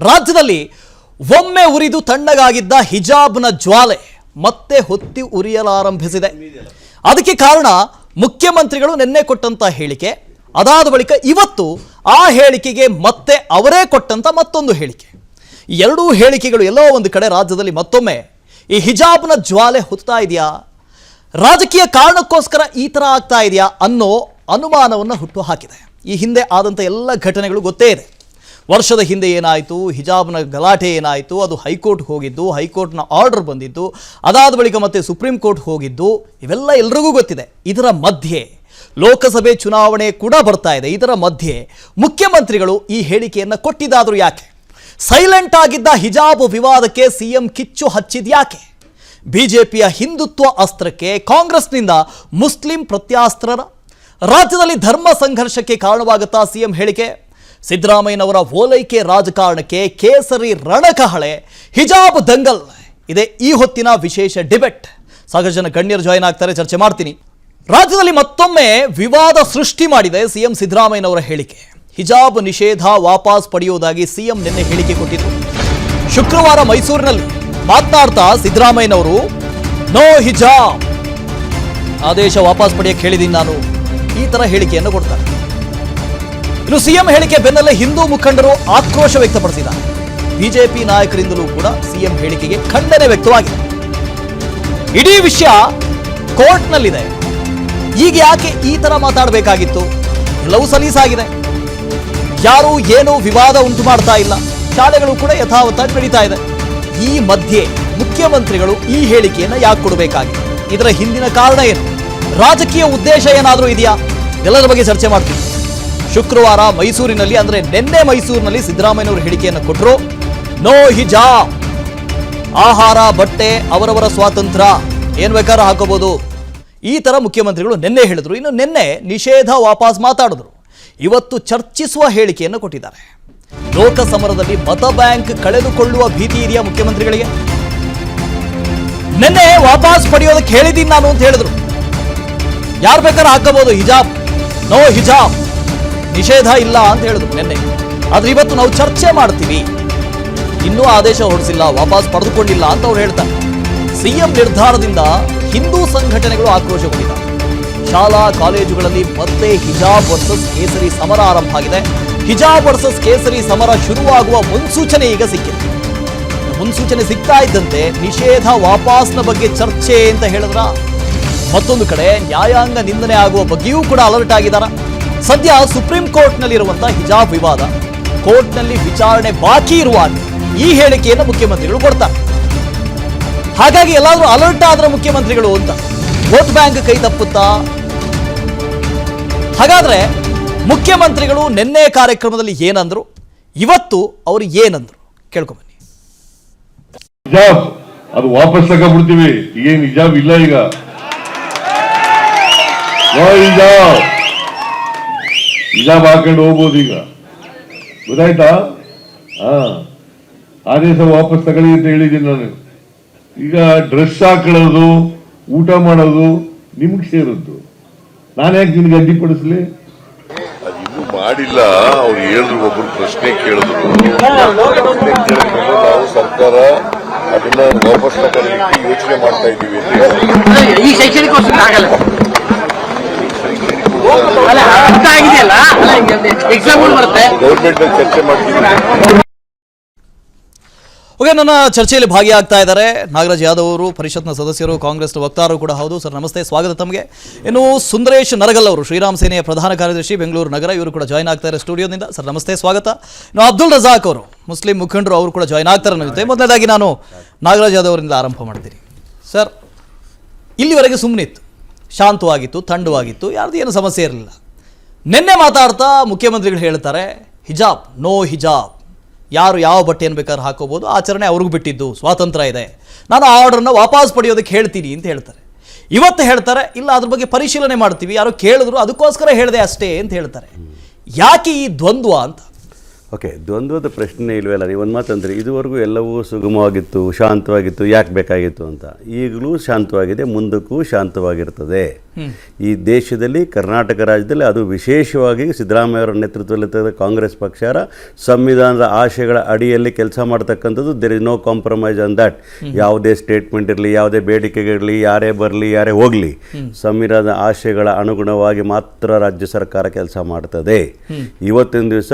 ರಾಜ್ಯದಲ್ಲಿ ಒಮ್ಮೆ ಉರಿದು ತಣ್ಣಗಾಗಿದ್ದ ಹಿಜಾಬ್ನ ಜ್ವಾಲೆ ಮತ್ತೆ ಹೊತ್ತಿ ಉರಿಯಲಾರಂಭಿಸಿದೆ. ಅದಕ್ಕೆ ಕಾರಣ ಮುಖ್ಯಮಂತ್ರಿಗಳು ನಿನ್ನೆ ಕೊಟ್ಟಂತ ಹೇಳಿಕೆ. ಅದಾದ ಬಳಿಕ ಇವತ್ತು ಆ ಹೇಳಿಕೆಗೆ ಮತ್ತೆ ಅವರೇ ಕೊಟ್ಟಂತ ಮತ್ತೊಂದು ಹೇಳಿಕೆ. ಎರಡೂ ಹೇಳಿಕೆಗಳು ಎಲ್ಲೋ ಒಂದು ಕಡೆ ರಾಜ್ಯದಲ್ಲಿ ಮತ್ತೊಮ್ಮೆ ಈ ಹಿಜಾಬ್ನ ಜ್ವಾಲೆ ಹೊತ್ತಾ ಇದೆಯಾ, ರಾಜಕೀಯ ಕಾರಣಕ್ಕೋಸ್ಕರ ಈ ಥರ ಆಗ್ತಾ ಇದೆಯಾ ಅನ್ನೋ ಅನುಮಾನವನ್ನು ಹುಟ್ಟು ಹಾಕಿದೆ. ಈ ಹಿಂದೆ ಆದಂಥ ಎಲ್ಲ ಘಟನೆಗಳು ಗೊತ್ತೇ ಇದೆ. ವರ್ಷದ ಹಿಂದೆ ಏನಾಯಿತು, ಹಿಜಾಬ್ನ ಗಲಾಟೆ ಏನಾಯಿತು, ಅದು ಹೈಕೋರ್ಟ್ಗೆ ಹೋಗಿದ್ದು, ಹೈಕೋರ್ಟ್ನ ಆರ್ಡರ್ ಬಂದಿದ್ದು, ಅದಾದ ಬಳಿಕ ಮತ್ತೆ ಸುಪ್ರೀಂ ಕೋರ್ಟ್ ಹೋಗಿದ್ದು, ಇವೆಲ್ಲ ಎಲ್ರಿಗೂ ಗೊತ್ತಿದೆ. ಇದರ ಮಧ್ಯೆ ಲೋಕಸಭೆ ಚುನಾವಣೆ ಕೂಡ ಬರ್ತಾ ಇದೆ. ಇದರ ಮಧ್ಯೆ ಮುಖ್ಯಮಂತ್ರಿಗಳು ಈ ಹೇಳಿಕೆಯನ್ನು ಕೊಟ್ಟಿದ್ದಾದರೂ ಯಾಕೆ? ಸೈಲೆಂಟ್ ಆಗಿದ್ದ ಹಿಜಾಬ್ ವಿವಾದಕ್ಕೆ ಸಿಎಂ ಕಿಚ್ಚು ಹಚ್ಚಿದ್ಯಾಕೆ? ಬಿಜೆಪಿಯ ಹಿಂದುತ್ವ ಅಸ್ತ್ರಕ್ಕೆ ಕಾಂಗ್ರೆಸ್ನಿಂದ ಮುಸ್ಲಿಂ ಪ್ರತ್ಯಾಸ್ತ್ರರ ರಾಜ್ಯದಲ್ಲಿ ಧರ್ಮ ಸಂಘರ್ಷಕ್ಕೆ ಕಾರಣವಾಗುತ್ತಾ ಸಿಎಂ ಹೇಳಿಕೆ? ಸಿದ್ದರಾಮಯ್ಯನವರ ಓಲೈಕೆ ರಾಜಕಾರಣಕ್ಕೆ ಕೇಸರಿ ರಣಕಹಳೆ, ಹಿಜಾಬ್ ದಂಗಲ್ ಇದೆ ಈ ಹೊತ್ತಿನ ವಿಶೇಷ ಡಿಬೇಟ್. ಸಾಕಷ್ಟು ಜನ ಗಣ್ಯರು ಜಾಯಿನ್ ಆಗ್ತಾರೆ, ಚರ್ಚೆ ಮಾಡ್ತೀನಿ. ರಾಜ್ಯದಲ್ಲಿ ಮತ್ತೊಮ್ಮೆ ವಿವಾದ ಸೃಷ್ಟಿ ಮಾಡಿದೆ ಸಿಎಂ ಸಿದ್ದರಾಮಯ್ಯನವರ ಹೇಳಿಕೆ. ಹಿಜಾಬ್ ನಿಷೇಧ ವಾಪಸ್ ಪಡೆಯುವುದಾಗಿ ಸಿಎಂ ನಿನ್ನೆ ಹೇಳಿಕೆ ಕೊಟ್ಟಿದ್ರು. ಶುಕ್ರವಾರ ಮೈಸೂರಿನಲ್ಲಿ ಮಾತನಾಡ್ತಾ ಸಿದ್ದರಾಮಯ್ಯನವರು ನೋ ಹಿಜಾಬ್ ಆದೇಶ ವಾಪಸ್ ಪಡೆಯಕ್ಕೆ ಹೇಳಿದ್ದೀನಿ ನಾನು, ಈ ತರ ಹೇಳಿಕೆಯನ್ನು ಕೊಡ್ತಾರೆ. ಇನ್ನು ಸಿಎಂ ಹೇಳಿಕೆ ಬೆನ್ನಲ್ಲೇ ಹಿಂದೂ ಮುಖಂಡರು ಆಕ್ರೋಶ ವ್ಯಕ್ತಪಡಿಸಿದ್ದಾರೆ. ಬಿಜೆಪಿ ನಾಯಕರಿಂದಲೂ ಕೂಡ ಸಿಎಂ ಹೇಳಿಕೆಗೆ ಖಂಡನೆ ವ್ಯಕ್ತವಾಗಿದೆ. ಇಡೀ ವಿಷಯ ಕೋರ್ಟ್ನಲ್ಲಿದೆ, ಈಗ ಯಾಕೆ ಈ ತರ ಮಾತಾಡಬೇಕಾಗಿತ್ತು? ಎಲ್ಲವೂ ಸಲೀಸಾಗಿದೆ, ಯಾರು ಏನೂ ವಿವಾದ ಉಂಟು ಮಾಡ್ತಾ ಇಲ್ಲ, ಶಾಲೆಗಳು ಕೂಡ ಯಥಾವತ್ತಾಗಿ ನಡೀತಾ ಇದೆ. ಈ ಮಧ್ಯೆ ಮುಖ್ಯಮಂತ್ರಿಗಳು ಈ ಹೇಳಿಕೆಯನ್ನು ಯಾಕೆ ಕೊಡಬೇಕಾಗಿದೆ? ಇದರ ಹಿಂದಿನ ಕಾರಣ ಏನು? ರಾಜಕೀಯ ಉದ್ದೇಶ ಏನಾದರೂ ಇದೆಯಾ? ಎಲ್ಲರ ಬಗ್ಗೆ ಚರ್ಚೆ ಮಾಡ್ತೀವಿ. ಶುಕ್ರವಾರ ಮೈಸೂರಿನಲ್ಲಿ, ಅಂದ್ರೆ ನಿನ್ನೆ ಮೈಸೂರಿನಲ್ಲಿ ಸಿದ್ದರಾಮಯ್ಯನವರು ಹೇಳಿಕೆಯನ್ನು ಕೊಟ್ಟರು. ನೋ ಹಿಜಾಬ್, ಆಹಾರ ಬಟ್ಟೆ ಅವರವರ ಸ್ವಾತಂತ್ರ್ಯ, ಏನ್ ಬೇಕಾದ್ರೂ ಹಾಕೋಬಹುದು, ಈ ತರ ಮುಖ್ಯಮಂತ್ರಿಗಳು ನಿನ್ನೆ ಹೇಳಿದ್ರು. ಇನ್ನು ನಿನ್ನೆ ನಿಷೇಧ ವಾಪಸ್ ಮಾತಾಡಿದ್ರು. ಇವತ್ತು ಚರ್ಚಿಸುವ ಹೇಳಿಕೆಯನ್ನು ಕೊಟ್ಟಿದ್ದಾರೆ. ಲೋಕ ಸಮರದಲ್ಲಿ ಮತ ಬ್ಯಾಂಕ್ ಕಳೆದುಕೊಳ್ಳುವ ಭೀತಿ ಇದೆಯಾ ಮುಖ್ಯಮಂತ್ರಿಗಳಿಗೆ? ನಿನ್ನೆ ವಾಪಸ್ ಪಡೆಯೋದಕ್ಕೆ ಹೇಳಿದ್ದೀನಿ ನಾನು ಅಂತ ಹೇಳಿದ್ರು. ಯಾರು ಬೇಕಾದ್ರೂ ಹಾಕಬಹುದು ಹಿಜಾಬ್, ನೋ ಹಿಜಾಬ್, ನಿಷೇಧ ಇಲ್ಲ ಅಂತ ಹೇಳಿದ್ರು ನಿನ್ನೆ. ಆದ್ರೆ ಇವತ್ತು ನಾವು ಚರ್ಚೆ ಮಾಡ್ತೀವಿ, ಇನ್ನೂ ಆದೇಶ ಹೊರಡಿಸಿಲ್ಲ, ವಾಪಸ್ ಪಡೆದುಕೊಂಡಿಲ್ಲ ಅಂತ ಅವ್ರು ಹೇಳ್ತಾರೆ. ಸಿಎಂ ನಿರ್ಧಾರದಿಂದ ಹಿಂದೂ ಸಂಘಟನೆಗಳು ಆಕ್ರೋಶಗೊಂಡಿದ್ದಾರೆ. ಶಾಲಾ ಕಾಲೇಜುಗಳಲ್ಲಿ ಮತ್ತೆ ಹಿಜಾಬ್ ವರ್ಸಸ್ ಕೇಸರಿ ಸಮರ ಆರಂಭ ಆಗಿದೆ. ಹಿಜಾಬ್ ವರ್ಸಸ್ ಕೇಸರಿ ಸಮರ ಶುರುವಾಗುವ ಮುನ್ಸೂಚನೆ ಈಗ ಸಿಕ್ಕಿದೆ. ಮುನ್ಸೂಚನೆ ಸಿಗ್ತಾ ಇದ್ದಂತೆ ನಿಷೇಧ ವಾಪಸ್ನ ಬಗ್ಗೆ ಚರ್ಚೆ ಅಂತ ಹೇಳಿದ್ರ, ಮತ್ತೊಂದು ಕಡೆ ನ್ಯಾಯಾಂಗ ನಿಂದನೆ ಆಗುವ ಬಗ್ಗೆಯೂ ಕೂಡ ಅಲರ್ಟ್ ಆಗಿದ್ದಾರೆ. ಸದ್ಯ ಸುಪ್ರೀಂ ಕೋರ್ಟ್ನಲ್ಲಿರುವಂತಹ ಹಿಜಾಬ್ ವಿವಾದ ಕೋರ್ಟ್ನಲ್ಲಿ ವಿಚಾರಣೆ ಬಾಕಿ ಇರುವಾಗ ಈ ಹೇಳಿಕೆಯನ್ನು ಮುಖ್ಯಮಂತ್ರಿಗಳು ಕೊಡ್ತಾರೆ. ಹಾಗಾಗಿ ಎಲ್ಲಾದ್ರೂ ಅಲರ್ಟ್ ಆದ್ರೆ ಮುಖ್ಯಮಂತ್ರಿಗಳು ಅಂತ ವೋಟ್ ಬ್ಯಾಂಕ್ ಕೈ ತಪ್ಪುತ್ತಾ? ಹಾಗಾದ್ರೆ ಮುಖ್ಯಮಂತ್ರಿಗಳು ನಿನ್ನೆ ಕಾರ್ಯಕ್ರಮದಲ್ಲಿ ಏನಂದ್ರು, ಇವತ್ತು ಅವರು ಏನಂದ್ರು ಕೇಳ್ಕೊಂಬನ್ನಿ. ಹಿಜಾಬ್ ಅದು ವಾಪಸ್ ತಗೊಂಡ್ಬಿಡ್ತೀವಿ, ಏನ್ ಹಿಜಾಬ್ ಇಲ್ಲ ಈಗ. ಹಿಜಾಬ್ ಹಾಕೊಂಡು ಹೋಗ್ಬೋದು ಈಗ, ಗೊತ್ತಾಯ್ತಾ? ಆದೇಶ ವಾಪಸ್ ತಗೊಳ್ಳಿ ಅಂತ ಹೇಳಿದ್ದೀನಿ ನಾನು. ಈಗ ಡ್ರೆಸ್ ಹಾಕೊಳ್ಳೋದು, ಊಟ ಮಾಡೋದು ನಿಮ್ಗೆ ಸೇರದ್ದು, ನಾನು ಯಾಕೆ ನಿಮ್ಗೆ ಅಡ್ಡಿಪಡಿಸ್ಲಿ? ಅದಿನ್ನೂ ಮಾಡಿಲ್ಲ. ಅವ್ರು ಹೇಳಿದ್ರು, ಒಬ್ರು ಪ್ರಶ್ನೆ ಕೇಳಿದ್ರು. ನಾವು ಸರ್ಕಾರ ಅದನ್ನ ವಾಪಸ್ ತಗೊಳ್ಳಿಕ್ಕೆ ಯೋಚನೆ ಮಾಡ್ತಾ ಇದ್ದೀವಿ ಅಂತ. ಈ ಶೈಕ್ಷಣಿಕ ವರ್ಷ ಆಗಲ್ಲ, ಗೌರ್ಮೆಂಟ್ ಚರ್ಚೆ ಮಾಡ್ತೀವಿ. ಓಕೆ, ನನ್ನ ಚರ್ಚೆಯಲ್ಲಿ ಭಾಗಿಯಾಗ್ತಾ ಇದ್ದಾರೆ ನಾಗರಾಜ್ ಯಾದವ್ ಅವರು, ಪರಿಷತ್ನ ಸದಸ್ಯರು, ಕಾಂಗ್ರೆಸ್ನ ವಕ್ತಾರರು ಕೂಡ ಹೌದು. ಸರ್ ನಮಸ್ತೆ, ಸ್ವಾಗತ ತಮಗೆ. ಇನ್ನು ಸುಂದರೇಶ್ ನರಗಲ್ ಅವರು, ಶ್ರೀರಾಮ್ ಸೇನೆಯ ಪ್ರಧಾನ ಕಾರ್ಯದರ್ಶಿ, ಬೆಂಗಳೂರು ನಗರ, ಇವರು ಕೂಡ ಜಾಯ್ನ್ ಆಗ್ತಾ ಇದ್ದಾರೆ ಸ್ಟುಡಿಯೋದಿಂದ. ಸರ್ ನಮಸ್ತೆ, ಸ್ವಾಗತ. ಇನ್ನು ಅಬ್ದುಲ್ ರಜಾಕ್ ಅವರು, ಮುಸ್ಲಿಂ ಮುಖಂಡರು, ಅವರು ಕೂಡ ಜಾಯ್ನ್ ಆಗ್ತಾರೆ ನನ್ನ ಜೊತೆ. ಮೊದಲನೇದಾಗಿ ನಾನು ನಾಗರಾಜ್ ಯಾದವ್ ಅವರಿಂದ ಆರಂಭ ಮಾಡ್ತೀನಿ. ಸರ್, ಇಲ್ಲಿವರೆಗೆ ಸುಮ್ಮನಿತ್ತು, ಶಾಂತವಾಗಿತ್ತು, ತಂಡವಾಗಿತ್ತು, ಯಾರ್ದು ಏನು ಸಮಸ್ಯೆ ಇರಲಿಲ್ಲ. ನಿನ್ನೆ ಮಾತಾಡ್ತಾ ಮುಖ್ಯಮಂತ್ರಿಗಳು ಹೇಳ್ತಾರೆ ಹಿಜಾಬ್, ನೋ ಹಿಜಾಬ್, ಯಾರು ಯಾವ ಬಟ್ಟೆಯನ್ನು ಬೇಕಾದ್ರೂ ಹಾಕೋಬಹುದು, ಆಚರಣೆ ಅವ್ರಿಗೂ ಬಿಟ್ಟಿದ್ದು, ಸ್ವಾತಂತ್ರ್ಯ ಇದೆ, ನಾನು ಆ ಆರ್ಡರ್ನ ವಾಪಸ್ ಪಡೆಯೋದಕ್ಕೆ ಹೇಳ್ತೀನಿ ಅಂತ ಹೇಳ್ತಾರೆ. ಇವತ್ತು ಹೇಳ್ತಾರೆ ಇಲ್ಲ, ಅದ್ರ ಬಗ್ಗೆ ಪರಿಶೀಲನೆ ಮಾಡ್ತೀವಿ, ಯಾರೋ ಕೇಳಿದ್ರು ಅದಕ್ಕೋಸ್ಕರ ಹೇಳಿದೆ ಅಷ್ಟೇ ಅಂತ ಹೇಳ್ತಾರೆ. ಯಾಕೆ ಈ ದ್ವಂದ್ವ ಅಂತ? ಓಕೆ, ದ್ವಂದ್ವದ ಪ್ರಶ್ನೆ ಇಲ್ವಲ್ಲ. ನೀವು ಒಂದು ಮಾತಂದರೆ, ಇದುವರೆಗೂ ಎಲ್ಲವೂ ಸುಗಮವಾಗಿತ್ತು, ಶಾಂತವಾಗಿತ್ತು, ಯಾಕೆ ಬೇಕಾಗಿತ್ತು ಅಂತ. ಈಗಲೂ ಶಾಂತವಾಗಿದೆ, ಮುಂದಕ್ಕೂ ಶಾಂತವಾಗಿರ್ತದೆ. ಈ ದೇಶದಲ್ಲಿ ಕರ್ನಾಟಕ ರಾಜ್ಯದಲ್ಲಿ ಅದು ವಿಶೇಷವಾಗಿ ಸಿದ್ದರಾಮಯ್ಯ ಅವರ ನೇತೃತ್ವದಲ್ಲಿ ಕಾಂಗ್ರೆಸ್ ಪಕ್ಷ ಸಂವಿಧಾನದ ಆಶಯಗಳ ಅಡಿಯಲ್ಲಿ ಕೆಲಸ ಮಾಡ್ತಕ್ಕಂಥದ್ದು. There is no compromise on that. ಯಾವುದೇ ಸ್ಟೇಟ್ಮೆಂಟ್ ಇರಲಿ, ಯಾವುದೇ ಬೇಡಿಕೆಗಳಿರಲಿ, ಯಾರೇ ಬರಲಿ, ಯಾರೇ ಹೋಗಲಿ, ಸಂವಿಧಾನದ ಆಶಯಗಳ ಅನುಗುಣವಾಗಿ ಮಾತ್ರ ರಾಜ್ಯ ಸರ್ಕಾರ ಕೆಲಸ ಮಾಡ್ತದೆ. ಇವತ್ತಿನ ದಿವಸ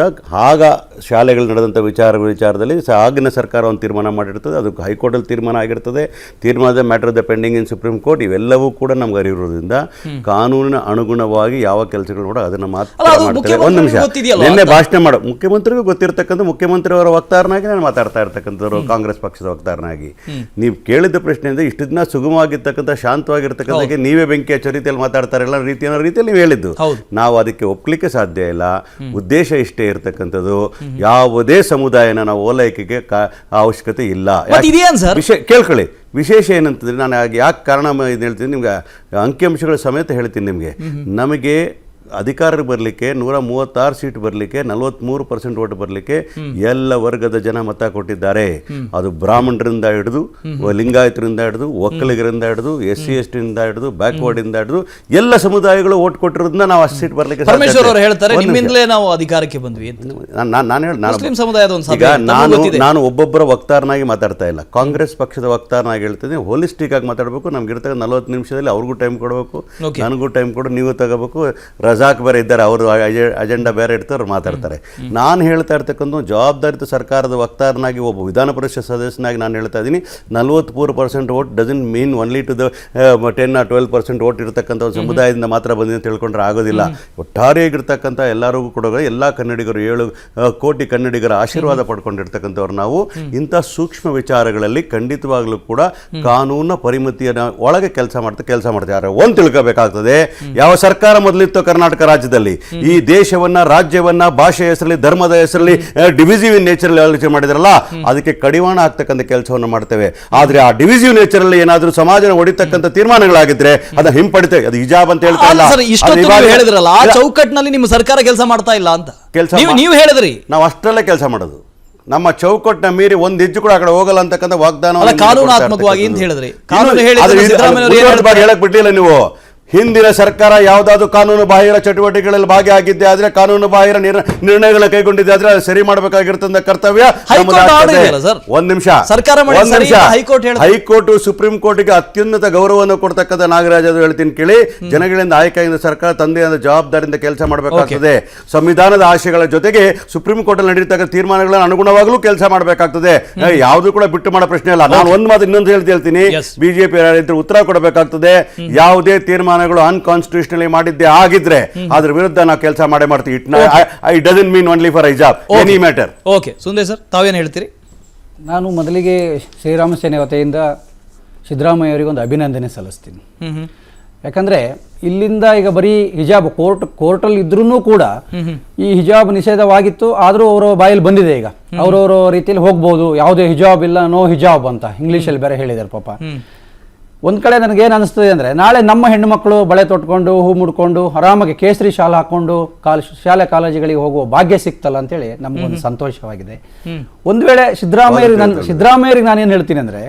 ಆಗ ಶಾಲೆಗಳು ನಡೆದಂಥ ವಿಚಾರದಲ್ಲಿ ಆಗಿನ ಸರ್ಕಾರ ಒಂದು ತೀರ್ಮಾನ ಮಾಡಿರ್ತದೆ, ಅದು ಹೈಕೋರ್ಟಲ್ಲಿ ತೀರ್ಮಾನ ಆಗಿರ್ತದೆ. ತೀರ್ಮಾನದ matter of the pending in supreme court, ಇವೆಲ್ಲವೂ ಕೂಡ ನಮ್ಗೆ ಅರಿವಿರೋದ್ರಿಂದ ಕಾನೂನಿನ ಅನುಗುಣವಾಗಿ ಯಾವ ಕೆಲಸಗಳು ಕೂಡ ಅದನ್ನು ಮಾತ್ರ ಮಾಡ್ತಾರೆ. ಒಂದು ನಿಮಿಷ, ನಿನ್ನೆ ಭಾಷಣ ಮಾಡೋ ಮುಖ್ಯಮಂತ್ರಿಗೂ ಗೊತ್ತಿರತಕ್ಕಂಥ ಮುಖ್ಯಮಂತ್ರಿ ಅವರ ವಕ್ತಾರನಾಗಿ ನಾನು ಮಾತಾಡ್ತಾ ಇರ್ತಕ್ಕಂಥವ್ರು, ಕಾಂಗ್ರೆಸ್ ಪಕ್ಷದ ವಕ್ತಾರನಾಗಿ. ನೀವು ಕೇಳಿದ ಪ್ರಶ್ನೆಯಿಂದ ಇಷ್ಟು ದಿನ ಸುಗಮವಾಗಿರ್ತಕ್ಕಂಥ ಶಾಂತವಾಗಿರ್ತಕ್ಕಂಥ ನೀವೇ ಬೆಂಕಿ ಹಚ್ಚೋ ರೀತಿಯಲ್ಲಿ ಮಾತಾಡ್ತಾರಲ್ಲ ರೀತಿಯಲ್ಲಿ ನೀವು ಹೇಳಿದ್ದು, ನಾವು ಅದಕ್ಕೆ ಒಪ್ಲಿಕ್ಕೆ ಸಾಧ್ಯ ಇಲ್ಲ. ಉದ್ದೇಶ ಇಷ್ಟೇ ಇರತಕ್ಕಂಥದ್ದು, ಯಾವುದೇ ಸಮುದಾಯನ ನಾವು ಓಲೈಕೆಗೆ ಅವಶ್ಯಕತೆ ಇಲ್ಲ. ಕೇಳ್ಕೊಳ್ಳಿ, ವಿಶೇಷ ಏನಂತಂದರೆ, ನಾನು ಯಾಕೆ ಕಾರಣ ಇದು ಹೇಳ್ತೀನಿ ನಿಮ್ಗೆ, ಅಂಕಿಅಂಶಗಳ ಸಮೇತ ಹೇಳ್ತೀನಿ ನಿಮಗೆ. ನಮಗೆ ಅಧಿಕಾರಕ್ಕೆ ಬರಲಿಕ್ಕೆ 136 ಸೀಟ್ ಬರಲಿಕ್ಕೆ 43% ಓಟ್ ಬರಲಿಕ್ಕೆ ಎಲ್ಲ ವರ್ಗದ ಜನ ಮತ ಕೊಟ್ಟಿದ್ದಾರೆ. ಅದು ಬ್ರಾಹ್ಮಣರಿಂದ ಹಿಡಿದು, ಲಿಂಗಾಯತರಿಂದ ಹಿಡಿದು, ಒಕ್ಕಲಿಗರಿಂದ ಹಿಡಿದು, SC ST ಇಂದ ಹಿಡಿದು, ಬ್ಯಾಕ್ವರ್ಡ್ ಇಂದ ಹಿಡಿದು ಎಲ್ಲ ಸಮುದಾಯಗಳು ಓಟ್ ಕೊಟ್ಟಿರೋದ್ರಿಂದ ನಾವು ಅಷ್ಟು ಸೀಟ್ ಬರಲಿಕ್ಕೆ ನಾವು ಅಧಿಕಾರಕ್ಕೆ ಬಂದ್ವಿ. ನಾನು ಒಬ್ಬೊಬ್ಬರ ವಕ್ತಾರನಾಗಿ ಮಾತಾಡ್ತಾ ಇಲ್ಲ, ಕಾಂಗ್ರೆಸ್ ಪಕ್ಷದ ವಕ್ತಾರನಾಗಿ ಹೇಳ್ತೀನಿ. ಹೋಲಿಸ್ಟಿಕ್ ಆಗಿ ಮಾತಾಡಬೇಕು. ನಮ್ಗೆ ಇರ್ತಕ್ಕ 40 ನಿಮಿಷದಲ್ಲಿ ಅವ್ರಿಗೂ ಟೈಮ್ ಕೊಡಬೇಕು, ನನಗೂ ಟೈಮ್ ಕೊಡು, ನೀವು ತಗೋಬೇಕು. ರಜಾಕ್ ಬೇರೆ ಇದ್ದಾರೆ, ಅವರು ಅಜೆಂಡಾ ಬೇರೆ ಇಡ್ತಾರೆ, ಅವ್ರು ಮಾತಾಡ್ತಾರೆ. ನಾನು ಹೇಳ್ತಾ ಇರ್ತಕ್ಕಂಥ ಜವಾಬ್ದಾರಿತ ಸರ್ಕಾರದ ವಕ್ತಾರನಾಗಿ, ಒಬ್ಬ ವಿಧಾನ ಪರಿಷತ್ ಸದಸ್ಯನಾಗಿ ನಾನು ಹೇಳ್ತಾ ಇದ್ದೀನಿ, 43% vote doesn't mean only to the 10 or 12% vote ಇರತಕ್ಕಂಥ ಒಂದು ಸಮುದಾಯದಿಂದ ಮಾತ್ರ ಬಂದಿದೆ ಅಂತ ತಿಳ್ಕೊಂಡ್ರೆ ಆಗೋದಿಲ್ಲ. ಒಟ್ಟಾರೆಯಾಗಿರ್ತಕ್ಕಂಥ ಎಲ್ಲರಿಗೂ ಕೂಡ, ಎಲ್ಲ ಕನ್ನಡಿಗರು 7 ಕೋಟಿ ಕನ್ನಡಿಗರ ಆಶೀರ್ವಾದ ಪಡ್ಕೊಂಡಿರ್ತಕ್ಕಂಥವ್ರು ನಾವು. ಇಂಥ ಸೂಕ್ಷ್ಮ ವಿಚಾರಗಳಲ್ಲಿ ಖಂಡಿತವಾಗ್ಲೂ ಕೂಡ ಕಾನೂನ ಪರಿಮಿತಿಯ ಒಳಗೆ ಕೆಲಸ ಮಾಡ್ತಾರೆ. ಒಂದು ತಿಳ್ಕೋಬೇಕಾಗ್ತದೆ, ಯಾವ ಸರ್ಕಾರ ಮೊದಲಿತ್ತು ಕರ್ನಾಟಕ ರಾಜ್ಯದಲ್ಲಿ, ಈ ದೇಶವನ್ನ, ರಾಜ್ಯವನ್ನ, ಭಾಷೆಯ ಹೆಸರಲ್ಲಿ, ಧರ್ಮದ ಹೆಸರಲ್ಲಿ ಡಿವಿಸಿವ್ ನೇಚರ್ ಆಲೋಚನೆ ಮಾಡಿದ್ರಲ್ಲ, ಅದಕ್ಕೆ ಕಡಿವಾಣ ಆಗ್ತಕ್ಕಂಥ ಕೆಲಸವನ್ನು ಮಾಡ್ತೇವೆ. ಆದ್ರೆ ಆ ಡಿವಿಸಿವ್ ನೇಚರ್ ಅಲ್ಲಿ ಏನಾದ್ರೂ ಸಮಾಜನ ಹೊಡಿತಕ್ಕಂಥ ತೀರ್ಮಾನಗಳಾಗಿದ್ರೆ ಅದನ್ನ ಹಿಂಪಡಿತೇವೆ. ಅದು ಹಿಜಾಬ್ ಅಂತ ಹೇಳಿದ್ರಲ್ಲ, ಆ ಚೌಕಟ್ಟಿನಲ್ಲಿ ನಿಮ್ಮ ಸರ್ಕಾರ ಕೆಲಸ ಮಾಡ್ತಾ ಇಲ್ಲ ಅಂತ ನೀವು ಹೇಳಿದ್ರಿ. ನಾವು ಅಷ್ಟರಲ್ಲೇ ಕೆಲಸ ಮಾಡೋದು, ನಮ್ಮ ಚೌಕಟ್ಟಿನ ಮೀರಿ ಒಂದು ಹೆಜ್ಜೆ ಕೂಡ ಆ ಕಡೆ ಹೋಗಲ್ಲ ಅಂತಕ್ಕಂಥ ವಾಗ್ದಾನ ಕಾನೂನಾತ್ಮಕವಾಗಿ ಅಂತ ಹೇಳಿದ್ರಿ. ಹೇಳಕ್ ಬಿಟ್ಟಿಲ್ಲ ನೀವು. ಹಿಂದಿನ ಸರ್ಕಾರ ಯಾವುದಾದ್ರು ಕಾನೂನು ಬಾಹಿರ ಚಟುವಟಿಕೆಗಳಲ್ಲಿ ಭಾಗಿಯಾಗಿದ್ದೆ ಆದ್ರೆ, ಕಾನೂನು ಬಾಹಿರ ನಿರ್ಣಯಗಳನ್ನ ಕೈಗೊಂಡಿದ್ದೆ ಆದ್ರೆ ಅದು ಸರಿ ಮಾಡಬೇಕಾಗಿರ್ತಂಥ ಕರ್ತವ್ಯ. ಒಂದ್ ನಿಮಿಷ, ಹೈಕೋರ್ಟ್ ಸುಪ್ರೀಂ ಕೋರ್ಟ್ಗೆ ಅತ್ಯುನ್ನತ ಗೌರವವನ್ನು ಕೊಡ್ತಕ್ಕಂಥ ನಾಗರಾಜ್ ಅದು ಹೇಳ್ತೀನಿ ಕೇಳಿ. ಜನಗಳಿಂದ ಆಯ್ಕೆಯಾದ ಸರ್ಕಾರ ತಂದೆಯಾದ ಜವಾಬ್ದಾರಿಯಿಂದ ಕೆಲಸ ಮಾಡಬೇಕಾಗ್ತದೆ. ಸಂವಿಧಾನದ ಆಶಯಗಳ ಜೊತೆಗೆ ಸುಪ್ರೀಂ ಕೋರ್ಟ್ ಅಲ್ಲಿ ನಡೆಯತಕ್ಕ ತೀರ್ಮಾನಗಳನ್ನು ಅನುಗುಣವಾಗಲೂ ಕೆಲಸ ಮಾಡಬೇಕಾಗ್ತದೆ. ಯಾವುದು ಕೂಡ ಬಿಟ್ಟು ಮಾಡೋ ಪ್ರಶ್ನೆ ಇಲ್ಲ. ನಾನು ಒಂದು ಮಾತು ಇನ್ನೊಂದು ಹೇಳ್ತೀನಿ, ಬಿಜೆಪಿ ಉತ್ತರ ಕೊಡಬೇಕಾಗ್ತದೆ. ಯಾವುದೇ ತೀರ್ಮಾನ ಅನ್ಕಾನ್ಸ್ಟಿಟ್ಯೂಷನಲಿ ಮಾಡಿದ್ದೆ ಆಗಿದ್ರೆ ಅದ್ರ ವಿರುದ್ಧ ನಾವು ಕೆಲಸ ಮಾಡೇ ಮಾಡ್ತೀವಿ. It doesn't mean only for hijab, any matter. Okay, Sundar sir, ತಾವೇನು ಹೇಳ್ತೀರಿ? ನಾನು ಮೊದಲಿಗೆ ಶ್ರೀರಾಮ ಸೇನೆ ವತಿಯಿಂದ ಸಿದ್ದರಾಮಯ್ಯ ಅವರಿಗೆ ಒಂದು ಅಭಿನಂದನೆ ಸಲ್ಲಿಸ್ತೀನಿ. ಯಾಕಂದ್ರೆ ಇಲ್ಲಿಂದ ಈಗ ಬರೀ ಹಿಜಾಬ್ ಕೋರ್ಟಲ್ಲಿ ಇದ್ರೂ ಕೂಡ ಈ ಹಿಜಾಬ್ ನಿಷೇಧವಾಗಿತ್ತು, ಆದರೂ ಅವರ ಬಾಯಲ್ಲಿ ಬಂದಿದೆ. ಈಗ ಅವರವರ ರೀತಿಯಲ್ಲಿ ಹೋಗ್ಬೋದು, ಯಾವುದೇ ಹಿಜಾಬ್ ಇಲ್ಲ, ನೋ ಹಿಜಾಬ್ ಅಂತ ಇಂಗ್ಲೀಷಲ್ಲಿ ಬೇರೆ ಹೇಳಿದ್ದಾರೆ ಪಾಪ. ಒಂದ್ ಕಡೆ ನನಗೇನು ಅನಿಸ್ತದೆ ಅಂದ್ರೆ, ನಾಳೆ ನಮ್ಮ ಹೆಣ್ಣು ಮಕ್ಕಳು ಬಳೆ ತೊಟ್ಕೊಂಡು, ಹೂ ಮುಡ್ಕೊಂಡು, ಆರಾಮಾಗಿ ಕೇಸರಿ ಶಾಲೆ ಹಾಕೊಂಡು ಶಾಲೆ ಕಾಲೇಜುಗಳಿಗೆ ಹೋಗುವ ಭಾಗ್ಯ ಸಿಕ್ತಲ್ಲ ಅಂತೇಳಿ ನಮ್ಗೊಂದು ಸಂತೋಷವಾಗಿದೆ. ಒಂದ್ ವೇಳೆ ಸಿದ್ದರಾಮಯ್ಯರಿಗೆ ನಾನೇನು ಹೇಳ್ತೀನಿ ಅಂದ್ರೆ,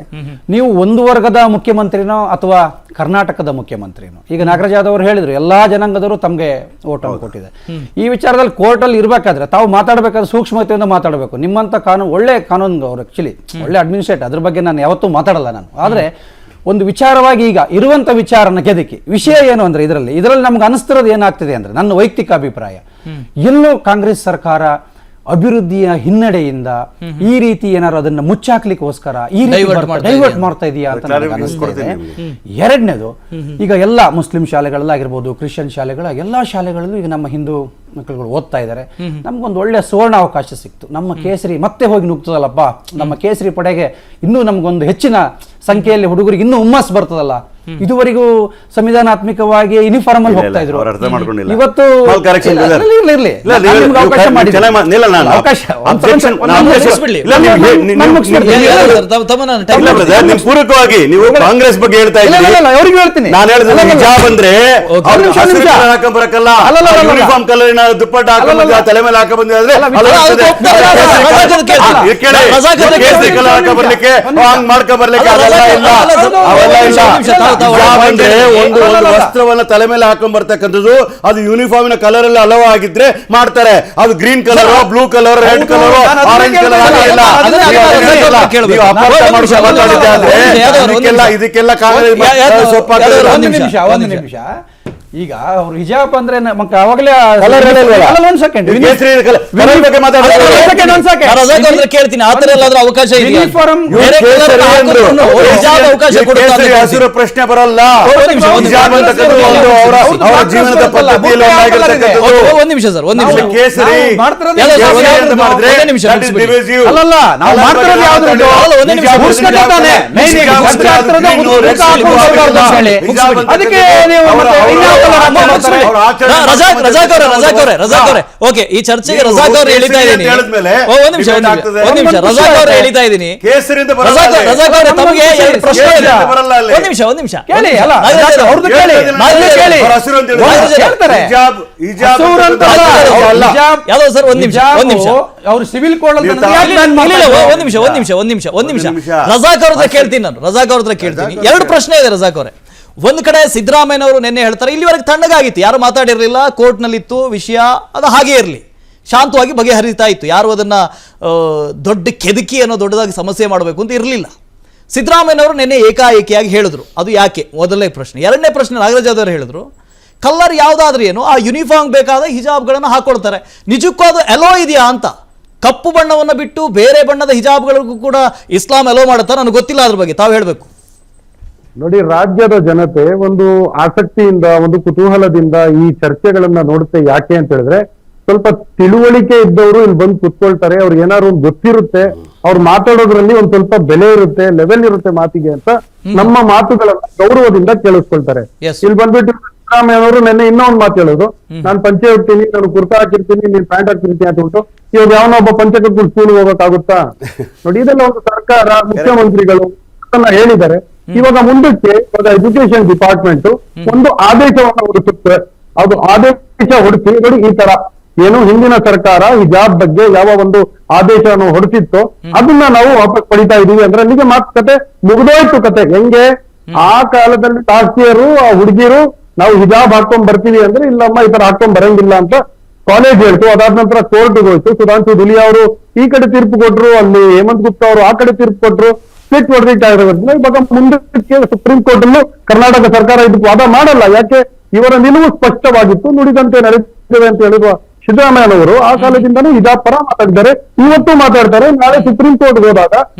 ನೀವು ಒಂದು ವರ್ಗದ ಮುಖ್ಯಮಂತ್ರಿನೋ ಅಥವಾ ಕರ್ನಾಟಕದ ಮುಖ್ಯಮಂತ್ರಿನೋ, ಈಗ ನಾಗರಾಜ್ ಯಾದವ್ ಅವರು ಹೇಳಿದ್ರು ಎಲ್ಲಾ ಜನಾಂಗದವರು ತಮಗೆ ಓಟ್ ಕೊಟ್ಟಿದೆ. ಈ ವಿಚಾರದಲ್ಲಿ ಕೋರ್ಟಲ್ಲಿ ಇರಬೇಕಾದ್ರೆ ತಾವು ಮಾತಾಡಬೇಕಾದ್ರೆ ಸೂಕ್ಷ್ಮತೆಯಿಂದ ಮಾತಾಡಬೇಕು. ನಿಮ್ಮಂತ ಒಳ್ಳೆ ಕಾನೂನು ಅವರು ಆಕ್ಚುಲಿ ಒಳ್ಳೆ ಅಡ್ಮಿನಿಸ್ಟ್ರೇಟ್, ಅದ್ರ ಬಗ್ಗೆ ನಾನು ಯಾವತ್ತೂ ಮಾತಾಡಲ್ಲ ನಾನು. ಆದ್ರೆ ಒಂದು ವಿಚಾರವಾಗಿ ಈಗ ಇರುವಂತ ವಿಚಾರನ ಕೆದಕಿ ವಿಷಯ ಏನು ಅಂದ್ರೆ, ಇದರಲ್ಲಿ ನಮ್ಗೆ ಅನಿಸ್ತಿರೋದು ಏನಾಗ್ತಿದೆ ಅಂದ್ರೆ, ನನ್ನ ವೈಯಕ್ತಿಕ ಅಭಿಪ್ರಾಯ, ಎಲ್ಲೋ ಕಾಂಗ್ರೆಸ್ ಸರ್ಕಾರ ಅಭಿವೃದ್ಧಿಯ ಹಿನ್ನಡೆಯಿಂದ ಈ ರೀತಿ ಏನಾದ್ರು ಅದನ್ನ ಮುಚ್ಚಾಕ್ಲಿಕ್ಕೋಸ್ಕರ ಈ ಡೈವರ್ಟ್ ಮಾಡ್ತಾ ಇದೆಯಾ ಅಂತ ನನಗೆ ಅನಿಸ್ತಿದೆ. ಎರಡನೇದು, ಈಗ ಎಲ್ಲ ಮುಸ್ಲಿಂ ಶಾಲೆಗಳಲ್ಲಾಗಿರ್ಬೋದು, ಕ್ರಿಶ್ಚಿಯನ್ ಶಾಲೆಗಳ ಎಲ್ಲಾ ಶಾಲೆಗಳಲ್ಲೂ ಈಗ ನಮ್ಮ ಹಿಂದೂ ಮಕ್ಕಳುಗಳು ಓದ್ತಾ ಇದ್ದಾರೆ. ನಮ್ಗೊಂದು ಒಳ್ಳೆ ಸುವರ್ಣ ಅವಕಾಶ ಸಿಕ್ತು. ನಮ್ಮ ಕೇಸರಿ ಮತ್ತೆ ಹೋಗಿ ನುಗ್ತದಲ್ಲಪ್ಪ, ನಮ್ಮ ಕೇಸರಿ ಪಡೆಗೆ ಇನ್ನೂ ನಮ್ಗೊಂದು ಹೆಚ್ಚಿನ ಸಂಖ್ಯೆಯಲ್ಲಿ ಹುಡುಗರಿಗೆ ಇನ್ನೂ ಹುಮ್ಮಸ್ ಬರ್ತದಲ್ಲ. ಇದುವರೆಗೂ ಸಂವಿಧಾನಾತ್ಮಕವಾಗಿ ಯೂನಿಫಾರ್ಮ್ ಅಲ್ಲಿ ಹೋಗ್ತಾ ಇದ್ರು, ಇವತ್ತು ಪೂರಕವಾಗಿ ನೀವು ಕಾಂಗ್ರೆಸ್ ಬಗ್ಗೆ ಹೇಳ್ತಾ ಇದ್ದೀರಿ. ಅವ್ರಿಗೆ ಹೇಳ್ತೀನಿ, ನಾನು ಹೇಳಿದ್ರೆ ಹಿಜಾಬ್ ಅಂದ್ರೆ ಹಾಕೊಂಬರಕ್ಕಲ್ಲ, ಯೂನಿಫಾರ್ಮ್ ಕಲರಿನ ದುಪ್ಪಟ್ಟ ಹಾಕೊಂಡ್ ತಲೆ ಮೇಲೆ ಹಾಕ ಬಂದಿದ್ರೆ ಕೇಸರಿ ಕಲರ್ ಹಾಕ ಬರ್ಲಿಕ್ಕೆ, ಹಂಗ್ ಮಾಡ್ಕೊ ಬರ್ಲಿಕ್ಕೆ ಅವೆಲ್ಲ ಇಲ್ಲ, ಅವೆಲ್ಲ ಇಲ್ಲ. ತಾವು ಒಳ್ಳೆ ಹಿಜಾಬ್ point ಅಂದ್ರೆ ಹೇಳಿದ್ರಿ. ಒಂದು ವಸ್ತ್ರವನ್ನ ತಲೆ ಮೇಲೆ ಹಾಕೊಂಡ್ ಬರ್ತಕ್ಕಂಥದ್ದು. ಅದು ಯೂನಿಫಾರ್ಮಿನ ಕಲರ್ ಅಲ್ಲಿ ಅಲೋ ಆಗಿದ್ರೆ ಮಾಡ್ತಾರೆ. ಅದು green colour, blue colour, red colour, orange colour ಇದಕ್ಕೆಲ್ಲ ಒಂದು ನಿಮಿಷ ಈಗ ಅವ್ರು ಹಿಜಾಬ್ ಅಂದ್ರೆ ನಮಗೆ ಅವಾಗಲೇ ಒಂದ್ ಸೆಕೆಂಡ್ ಕೇಳ್ತೀನಿ, ಆತರ ಎಲ್ಲಾದ್ರೂ ಅವಕಾಶ ಇದೆಯಾ? ಬೇರೆ colour ಹಾಕಿದ್ರು ಹಿಜಾಬ್ ಅವಕಾಶ ಕೊಡುತ್ತಾ ಅಂತ ಹಸಿರು ಪ್ರಶ್ನೆ ಬರಲ್ಲ. ಒಂದ್ ನಿಮಿಷ, ಒಂದ್ ನಿಮಿಷ. ಹಿಜಾಬ್ ಅಂತಕ್ಕಂಥದ್ದು ಒಂದು ಅವರ ಜೀವನದ ಪದ್ಧತಿಯಲ್ಲಿ ಒಂದಾಗಿರ್ತಕ್ಕಂಥದ್ದು. ಒಂದ್ ನಿಮಿಷ ಸರ್, ಒಂದ್ ನಿಮಿಷ. ಕೇಸರಿ ಒಂದ್ ನಿಮಿಷ ಅಲ್ಲಲ್ಲ, ನಾವು ಮಾಡ್ತಿರೋದು ಯಾವ್ದು? ಒಂದೇ ನಿಮಿಷ. ಅದಕ್ಕೆ ನೀವು ರಜಾಕ್ ಅವರೇ ಓಕೆ, ಈ ಚರ್ಚೆಗೆ ರಜಾಕ್ ಅವ್ರು ಎಳಿತಾ ಇದ್ದೀನಿ. ಒಂದ್ ನಿಮಿಷ ರಜಾಕ್ ಅವ್ರು ಎಳಿತಾ ಇದ್ದೀನಿ. ರಜಾಕ್ ಅವರೇ, ತಮಗೆ ಎರಡು ಪ್ರಶ್ನೆ ಇದೆ. ಒಂದ್ ನಿಮಿಷ ಕೇಳಿ, ಅಲ್ಲ ಅವ್ರದ್ದು ಕೇಳಿ, ಹೇಳ್ತಾರೆ ಯಾವ್ದು ಸರ್? ಒಂದ್ ನಿಮಿಷ ಅವ್ರು ಸಿವಿಲ್ ಕೋಡ್ ಒಂದ್ ನಿಮಿಷ ರಜಾಕ್ ಅವ್ರ ಹತ್ರ ಕೇಳ್ತೀನಿ ನಾನು. ರಜಾಕ್ ಅವ್ರ ಹತ್ರ ಕೇಳ್ತೀನಿ. ಎರಡು ಪ್ರಶ್ನೆ ಇದೆ ರಜಾಕ್ ಅವರೇ. ಒಂದು ಕಡೆ ಸಿದ್ದರಾಮಯ್ಯನವರು ನಿನ್ನೆ ಹೇಳ್ತಾರೆ ಇಲ್ಲಿವರೆಗೆ ತಣ್ಣಗಾಗಿತ್ತು, ಯಾರು ಮಾತಾಡಿರಲಿಲ್ಲ, ಕೋರ್ಟ್ನಲ್ಲಿತ್ತು ವಿಷಯ, ಅದು ಹಾಗೇ ಇರಲಿ, ಶಾಂತವಾಗಿ ಬಗೆಹರಿತಾ ಇತ್ತು, ಯಾರು ಅದನ್ನ ದೊಡ್ಡ ಕೆದಕಿ ಅನ್ನೋ ದೊಡ್ಡದಾಗಿ ಸಮಸ್ಯೆ ಮಾಡಬೇಕು ಅಂತ ಇರಲಿಲ್ಲ. ಸಿದ್ದರಾಮಯ್ಯನವರು ನಿನ್ನೆ ಏಕಾಏಕಿಯಾಗಿ ಹೇಳಿದ್ರು. ಅದು ಯಾಕೆ? ಮೊದಲನೇ ಪ್ರಶ್ನೆ. ಎರಡನೇ ಪ್ರಶ್ನೆ ನಾಗರಾಜ್ ಅವರು ಹೇಳಿದ್ರು, ಕಲರ್ ಯಾವುದಾದ್ರೂ ಏನು, ಆ ಯೂನಿಫಾರ್ಮ್ ಬೇಕಾದ ಹಿಜಾಬ್ಗಳನ್ನು ಹಾಕೊಳ್ತಾರೆ, ನಿಜಕ್ಕೂ ಅದು ಎಲೋ ಇದೆಯಾ ಅಂತ. ಕಪ್ಪು ಬಣ್ಣವನ್ನು ಬಿಟ್ಟು ಬೇರೆ ಬಣ್ಣದ ಹಿಜಾಬ್ಗಳಿಗೂ ಕೂಡ ಇಸ್ಲಾಂ ಎಲೋ ಮಾಡುತ್ತಾ? ನನಗೆ ಗೊತ್ತಿಲ್ಲ, ಅದ್ರ ಬಗ್ಗೆ ತಾವು ಹೇಳಬೇಕು. ನೋಡಿ, ರಾಜ್ಯದ ಜನತೆ ಒಂದು ಆಸಕ್ತಿಯಿಂದ, ಒಂದು ಕುತೂಹಲದಿಂದ ಈ ಚರ್ಚೆಗಳನ್ನ ನೋಡುತ್ತೆ. ಯಾಕೆ ಅಂತ ಹೇಳಿದ್ರೆ, ಸ್ವಲ್ಪ ತಿಳುವಳಿಕೆ ಇದ್ದವರು ಇಲ್ಲಿ ಬಂದು ಕುತ್ಕೊಳ್ತಾರೆ, ಅವ್ರಿಗೆ ಏನಾದ್ರು ಒಂದು ಗೊತ್ತಿರುತ್ತೆ, ಅವ್ರು ಮಾತಾಡೋದ್ರಲ್ಲಿ ಒಂದ್ ಸ್ವಲ್ಪ ಬೆಲೆ ಇರುತ್ತೆ, ಲೆವೆಲ್ ಇರುತ್ತೆ ಮಾತಿಗೆ ಅಂತ ನಮ್ಮ ಮಾತುಗಳನ್ನ ಗೌರವದಿಂದ ಕೇಳಿಸ್ಕೊಳ್ತಾರೆ. ಇಲ್ಲಿ ಬಂದ್ಬಿಟ್ಟು ಸಿದ್ದರಾಮಯ್ಯ ಅವರು ನೆನ್ನೆ ಇನ್ನೊಂದು ಮಾತು ಹೇಳೋದು, ನಾನು ಪಂಚೆ ಹೋಗ್ತೀನಿ, ನಾನು ಕುರ್ತಾ ಹಾಕಿರ್ತೀನಿ, ನೀನ್ ಪ್ಯಾಂಟ್ ಹಾಕಿರ್ತೀನಿ ಅಂತ ಉಂಟು. ಇವಾಗ ಯಾವನೊಬ್ಬ ಪಂಚೆ ಕಟ್ಕೊಂಡು ಸ್ಕೂಲ್ ಹೋಗಕ್ಕಾಗುತ್ತಾ? ನೋಡಿ, ಇದೆಲ್ಲ ಒಂದು ಸರ್ಕಾರ, ಮುಖ್ಯಮಂತ್ರಿಗಳು ಹೇಳಿದ್ದಾರೆ. ಇವಾಗ ಮುಂದಕ್ಕೆ ಎಜುಕೇಶನ್ ಡಿಪಾರ್ಟ್ಮೆಂಟ್ ಒಂದು ಆದೇಶವನ್ನು ಹೊರಡಿಸುತ್ತೆ. ಅದು ಆದೇಶ ಹೊರಡಿಸಿ, ನೋಡಿ ಈ ತರ ಏನು ಹಿಂದಿನ ಸರ್ಕಾರ ಹಿಜಾಬ್ ಬಗ್ಗೆ ಯಾವ ಒಂದು ಆದೇಶವನ್ನು ಹೊರಡಿಸಿತ್ತು ಅದನ್ನ ನಾವು ವಾಪಸ್ ಪಡಿತಾ ಇದೀವಿ ಅಂದ್ರೆ ಅಲ್ಲಿಗೆ ಮಾತುಕತೆ ಮುಗಿದೋಯ್ತು. ಕತೆ ಹೆಂಗೆ ಆ ಕಾಲದಲ್ಲಿ ತಾಸ್ತಿಯರು, ಆ ಹುಡುಗಿರು ನಾವು ಹಿಜಾಬ್ ಹಾಕೊಂಡ್ ಬರ್ತೀವಿ ಅಂದ್ರೆ ಇಲ್ಲಮ್ಮ ಈ ತರ ಹಾಕೊಂಡ್ ಬರಂಗಿಲ್ಲ ಅಂತ ಕಾಲೇಜ್ ಹೇಳ್ತು. ಅದಾದ ನಂತರ ಕೋರ್ಟ್ಗೆ ಹೋಯ್ತು. ಸುಧಾಂಶು ದುಲಿಯಾ ಅವರು ಈ ಕಡೆ ತೀರ್ಪು ಕೊಟ್ರು, ಅಲ್ಲಿ ಹೇಮಂತ್ ಗುಪ್ತಾ ಅವರು ಆ ಕಡೆ ತೀರ್ಪು ಕೊಟ್ರು. ಸ್ಪ್ಲಿಟ್ ವರ್ಡಿಕ್ಟ್ ಆಗಿರೋದ್ರಿಂದ ಇವಾಗ ಮುಂದಕ್ಕೆ ಸುಪ್ರೀಂ ಕೋರ್ಟ್ ಅಲ್ಲೂ ಕರ್ನಾಟಕ ಸರ್ಕಾರ ಇದಕ್ಕೆ ವಾದ ಮಾಡಲ್ಲ. ಯಾಕೆ? ಇವರ ನಿಲುವು ಸ್ಪಷ್ಟವಾಗಿತ್ತು, ನುಡಿದಂತೆ ನಡೆಯುತ್ತದೆ ಅಂತ ಹೇಳಿರುವ ಸಿದ್ದರಾಮಯ್ಯನವರು ಆ ಕಾಲದಿಂದನೂ ಹಿಜಾಬ್ ಪರ ಮಾತಾಡಿದ್ದಾರೆ, ಇವತ್ತು ಮಾತಾಡ್ತಾರೆ. ನಾಳೆ ಸುಪ್ರೀಂ ಕೋರ್ಟ್ ಹೋದಾಗ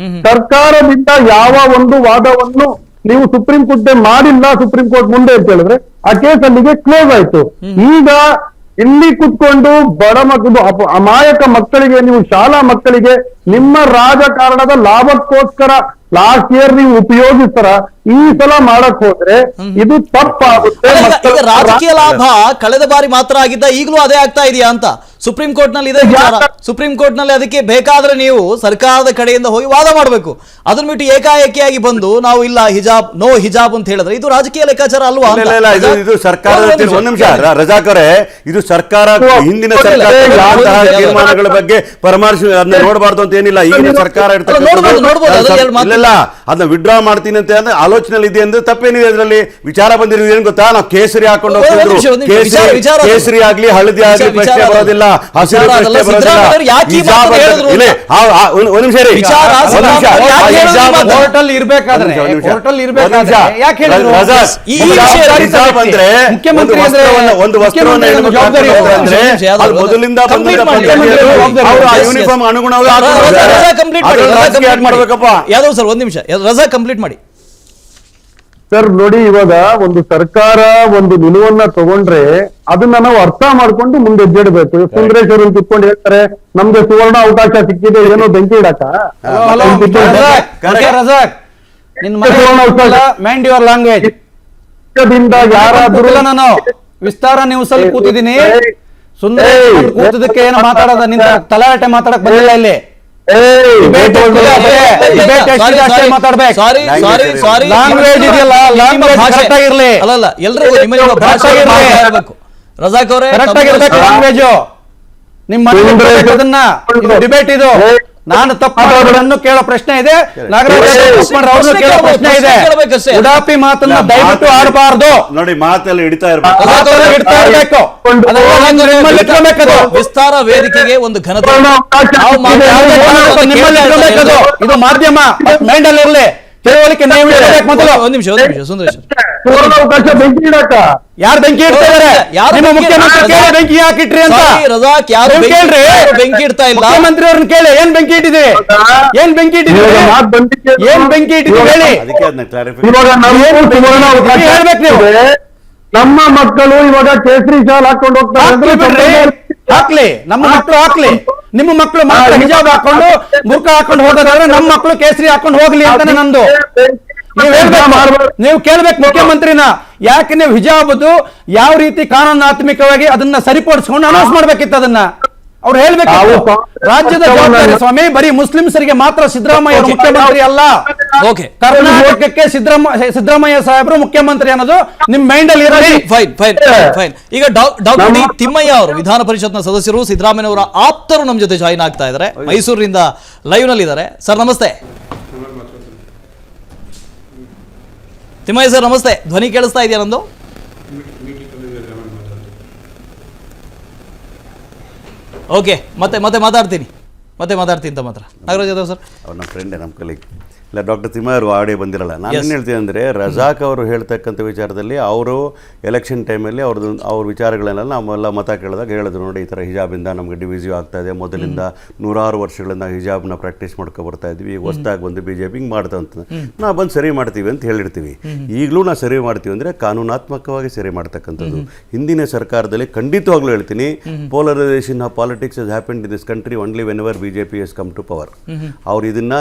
ಸರ್ಕಾರದಿಂದ ಯಾವ ಒಂದು ವಾದವನ್ನು ನೀವು ಸುಪ್ರೀಂ ಕೋರ್ಟ್ ಮಾಡಿಲ್ಲ, ಸುಪ್ರೀಂ ಕೋರ್ಟ್ ಮುಂದೆ ಅಂತ ಹೇಳಿದ್ರೆ ಆ ಕೇಸ್ ಅಲ್ಲಿಗೆ ಕ್ಲೋಸ್ ಆಯ್ತು. ಈಗ ಇಲ್ಲಿ ಕುತ್ಕೊಂಡು ಬಡ ಮಕ್ಕಳು, ಅಮಾಯಕ ಮಕ್ಕಳಿಗೆ, ನೀವು ಶಾಲಾ ಮಕ್ಕಳಿಗೆ ನಿಮ್ಮ ರಾಜಕಾರಣದ ಲಾಭಕ್ಕೋಸ್ಕರ ಲಾಸ್ಟ್ ಇಯರ್ ನೀವು ಉಪಯೋಗಿಸ್ತಾರ, ಈ ಸಲ ಮಾಡಕ್ ಹೋದ್ರೆ ಇದು ತಪ್ಪಾಗುತ್ತೆ. ಈಗ ರಾಜಕೀಯ ಲಾಭ ಕಳೆದ ಬಾರಿ ಮಾತ್ರ ಆಗಿದ್ದ, ಈಗಲೂ ಅದೇ ಆಗ್ತಾ ಇದೆಯಾ ಅಂತ ಸುಪ್ರೀಂ ಕೋರ್ಟ್ ನಲ್ಲಿ ಇದೆ ವಿಚಾರ. ಸುಪ್ರೀಂ ಕೋರ್ಟ್ ನಲ್ಲಿ ಅದಕ್ಕೆ ಬೇಕಾದ್ರೆ ನೀವು ಸರ್ಕಾರದ ಕಡೆಯಿಂದ ಹೋಗಿ ವಾದ ಮಾಡಬೇಕು. ಅದನ್ನ ಬಿಟ್ಟು ಏಕಾಏಕಿಯಾಗಿ ಬಂದು ನಾವು ಇಲ್ಲ ಹಿಜಾಬ್, ನೋ ಹಿಜಾಬ್ ಅಂತ ಹೇಳಿದ್ರೆ ಇದು ರಾಜಕೀಯ ಲೆಕ್ಕಾಚಾರ ಅಲ್ವಾ? ಇದು ಸರ್ಕಾರದ ಒಂದು ನಿಮಿಷ ರಜಾಕ್ ಅವರೇ, ಇದು ಸರ್ಕಾರ ಹಿಂದಿನ ಸರ್ಕಾರ ತೀರ್ಮಾನಗಳ ಬಗ್ಗೆ ಪರಾಮರ್ಶೆ ಅದನ್ನ ನೋಡಬಾರ್ದು ಅಂತ ಏನಿಲ್ಲ. ಈಗಿನ ಸರ್ಕಾರ ಇಲ್ಲ ಅದನ್ನ ವಿಡ್ರಾ ಮಾಡ್ತೀನಿ ಅಂತ ಆಲೋಚನೆ ಇದೆ ಅಂದ್ರೆ ತಪ್ಪೇನಿದೆ. ಅದರಲ್ಲಿ ವಿಚಾರ ಬಂದಿರೋದು ಏನ್ ಗೊತ್ತಾ, ನಾವು ಕೇಸರಿ ಹಾಕೊಂಡು ಹೋಗ್ತಿದ್ರು, ಕೇಸರಿ ಆಗ್ಲಿ ಹಳದಿ ಆಗ್ಲಿ ಪ್ರಶ್ನೆ ಬರೋದಿಲ್ಲ, ಹಸಿರು ಪ್ರಶ್ನೆ ಬರೋದಿಲ್ಲ. ಒಂದ್ ನಿಮಿಷ ರೀ, ಹೋಟೆಲ್ ಇರ್ಬೇಕಾದ್ರೆ ಅಂದ್ರೆ ಮುಖ್ಯಮಂತ್ರಿ ಒಂದು ವಸ್ತ್ರವನ್ನು ಮೊದಲಿಂದ ಯೂನಿಫಾರ್ಮ್ ಅನುಗುಣವಾಗಿ ಮಾಡ್ಬೇಕಪ್ಪ. ಯಾವ್ದು ಸರ್ ಒಂದ್ ನಿಮಿಷ ರಜಾ ಕಂಪ್ಲೀಟ್ ಮಾಡಿ ಸರ್. ನೋಡಿ, ಇವಾಗ ಒಂದು ಸರ್ಕಾರ ಒಂದು ನಿಲುವನ್ನ ತಗೊಂಡ್ರೆ ಅದನ್ನ ನಾವು ಅರ್ಥ ಮಾಡ್ಕೊಂಡು ಮುಂದೆ ಹೆಜ್ಜೆಡ್ಬೇಕು. ಸುಂದರೇಶ್ ಅವರು ಕಿತ್ಕೊಂಡು ಹೇಳ್ತಾರೆ ನಮ್ಗೆ ಸುವರ್ಣ ಅವಕಾಶ ಸಿಕ್ಕಿದೆ, ಏನೋ ಬೆಂಕಿ ಇಡಕ. ಲ್ಯಾಂಗ್ವೇಜ್ ಯಾರಾದ್ರೂ ನಾನು ವಿಸ್ತಾರ ನ್ಯೂಸ್ ಅಲ್ಲಿ ಕೂತಿದ್ದೀನಿ, ಸುಂದರೇಶ್ ಕೂತಿದ್ದಕ್ಕೆ ಏನು ಮಾತಾಡೋದ, ನಿಂತ ತಲಾಟೆ ಮಾತಾಡಕ್ ಬಂದಿಲ್ಲ ಇಲ್ಲಿ. ರಜಾಕ್ ಅವರೇ ಲ್ಯಾಂಗ್ವೇಜ್ ನಿಮ್ಮ ಡಿಬೇಟ್ ಇದು ನಾನು ತಪ್ಪು ಮಾಡೋದನ್ನು ಕೇಳೋ ಪ್ರಶ್ನೆ ಇದೆ, ನಾಗರಾಜ್ ತಪ್ಪು ಮಾಡಿದ್ರೆ ಅವ್ರನ್ನು ಕೇಳೋ ಪ್ರಶ್ನೆ ಇದೆ. ಉಡಾಪಿ ಮಾತನ್ನ ದಯವಿಟ್ಟು ಆಡಬಾರ್ದು. ನೋಡಿ, ಮಾತೆಲ್ಲ ಹಿಡಿತಾ ಇರ್ಬೇಕು. ವಿಸ್ತಾರ ವೇದಿಕೆಗೆ ಒಂದು ಘನತೆ ಇದು ಮಾಧ್ಯಮ ಮೈಂಡ್ ಅಲ್ಲಿ ಇರಲಿ. ತಿಳುವಳಿಕೆ ಒಂದ್ ನಿಮಿಷ ಸುಂದರೇಶ್, ಬೆಂಕಿ ಇಡಕ ಯಾರು ಬೆಂಕಿ ಇಡ್ತಾ ಇದಾರೆ? ನಿಮ್ಮ ಮುಖ್ಯಮಂತ್ರಿ ಕೇಳಿ ಬೆಂಕಿ ಯಾಕಿಟ್ರಿ ಅಂತ. ರಜಾಕ್ ಯಾರು ಕೇಳ್ರಿ, ಬೆಂಕಿ ಇಡ್ತಾ ಇಲ್ಲ. ಮುಖ್ಯಮಂತ್ರಿ ಅವ್ರನ್ನ ಕೇಳಿ ಏನ್ ಬೆಂಕಿ ಇಟ್ಟಿದೆ, ಏನ್ ಬೆಂಕಿ ಇಟ್ಟಿದೆ, ಏನ್ ಬೆಂಕಿ ಇಟ್ಟಿದೆ ಹೇಳಿ. ಅದಕ್ಕೆ ಅದನ್ನ ಕ್ಲಾರಿಫೈ ಇವಾಗ ಹೇಳ್ಬೇಕು ನೀವು. ನಮ್ಮ ಮಕ್ಕಳು ಇವಾಗ ಕೇಸರಿ ಶಾಲ್ ಹಾಕೊಂಡು ಹಾಕ್ಲಿ, ನಮ್ಮ ಮಕ್ಕಳು ಹಾಕ್ಲಿ. ನಿಮ್ಮ ಮಕ್ಕಳು ಮಾತ್ರ ಹಿಜಾಬ್ ಹಾಕೊಂಡು ಬುರ್ಕ ಹಾಕೊಂಡು ಹೋಗೋದಾದ್ರೆ ನಮ್ಮ ಮಕ್ಕಳು ಕೇಸರಿ ಹಾಕೊಂಡು ಹೋಗ್ಲಿ ಅಂತಾನೆ ನಂದು. ನೀವು ಕೇಳ್ಬೇಕು ಮುಖ್ಯಮಂತ್ರಿನ, ಯಾಕೆ ನೀವು ಹಿಜಾಬದು ಯಾವ ರೀತಿ ಕಾನೂನಾತ್ಮಕವಾಗಿ ಅದನ್ನ ಸರಿಪಡಿಸ್ಕೊಂಡು ಅನೌನ್ಸ್ ಮಾಡ್ಬೇಕಿತ್ತು. ಅದನ್ನ ಅವ್ರು ಹೇಳ್ಬೇಕು. ರಾಜ್ಯದ ಜವಾಬ್ದಾರಿ ಸ್ವಾಮಿ ಬರೀ ಮುಸ್ಲಿಮ್ಸರಿಗೆ ಮಾತ್ರ ಸಿದ್ದರಾಮಯ್ಯ ಅವರು ಮುಖ್ಯಮಂತ್ರಿ ಅಲ್ಲ. ಓಕೆ, ಕರ್ನಾಟಕಕ್ಕೆ ಸಿದ್ದರಾಮಯ್ಯ ಸಾಹೇಬರು ಮುಖ್ಯಮಂತ್ರಿ ಅನ್ನೋದು ನಿಮ್ ಮೈಂಡ್ ಅಲ್ಲಿ ಇರಲಿ. ಫೈನ್. ಈಗ ಡಾಕ್ಟರ್ ಡಿ ತಿಮ್ಮಯ್ಯ ಅವರು ವಿಧಾನ ಪರಿಷತ್ನ ಸದಸ್ಯರು, ಸಿದ್ದರಾಮಯ್ಯ ಅವರ ಆಪ್ತರು ನಮ್ಮ ಜೊತೆ ಜಾಯಿನ್ ಆಗ್ತಾ ಇದ್ದಾರೆ, ಮೈಸೂರಿನಿಂದ ಲೈವ್ ನಲ್ಲಿ ಇದ್ದಾರೆ. ಸರ್ ನಮಸ್ತೆ. ತಿಮ್ಮಯ್ಯ ಸರ್ ನಮಸ್ತೆ, ಧ್ವನಿ ಕೇಳಿಸ್ತಾ ಇದೆಯಾ ನಂದು? ಓಕೆ, ಮತ್ತೆ ಮಾತಾಡ್ತೀನಿ ತಮ್ಮ ಹತ್ರ. ನಾಗರಾಜ್ ಯಾದವ್ ಸರ್ ಅವ್ರು ನಮ್ಮ ಫ್ರೆಂಡೇ, ನಮ್ಮ ಕಲೀಗ್. ಇಲ್ಲ, ಡಾಕ್ಟರ್ ತಿಮ್ಮಯ್ಯ ಅವರು ಆಡಿಯೋ ಬಂದಿರಲ್ಲ. ನಾನು ಏನು ಹೇಳ್ತೀನಿ ಅಂದರೆ, ರಜಾಕ್ ಅವರು ಹೇಳ್ತಕ್ಕಂಥ ವಿಚಾರದಲ್ಲಿ ಅವರು ಎಲೆಕ್ಷನ್ ಟೈಮಲ್ಲಿ ಅವ್ರ ವಿಚಾರಗಳನ್ನೆಲ್ಲ ನಾವೆಲ್ಲ ಮತ ಕೇಳಿದಾಗ ಹೇಳಿದ್ರು, ನೋಡಿ ಈ ಥರ ಹಿಜಾಬಿಂದ ನಮಗೆ ಡಿವಿಸಿವ್ ಆಗ್ತಾ ಇದೆ, ಮೊದಲಿಂದ ನೂರಾರು ವರ್ಷಗಳಿಂದ ಹಿಜಾಬ್ನ ಪ್ರಾಕ್ಟೀಸ್ ಮಾಡ್ಕೊ ಬರ್ತಾ ಇದ್ವಿ, ಈಗ ಹೊಸದಾಗಿ ಬಂದು BJP ಹಿಂಗೆ ಮಾಡ್ತಾ ಅಂತ ನಾವು ಬಂದು ಸರಿ ಮಾಡ್ತೀವಿ ಅಂತ ಹೇಳಿರ್ತೀವಿ. ಈಗಲೂ ನಾವು ಸರಿ ಮಾಡ್ತೀವಿ ಅಂದರೆ ಕಾನೂನಾತ್ಮಕವಾಗಿ ಸರಿ ಮಾಡ್ತಕ್ಕಂಥದ್ದು. ಹಿಂದಿನ ಸರ್ಕಾರದಲ್ಲಿ ಖಂಡಿತವಾಗ್ಲೂ ಹೇಳ್ತೀನಿ, polarisation of politics has happened in this country only whenever BJP has come to power. ಅವ್ರು ಇದನ್ನ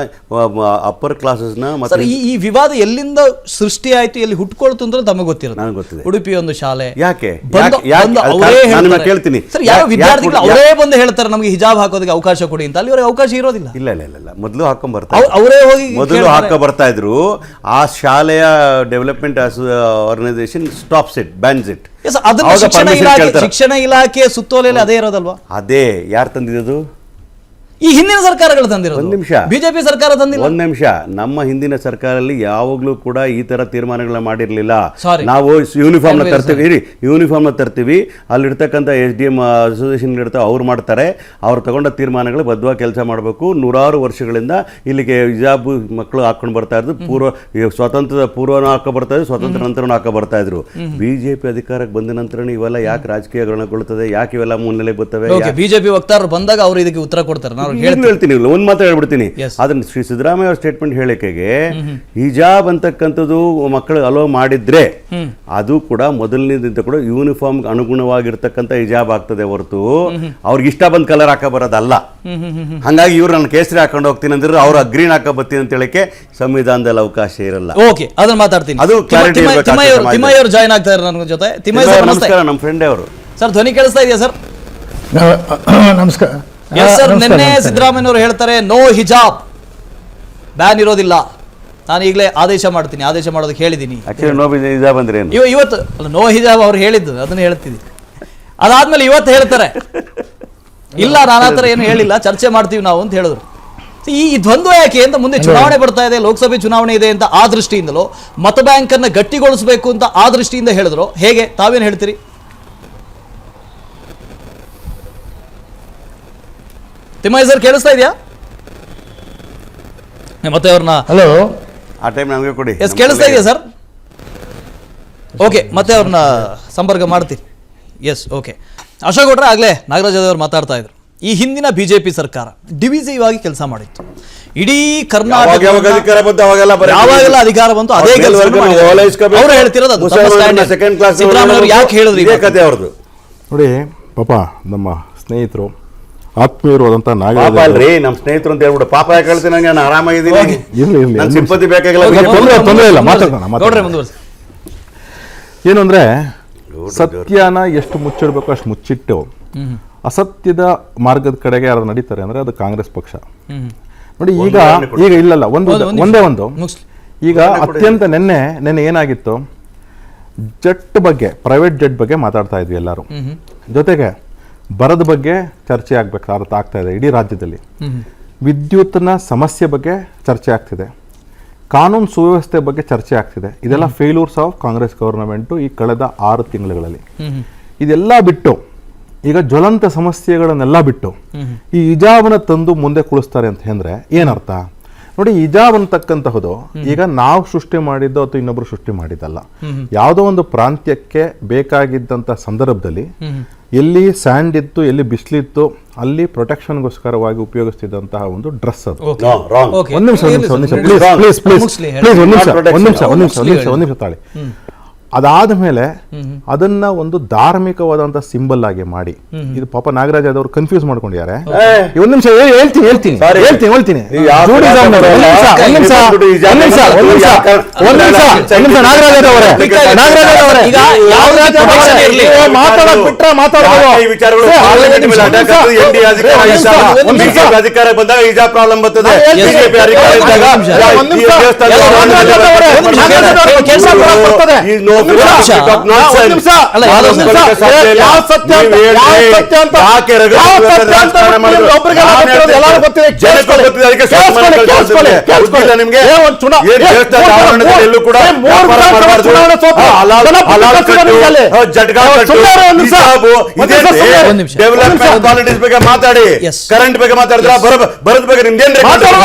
ಅಪ್ಪರ್ ಕ್ಲಾಸಸ್ನ ಮತ್ತೆ ಈ ವಿವಾದ ಎಲ್ಲಿಂದ ಸೃಷ್ಟಿ ಆಯ್ತು, ಎಲ್ಲಿ ಹುಟ್ಕೊಳ್ತು ಅಂತ ತಮಗೆ ಗೊತ್ತಿರುತ್ತೆ. ನನಗೆ ಗೊತ್ತಿದೆ. ಉಡುಪಿ ಒಂದು ಶಾಲೆ ಯಾಕೆ ಕೇಳ್ತೀನಿ ಸರ್, ಯಾವ ವಿದ್ಯಾರ್ಥಿಗಳು ಅವರೇ ಬಂದು ಹೇಳ್ತಾರೆ ನಮಗೆ ಹಿಜಾಬ್ ಹಾಕೋದಕ್ಕೆ ಅವಕಾಶ ಕೊಡಿ ಅಂತ. ಅಲ್ಲಿ ಅವರಿಗೆ ಅವಕಾಶ ಇರೋದಿಲ್ಲ. ಇಲ್ಲ, ಮೊದಲು ಹಾಕೊಂಡ್ ಬರ್ತಾ ಅವರೇ ಹೋಗಿ ಮೊದಲು ಹಾಕ ಬರ್ತಾ ಇದ್ರು. ಆ ಶಾಲೆಯ development organisation stops it, bans it. ಶಿಕ್ಷಣ ಇಲಾಖೆ ಸುತ್ತೋಲೆಯಲ್ಲಿ ಅದೇ ಇರೋದಲ್ವಾ? ಅದೇ ಯಾರು ತಂದಿದ್ದು? ಈ ಹಿಂದಿನ ಸರ್ಕಾರಗಳು ತಂದಿರೋದು. ಒಂದು ನಿಮಿಷ, ಬಿಜೆಪಿ ಸರ್ಕಾರ ತಂದಿಲ್ಲ. ಒಂದು ನಿಮಿಷ, ನಮ್ಮ ಹಿಂದಿನ ಸರ್ಕಾರದಲ್ಲಿ ಯಾವಾಗ್ಲೂ ಕೂಡ ಈ ತರ ತೀರ್ಮಾನಗಳನ್ನ ಮಾಡಿರ್ಲಿಲ್ಲ. Sorry. ನಾವು ಯೂನಿಫಾರ್ಮ್ ತರ್ತೀವಿ, ಯೂನಿಫಾರ್ಮ್ ತರ್ತೀವಿ, ಅಲ್ಲಿರ್ತಕ್ಕಂಥ SDM ಅಸೋಸಿಯೇಷನ್ ಇರ್ತಾವೆ, ಅವ್ರು ಮಾಡ್ತಾರೆ. ಅವ್ರು ತಗೊಂಡ ತೀರ್ಮಾನಗಳು ಬದ್ಧವಾಗಿ ಕೆಲಸ ಮಾಡಬೇಕು. ನೂರಾರು ವರ್ಷಗಳಿಂದ ಇಲ್ಲಿಗೆ ಹಿಜಾಬ್ ಮಕ್ಕಳು ಹಾಕೊಂಡು ಬರ್ತಾ ಇದ್ರು. ಸ್ವಾತಂತ್ರ್ಯದ ಪೂರ್ವನೂ ಹಾಕೋ ಬರ್ತಾ ಇದ್ರು, ಸ್ವಾತಂತ್ರ್ಯ ನಂತರನೂ ಹಾಕೋ ಬರ್ತಾ ಇದ್ರು. BJP ಅಧಿಕಾರಕ್ಕೆ ಬಂದ ನಂತರ ಇವೆಲ್ಲ ಯಾಕೆ ರಾಜಕೀಯಗೊಳ್ಳುತ್ತದೆ, ಯಾಕೆ ಇವೆಲ್ಲ ಮುನ್ನೆಲೆ ಬರ್ತವೆ? ಬಿಜೆಪಿ ವಕ್ತಾರರು ಬಂದಾಗ ಅವರು ಇದಕ್ಕೆ ಉತ್ತರ ಕೊಡ್ತಾರೆ. ನಾನು ಹೇಳ್ತೀನಿ, ಒಂದ್ ಮಾತು ಹೇಳ್ಬಿಡ್ತೀನಿ. ಅದನ್ನ ಶ್ರೀ ಸಿದ್ದರಾಮಯ್ಯ ಅವ್ರ ಸ್ಟೇಟ್ಮೆಂಟ್ ಹೇಳಿಕೆಗೆ ಹಿಜಾಬ್ ಅಂತಕ್ಕಂಥದ್ದು ಮಕ್ಕಳು ಅಲೋ ಮಾಡಿದ್ರೆ ಅದು ಕೂಡ ಮೊದಲನೇದಿಂದ ಕೂಡ ಯೂನಿಫಾರ್ಮ್ ಅನುಗುಣವಾಗಿರ್ತಕ್ಕಂಥ ಹಿಜಾಬ್ ಆಗ್ತದೆ ಹೊರತು ಅವ್ರಿಗೆ ಇಷ್ಟ ಬಂದ್ ಕಲರ್ ಹಾಕ ಬರೋದಲ್ಲ. ಹಂಗಾಗಿ ಇವ್ರು ನಾನು ಕೇಸರಿ ಹಾಕೊಂಡು ಹೋಗ್ತೀನಿ ಅಂದ್ರೆ ಅವ್ರು ಗ್ರೀನ್ ಹಾಕ ಬರ್ತೀನಿ ಅಂತ ಹೇಳಿಕೆ ಸಂವಿಧಾನದಲ್ಲಿ ಅವಕಾಶ ಇರಲ್ಲ. ಓಕೆ, ಅದನ್ನ ಮಾತಾಡ್ತೀನಿ. ಅದು ತಿಮ್ಮಯ್ಯ ಅವರು ಜಾಯ್ನ್ ಆಗ್ತಾ ಇದ್ದಾರೆ ನನ್ನ ಜೊತೆ. ತಿಮ್ಮಯ್ಯ ಸರ್ ನಮಸ್ಕಾರ. ನಮ್ಮ ಫ್ರೆಂಡ್ ಅವರು. ಸರ್ ಧ್ವನಿ ಕೇಳಿಸ್ತಾ ಇದೆಯಾ ಸರ್? ನಮಸ್ಕಾರ ಸರ್, ನಿನ್ನೆ ಸಿದ್ದರಾಮಯ್ಯ ಅವರು ಹೇಳ್ತಾರೆ ನೋ ಹಿಜಾಬ್, ಬ್ಯಾನ್ ಇರೋದಿಲ್ಲ, ನಾನು ಈಗಲೇ ಆದೇಶ ಮಾಡ್ತೀನಿ, ಆದೇಶ ಮಾಡೋದಕ್ಕೆ ಹೇಳಿದ್ದೀನಿ. ಇವತ್ತು ನೋ ಹಿಜಾಬ್ ಅವ್ರು ಹೇಳಿದ್ದು ಅದನ್ನ ಹೇಳ್ತೀನಿ. ಅದಾದ್ಮೇಲೆ ಇವತ್ತು ಹೇಳ್ತಾರೆ ಇಲ್ಲ ನಾನು ಆ ಥರ ಏನು ಹೇಳಿಲ್ಲ, ಚರ್ಚೆ ಮಾಡ್ತೀವಿ ನಾವು ಅಂತ ಹೇಳಿದ್ರು. ಈ ದ್ವಂದ್ವ ಯಾಕೆ ಅಂತ, ಮುಂದೆ ಚುನಾವಣೆ ಬರ್ತಾ ಇದೆ, ಲೋಕಸಭೆ ಚುನಾವಣೆ ಇದೆ ಅಂತ ಆ ದೃಷ್ಟಿಯಿಂದಲೋ, ಮತ ಬ್ಯಾಂಕ್ ಅನ್ನ ಗಟ್ಟಿಗೊಳಿಸಬೇಕು ಅಂತ ಆ ದೃಷ್ಟಿಯಿಂದ ಹೇಳಿದ್ರು, ಹೇಗೆ ತಾವೇನು ಹೇಳ್ತೀರಿ? ತಿಮ್ಮಯ್ಯ ಸರ್ ಕೇಳಿಸ್ತಾ ಇದೆಯಾ? ಮತ್ತೆ ಅವ್ರನ್ನ ಹಲೋ, ಆ ಟೈಮ್ ನಮಗೆ ಕೊಡಿ. ಎಸ್, ಕೇಳಿಸ್ತಾ ಇದೆಯಾ ಸರ್? ಓಕೆ, ಮತ್ತೆ ಅವ್ರನ್ನ ಸಂಪರ್ಕ ಮಾಡ್ತೀರಿ. S, okay. ಅಶೋಕ್ ಗೌಡ್ರೆ, ಆಗಲೇ ನಾಗರಾಜ್ ಅವರು ಮಾತಾಡ್ತಾ ಇದ್ರು, ಈ ಹಿಂದಿನ BJP ಸರ್ಕಾರ ಡಿವಿಸಿವ್ ಆಗಿ ಕೆಲಸ ಮಾಡಿತ್ತು. ಇಡೀ ಕರ್ನಾಟಕ ಯಾವಾಗೆಲ್ಲ ಅಧಿಕಾರ ಬಂತು ಅದೇ ಅವರು ಹೇಳ್ತಿರೋದು. ಸಿದ್ದರಾಮಯ್ಯ ಯಾಕೆ ಹೇಳಿದ್ರು ನೋಡಿ ಪಾಪ, ನಮ್ಮ ಸ್ನೇಹಿತರು ಆತ್ಮೀಯರು ಆದಂತ ನಾಗರಾಜ್ ನಮ್ಮ ಸ್ನೇಹಿತರು ಅಂತ ಹೇಳ್ಬಿಟ್ಟು ಪಾಪ ಯಾಕೆ ಹೇಳ್ತೀನಿ, ನಾನು ಆರಾಮಾಗಿದ್ದೀನಿ, ಇರ್ಲಿ ಸಿಂಪತಿ ಬೇಕಾಗಿಲ್ಲ. ತೊಂದರೆ ಇಲ್ಲ, ಮಾತಾಡೋಣ. ಏನು ಅಂದ್ರೆ, ಸತ್ಯನ ಎಷ್ಟು ಮುಚ್ಚಿಡ್ಬೇಕು ಅಷ್ಟು ಮುಚ್ಚಿಟ್ಟು ಅಸತ್ಯದ ಮಾರ್ಗದ ಕಡೆಗೆ ಯಾರು ನಡೀತಾರೆ ಅಂದ್ರೆ ಅದು ಕಾಂಗ್ರೆಸ್ ಪಕ್ಷ. ನೋಡಿ ಈಗ ಇಲ್ಲಲ್ಲ, ಒಂದೇ ಒಂದು ಈಗ ಅತ್ಯಂತ ನೆನ್ನೆ ಏನಾಗಿತ್ತು, ಜೆಟ್ ಬಗ್ಗೆ, ಪ್ರೈವೇಟ್ ಜೆಟ್ ಬಗ್ಗೆ ಮಾತಾಡ್ತಾ ಇದ್ವಿ ಎಲ್ಲರೂ. ಜೊತೆಗೆ ಬರದ ಬಗ್ಗೆ ಚರ್ಚೆ ಆಗ್ತಾ ಇದೆ ಇಡೀ ರಾಜ್ಯದಲ್ಲಿ. ವಿದ್ಯುತ್ನ ಸಮಸ್ಯೆ ಬಗ್ಗೆ ಚರ್ಚೆ ಆಗ್ತಿದೆ, ಕಾನೂನು ಸುವ್ಯವಸ್ಥೆ ಬಗ್ಗೆ ಚರ್ಚೆ ಆಗ್ತಿದೆ. ಇದೆಲ್ಲ ಫೇಲ್ಯೂರ್ಸ್ ಆಫ್ ಕಾಂಗ್ರೆಸ್ ಗವರ್ನಮೆಂಟು ಈ ಕಳೆದ 6 ತಿಂಗಳುಗಳಲ್ಲಿ. ಇದೆಲ್ಲ ಬಿಟ್ಟು ಈಗ ಜ್ವಲಂತ ಸಮಸ್ಯೆಗಳನ್ನೆಲ್ಲ ಬಿಟ್ಟು ಈ ಹಿಜಾಬನ ತಂದು ಮುಂದೆ ಕುಳಿಸ್ತಾರೆ ಅಂತ ಹೇಳಿದ್ರೆ ಏನರ್ಥ ನೋಡಿ. ಹಿಜಾಬ್ ಅಂತಕ್ಕಂತಹದ್ದು ಈಗ ನಾವು ಸೃಷ್ಟಿ ಮಾಡಿದ್ದು ಅಥವಾ ಇನ್ನೊಬ್ರು ಸೃಷ್ಟಿ ಮಾಡಿದ್ದಲ್ಲ. ಯಾವುದೋ ಒಂದು ಪ್ರಾಂತ್ಯಕ್ಕೆ ಬೇಕಾಗಿದ್ದಂತ ಸಂದರ್ಭದಲ್ಲಿ ಎಲ್ಲಿ ಸ್ಯಾಂಡ್ ಇತ್ತು, ಎಲ್ಲಿ ಬಿಸಿಲಿತ್ತು, ಅಲ್ಲಿ ಪ್ರೊಟೆಕ್ಷನ್ಗೋಸ್ಕರವಾಗಿ ಉಪಯೋಗಿಸ್ತಿದ್ದಂತಹ ಒಂದು ಡ್ರೆಸ್ ಅದು. ಒಂದ್ ನಿಮಿಷ ತಾಳಿ. ಅದಾದ ಮೇಲೆ ಅದನ್ನ ಒಂದು ಧಾರ್ಮಿಕವಾದಂತ ಸಿಂಬಲ್ ಆಗಿ ಮಾಡಿ, ಇದು ಪಾಪ ನಾಗರಾಜ್ ಅವರು ಕನ್ಫ್ಯೂಸ್ ಮಾಡ್ಕೊಂಡಿದ್ದಾರೆ. ಒಂದ್ ನಿಮಿಷ ಹೇಳ್ತೀನಿ. ಅಧಿಕಾರ ಬಂದಾಗ ಹಿಜಾಬ್ ಪ್ರಾಬ್ಲಮ್ ಬರ್ತದೆ. ಡೆವಲಪ್ಮೆಂಟ್ ಪಾಲಿಟಿಕ್ಸ್ ಬಗ್ಗೆ ಮಾತಾಡಿ, ಕರೆಂಟ್ ಬಗ್ಗೆ ಮಾತಾಡಿದ್ರ ಬರದ ಬಗ್ಗೆ ನಿಮ್ದೇನ್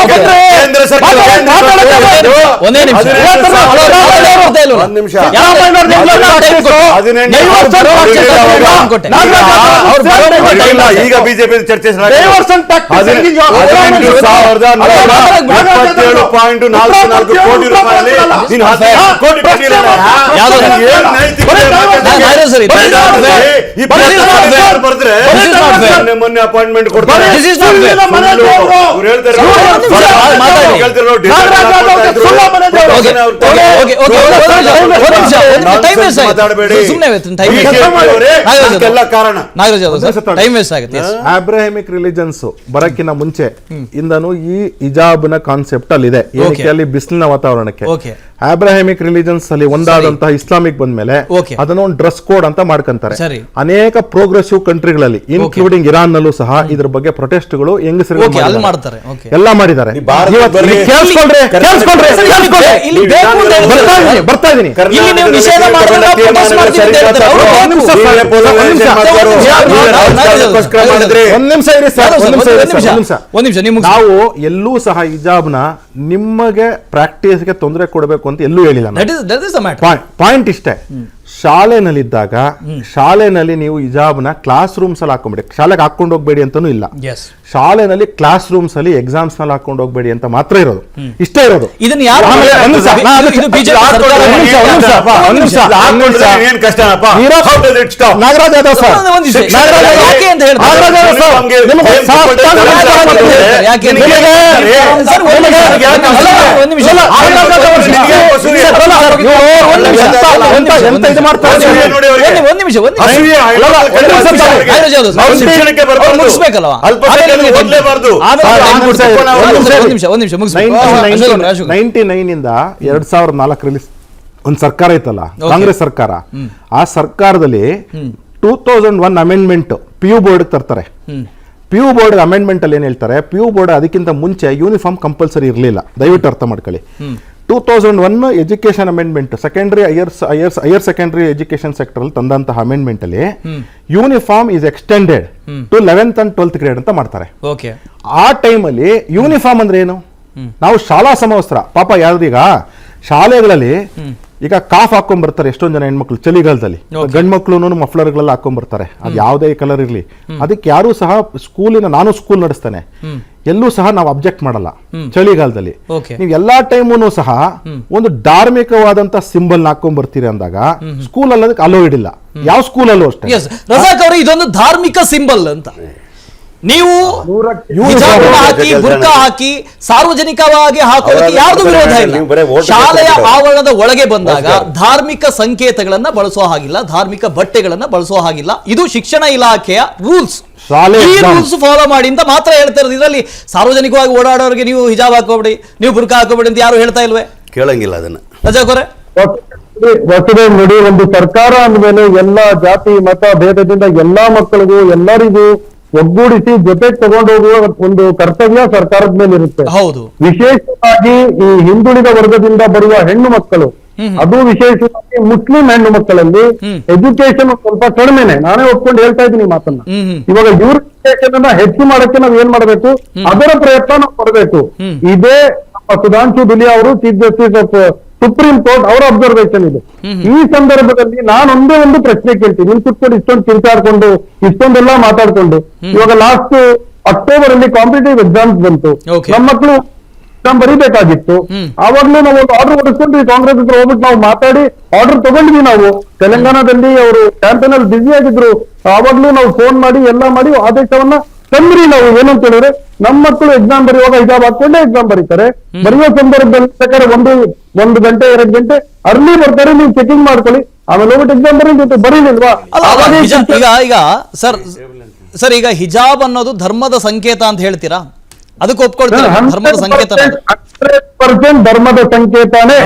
ಕೇಂದ್ರ ಸರ್ಕಾರ ಈಗ ಬಿಜೆಪಿ ಚರ್ಚೆ 17.44 ಕೋಟಿ ರೂಪಾಯಿ ಮೊನ್ನೆ ಅಪಾಯಿಂಟ್ಮೆಂಟ್ ಕೊಡ್ತಾರೆ. ಅಬ್ರಾಹಿಮಿಕ್ ರಿಲಿಜನ್ಸ್ ಬರಕ್ಕಿಂತ ಮುಂಚೆ ಇಂದನು ಈ ಹಿಜಾಬ್ನ ಕಾನ್ಸೆಪ್ಟ್ ಅಲ್ಲಿ ಇದೆ. ಏನಕ್ಕೆ ಅಲ್ಲಿ ಬಿಸಿಲಿನ ವಾತಾವರಣಕ್ಕೆ ಅಬ್ರಾಹಿಮಿಕ್ ರಿಲಿಜನ್ಸ್ ಅಲ್ಲಿ ಒಂದಾದಂತಹ ಇಸ್ಲಾಮಿಕ್ ಬಂದ್ಮೇಲೆ ಅದನ್ನ ಒಂದು ಡ್ರೆಸ್ ಕೋಡ್ ಅಂತ ಮಾಡ್ಕೊಂತಾರೆ. ಅನೇಕ ಪ್ರೋಗ್ರೆಸಿವ್ ಕಂಟ್ರಿಗಳಲ್ಲಿ ಇನ್ಕ್ಲೂಡಿಂಗ್ ಇರಾನ್ ನಲ್ಲೂ ಸಹ ಇದ್ರ ಬಗ್ಗೆ ಪ್ರೊಟೆಸ್ಟ್ಗಳು ಹೆಂಗಸರು ಎಲ್ಲ ಮಾಡಿದ್ದಾರೆ. ಬರ್ತಾ ಇದೀನಿ. ನಾವು ಎಲ್ಲೂ ಸಹ ಹಿಜಾಬ್ನ ನಿಮಗೆ ಪ್ರಾಕ್ಟೀಸ್ಗೆ ತೊಂದರೆ ಕೊಡಬೇಕು ಅಂತ ಎಲ್ಲೂ ಹೇಳಿಲ್ಲ. ಪಾಯಿಂಟ್ ಇಷ್ಟೇ, ಶಾಲೆನಲ್ಲಿದ್ದಾಗ ಶಾಲೆನಲ್ಲಿ ನೀವು ಹಿಜಾಬ್ನ ಕ್ಲಾಸ್ ರೂಮ್ಸ್ ಅಲ್ಲಿ ಹಾಕೊಂಡ್ಬಿಡಿ, ಶಾಲೆಗೆ ಹಾಕೊಂಡು ಹೋಗ್ಬೇಡಿ ಅಂತಾನೂ ಇಲ್ಲ. ಶಾಲೆನಲ್ಲಿ ಕ್ಲಾಸ್ ರೂಮ್ಸ್ ಅಲ್ಲಿ ಎಕ್ಸಾಮ್ಸ್ ನಲ್ಲಿ ಹಾಕೊಂಡು ಹೋಗ್ಬೇಡಿ ಅಂತ ಮಾತ್ರ ಇರೋದು, ಇಷ್ಟೇ ಇರೋದು. ನಾಗರಾಜ್ ಯಾದವ್ ಸರ್, ಇಂದ 2004 ಒಂದು ಸರ್ಕಾರ ಇತ್ತಲ್ಲ, ಕಾಂಗ್ರೆಸ್ ಸರ್ಕಾರ. ಆ ಸರ್ಕಾರದಲ್ಲಿ 2001 ಅಮೆಂಡ್ಮೆಂಟ್ PU ಬೋರ್ಡ್ ತರ್ತಾರೆ. PU ಬೋರ್ಡ್ ಅಮೆಂಡ್ಮೆಂಟ್ ಅಲ್ಲಿ ಏನ್ ಹೇಳ್ತಾರೆ, PU ಬೋರ್ಡ್ ಅದಕ್ಕಿಂತ ಮುಂಚೆ ಯೂನಿಫಾರ್ಮ್ ಕಂಪಲ್ಸರಿ ಇರಲಿಲ್ಲ, ದಯವಿಟ್ಟು ಅರ್ಥ ಮಾಡ್ಕೊಳ್ಳಿ. 2001 education amendment, secondary higher secondary education sector ಅಲ್ಲಿ ತಂದಂತಹ ಅಮೆಂಡ್ಮೆಂಟ್ ಅಲ್ಲಿ uniform is extended to 11th and 12th grade ಅಂತ ಮಾಡ್ತಾರೆ. ಆ ಟೈಮ್ ಅಲ್ಲಿ ಯೂನಿಫಾರ್ಮ್ ಅಂದ್ರೆ ಏನು? ನಾವು ಶಾಲಾ ಸಮವಸ್ತ್ರ, ಪಾಪ ಯಾವ್ದೀಗ ಶಾಲೆಗಳಲ್ಲಿ ಈಗ ಕಾಫ್ ಹಾಕೊಂಡ್ ಬರ್ತಾರೆ ಎಷ್ಟೊಂದ್ ಜನ ಹೆಣ್ಮಕ್ಳು ಚಳಿಗಾಲದಲ್ಲಿ, ಗಂಡ್ ಮಕ್ಳು ಮಫ್ಲರ್ಗಳೆಲ್ಲ ಹಾಕೊಂಡ್ ಬರ್ತಾರೆ, ಅದು ಯಾವುದೇ ಕಲರ್ ಇರ್ಲಿ. ಅದಕ್ಕೆ ಯಾರು ಸಹ ನಾನು ಸ್ಕೂಲ್ ನಡೆಸ್ತೇನೆ, ಎಲ್ಲೂ ಸಹ ನಾವು ಅಬ್ಜೆಕ್ಟ್ ಮಾಡಲ್ಲ ಚಳಿಗಾಲದಲ್ಲಿ. ನೀವು ಎಲ್ಲಾ ಟೈಮೂ ಸಹ ಒಂದು ಧಾರ್ಮಿಕವಾದಂತ ಸಿಂಬಲ್ ಹಾಕೊಂಡ್ ಬರ್ತೀರಿ ಅಂದಾಗ ಸ್ಕೂಲ್ ಅಲ್ಲಿ ಅದಕ್ಕೆ ಅಲೋ ಇಡಿಲ್ಲ, ಯಾವ ಸ್ಕೂಲ್ ಅಲ್ಲೂ ಅಷ್ಟೇ. ರಜಾಕ್ ಅವರು ಇದೊಂದು ಧಾರ್ಮಿಕ ಸಿಂಬಲ್ ಅಂತ ನೀವು ಹಾಕಿ ಬುರ್ಕಾ ಹಾಕಿ ಸಾರ್ವಜನಿಕವಾಗಿ ಹಾಕೋದಕ್ಕೆ ಯಾರ್ದು ವಿರೋಧ ಇಲ್ಲ. ಶಾಲೆಯ ಆವರಣದ ಒಳಗೆ ಬಂದಾಗ ಧಾರ್ಮಿಕ ಸಂಕೇತಗಳನ್ನ ಬಳಸೋ ಹಾಗಿಲ್ಲ, ಧಾರ್ಮಿಕ ಬಟ್ಟೆಗಳನ್ನ ಬಳಸೋ ಹಾಗಿಲ್ಲ. ಇದು ಶಿಕ್ಷಣ ಇಲಾಖೆಯ ರೂಲ್ಸ್. ಈ ರೂಲ್ಸ್ ಫಾಲೋ ಮಾಡಿ ಅಂತ ಮಾತ್ರ ಹೇಳ್ತಾ ಇರೋದು. ಇದರಲ್ಲಿ ಸಾರ್ವಜನಿಕವಾಗಿ ಓಡಾಡೋರಿಗೆ ನೀವು ಹಿಜಾಬ್ ಹಾಕೋಬೇಡಿ, ನೀವು ಬುರ್ಕಾ ಹಾಕೋಬೇಡಿ ಅಂತ ಯಾರು ಹೇಳ್ತಾ ಇಲ್ವೇ? ಕೇಳಂಗಿಲ್ಲ ಅದನ್ನ. ರಜಾಕ್ ಅವರೇ, ನೋಡಿ, ಒಂದು ಸರ್ಕಾರ ಅಂದ್ಮೇಲೆ ಎಲ್ಲಾ ಜಾತಿ ಮತ ಭೇದದಿಂದ ಎಲ್ಲಾ ಮಕ್ಕಳಿಗೂ ಎಲ್ಲರಿಗೂ ಒಗ್ಗೂಡಿಸಿ ಜೊತೆಗೆ ತಗೊಂಡು ಹೋಗುವ ಒಂದು ಕರ್ತವ್ಯ ಸರ್ಕಾರದ ಮೇಲೆ ಇರುತ್ತೆ. ಹೌದು. ವಿಶೇಷವಾಗಿ ಈ ಹಿಂದುಳಿದ ವರ್ಗದಿಂದ ಬರುವ ಹೆಣ್ಣು ಮಕ್ಕಳು, ಅದು ವಿಶೇಷವಾಗಿ ಮುಸ್ಲಿಂ ಹೆಣ್ಣು ಮಕ್ಕಳಲ್ಲಿ ಎಜುಕೇಶನ್ ಸ್ವಲ್ಪ ಕಡಿಮೆನೆ. ನಾನೇ ಒಪ್ಕೊಂಡು ಹೇಳ್ತಾ ಇದ್ದೀನಿ ಮಾತನ್ನ. ಇವಾಗ ಇವ್ರ ಎಜುಕೇಶನ್ ಅನ್ನ ಹೆಚ್ಚು ಮಾಡಕ್ಕೆ ನಾವ್ ಏನ್ ಮಾಡ್ಬೇಕು, ಅದರ ಪ್ರಯತ್ನ ನಾವು ಮಾಡಬೇಕು. ಇದೇ ನಮ್ಮ ಸುಧಾಂಶು ದುಲಿಯಾ ಅವರು chief justice of supreme court ಅವರ ಅಬ್ಸರ್ವೇಷನ್ ಇದು. ಈ ಸಂದರ್ಭದಲ್ಲಿ ನಾನೊಂದೇ ಒಂದು ಪ್ರಶ್ನೆ ಕೇಳ್ತೀನಿ. ನಿಮ್ ಕುತ್ಕೊಂಡು ಇಷ್ಟೊಂದು ಕಿರ್ಚಾಡ್ಕೊಂಡು ಇಷ್ಟೊಂದೆಲ್ಲ ಮಾತಾಡ್ಕೊಂಡು, ಇವಾಗ ಲಾಸ್ಟ್ ಅಕ್ಟೋಬರ್ ಅಲ್ಲಿ ಕಾಂಪಿಟೇಟಿವ್ ಎಕ್ಸಾಮ್ಸ್ ಬಂತು. ನಮ್ಮ ಮಕ್ಕಳು ಎಕ್ಸಾಮ್ ಬರೀಬೇಕಾಗಿತ್ತು. ಆವಾಗ್ಲೂ ನಾವು ಒಂದು ಆರ್ಡರ್ ಹೊಡಿಸ್ಕೊಂಡ್ವಿ, ಕಾಂಗ್ರೆಸ್ ಹತ್ರ ಹೋಗ್ಬಿಟ್ಟು ನಾವು ಮಾತಾಡಿ ಆರ್ಡರ್ ತಗೊಂಡ್ವಿ. ನಾವು ತೆಲಂಗಾಣದಲ್ಲಿ ಅವರು ಕ್ಯಾಂಪೇನ್ ಅಲ್ಲಿ ಬ್ಯುಸಿ ಆಗಿದ್ರು. ಆವಾಗ್ಲೂ ನಾವು ಫೋನ್ ಮಾಡಿ ಎಲ್ಲ ಮಾಡಿ ಆದೇಶವನ್ನ ತಂದ್ರಿ. ನಾವು ಏನಂತ ಹೇಳಿದ್ರೆ, ನಮ್ಮ ಮಕ್ಕಳು ಎಕ್ಸಾಮ್ ಬರೆಯುವಾಗ ಹಿಜಾಬ್ ಹಾಕೊಂಡೇ ಎಕ್ಸಾಮ್ ಬರೀತಾರೆ. ಬರೆಯೋ ಸಂದರ್ಭದಲ್ಲಿ ಬೇಕಾದ್ರೆ ಒಂದು ಗಂಟೆ 2 ಗಂಟೆ ಅರ್ಲಿ ಬರ್ತಾರೆ, ನೀವು ಚೆಕಿಂಗ್ ಮಾಡ್ಕೊಳ್ಳಿ, ಆಮೇಲೆ ಹೋಗ್ಬಿಟ್ಟು ಎಕ್ಸಾಮ್ ಬರೀಲಿಲ್ವಾ? ಈಗ ಸರ್ ಈಗ ಹಿಜಾಬ್ ಅನ್ನೋದು ಧರ್ಮದ ಸಂಕೇತ ಅಂತ ಹೇಳ್ತೀರಾ? ಅದಕ್ಕೆ ಒಪ್ಕೊಳ್ತೀರಾ? ಧರ್ಮದ ಸಂಕೇತ 100% ಧರ್ಮದ ಸಂಕೇತನೇ.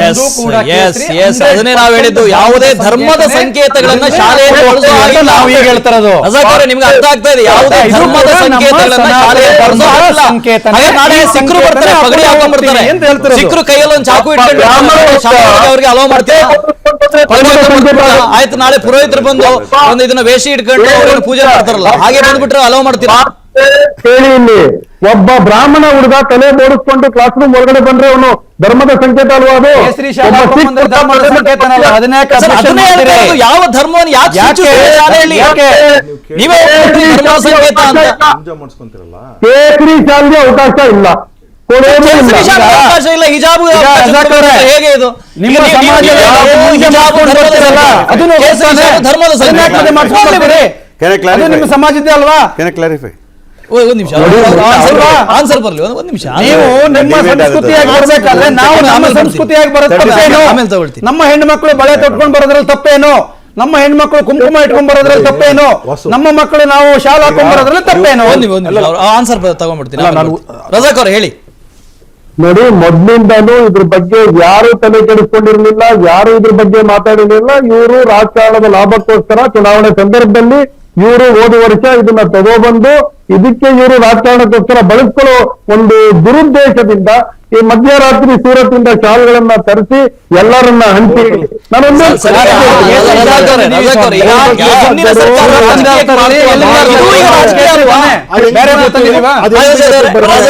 ಅದನ್ನೇ ನಾವು ಹೇಳಿದ್ದು. ಯಾವುದೇ ಧರ್ಮದ ಸಂಕೇತಗಳನ್ನ ಶಾಲೆಯಲ್ಲಿ ಬಳಸೋ ಹಾಗೆ ನಾವು ಈಗ ಹೇಳ್ತಾ ಇರೋದು. ನಿಮ್ಗೆ ಅರ್ಥ ಆಗ್ತಾ ಇದೆ? ಯಾವುದೇ ಧರ್ಮದ ಸಂಕೇತಗಳನ್ನ ಶಾಲೆಯಲ್ಲಿ ಬಳಸೋ ಹಾಗೆ. ನಾಳೆ ಸಿಖ್ರು ಬರ್ತಾರೆ, ಪಗಡಿ ಹಾಕೊಂಡ್ಬರ್ತಾರೆ, ಸಿಖ್ರು ಕೈಯಲ್ಲಿ ಒಂದು ಚಾಕು ಇಟ್ಕೊಂಡು ಶಾಲೆಗಳಿಗೆ ಅವ್ರಿಗೆ ಅಲೋ ಮಾಡ್ತೀರಾ? ಆಯ್ತು, ನಾಳೆ ಪುರೋಹಿತರು ಬಂದು ಒಂದು ಇದನ್ನ ವೇಷಿ ಇಟ್ಕೊಂಡು ಅವ್ರನ್ನ ಪೂಜೆ ಮಾಡ್ತಾರಲ್ಲ, ಹಾಗೆ ಬಂದ್ಬಿಟ್ರೆ ಅಲೋ ಮಾಡ್ತೀರಾ? ಹೇಳಿ, ಇಲ್ಲಿ ಒಬ್ಬ ಬ್ರಾಹ್ಮಣ ಹುಡುಗ ತಲೆ ಬೋಡಿಸ್ಕೊಂಡು ಕ್ಲಾಸ್ ರೂಮ್ ಹೊರಗಡೆ ಬಂದ್ರೆ ಅವನು ಧರ್ಮದ ಸಂಕೇತ ಅಲ್ವಾ? ಅದು ಯಾವ ಧರ್ಮವನ್ನು ನೀವೇ ಸಂಕೇತ ಅಂತ ಕೇಸರಿ ಶಾಲೆಗೆ ಅವಕಾಶ ಇಲ್ಲ, ಅವಕಾಶ ಇಲ್ಲ. ಹಿಜಾಬ್ ಹೇಗೆ ಇದು? ಧರ್ಮದ ನಿಮ್ಮ ಸಮಾಜದ್ದೇ ಅಲ್ವಾ? ಒಂದ್ ನಿಮಿಷ ಆನ್ಸರ್ ಬರ್ಲಿ, ಒಂದ್ ನಿಮಿಷ. ನೀವು ನಿಮ್ಮ ಸಂಸ್ಕೃತಿಯಾಗಿ ಬರ್ಬೇಕಾದ್ರೆ ನಾವು ನಮ್ಮ ಸಂಸ್ಕೃತಿಯಾಗಿ ಬರೋದು. ನಮ್ಮ ಹೆಣ್ಣು ಮಕ್ಕಳು ಬಳೆ ತೊಟ್ಕೊಂಡ್ ಬರೋದ್ರಲ್ಲಿ ತಪ್ಪೇನು? ನಮ್ಮ ಹೆಣ್ಮಕ್ಳು ಕುಂಕುಮ ಇಟ್ಕೊಂಡ್ ಬರೋದ್ರಲ್ಲಿ ತಪ್ಪೇನು? ನಮ್ಮ ಮಕ್ಕಳು ನಾವು ಶಾಲ್ ಹಾಕೊಂಡ್ ಬರೋದ್ರಲ್ಲಿ ತಪ್ಪೇನು? ಆನ್ಸರ್ ತಗೊಂಡ್ಬಿಡ್ತೀನಿ. ರಜಾಕ್ ಅವ್ರು ಹೇಳಿ. ನೋಡಿ, ಮೊದ್ಲಿಂದಾನು ಇದ್ರ ಬಗ್ಗೆ ಯಾರು ತಲೆ ಕೆಡಿಸ್ಕೊಂಡಿರ್ಲಿಲ್ಲ, ಯಾರು ಇದ್ರ ಬಗ್ಗೆ ಮಾತಾಡಿರ್ಲಿಲ್ಲ. ಇವರು ರಾಜಕಾರಣದ ಲಾಭಕ್ಕೋಸ್ಕರ ಚುನಾವಣೆ ಸಂದರ್ಭದಲ್ಲಿ ಇವರು ಹೋದ ವರ್ಷ ಇದನ್ನ ತಗೋಬಂದು ಇದಕ್ಕೆ ಇವರು ರಾಜಕಾರಣಕ್ಕೋಸ್ಕರ ಬಳಸ್ಕೊಳ್ಳೋ ಒಂದು ದುರುದ್ದೇಶದಿಂದ ಈ ಮಧ್ಯರಾತ್ರಿ ಸೂರತ್ ಇಂದ ಶಾಲ್ಗಳನ್ನ ತರಿಸಿ ಎಲ್ಲರನ್ನ ಹಂಚಿ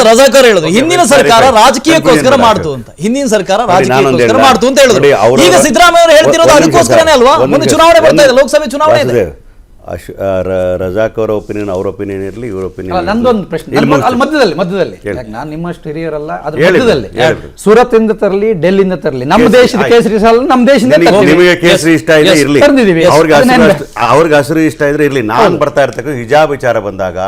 ರಜಾಕರ್ ಹೇಳುದು ಹಿಂದಿನ ಸರ್ಕಾರ ರಾಜಕೀಯಕ್ಕೋಸ್ಕರ ಮಾಡ್ತು ಅಂತ. ಹಿಂದಿನ ಸರ್ಕಾರ ರಾಜಕೀಯಕ್ಕೋಸ್ಕರ ಮಾಡ್ತು ಅಂತ ಹೇಳಿದ್ರು. ಈಗ ಸಿದ್ದರಾಮಯ್ಯ ಅವರು ಹೇಳ್ತಿರೋದು ಅದಕ್ಕೋಸ್ಕರನೇ ಅಲ್ವಾ? ಮುಂದೆ ಚುನಾವಣೆ ಬರ್ತಾ ಇದೆ, ಲೋಕಸಭೆ ಚುನಾವಣೆ ಇದೆ. ರಜಾಕ್ ಅವರ ಒಪಿನಿಯನ್, ಅವ್ರ ಒಪಿನಿಯನ್ ಇರಲಿ, ಇವ್ರ ಒಪಿನಿಯನ್. ನಂದೊಂದು ಪ್ರಶ್ನೆ ಮಧ್ಯದಲ್ಲಿ ನಾನು ನಿಮ್ಮಷ್ಟು ಹಿರಿಯರಲ್ಲ, ಅದ್ರ ಮಧ್ಯದಲ್ಲಿ ಸೂರತ್ ಇಂದ ತರಲಿ, ಡೆಲ್ಲಿಂದ ತರಲಿ, ನಮ್ಮ ದೇಶದ ಕೇಸರಿ ಸಾಲ ನಮ್ಮ ದೇಶದಿಂದ ನಿಮಗೆ ಕೇಸರಿ ಇಷ್ಟ ಇದೆ ಇರ್ಲಿ, ಅವ್ರಿಗೆ ಹಸಿರು ಇಷ್ಟ ಇದ್ರೆ ಇರ್ಲಿ. ನಾನು ಬರ್ತಾ ಇರ್ತಕ್ಕ ಹಿಜಾಬ್ ವಿಚಾರ ಬಂದಾಗ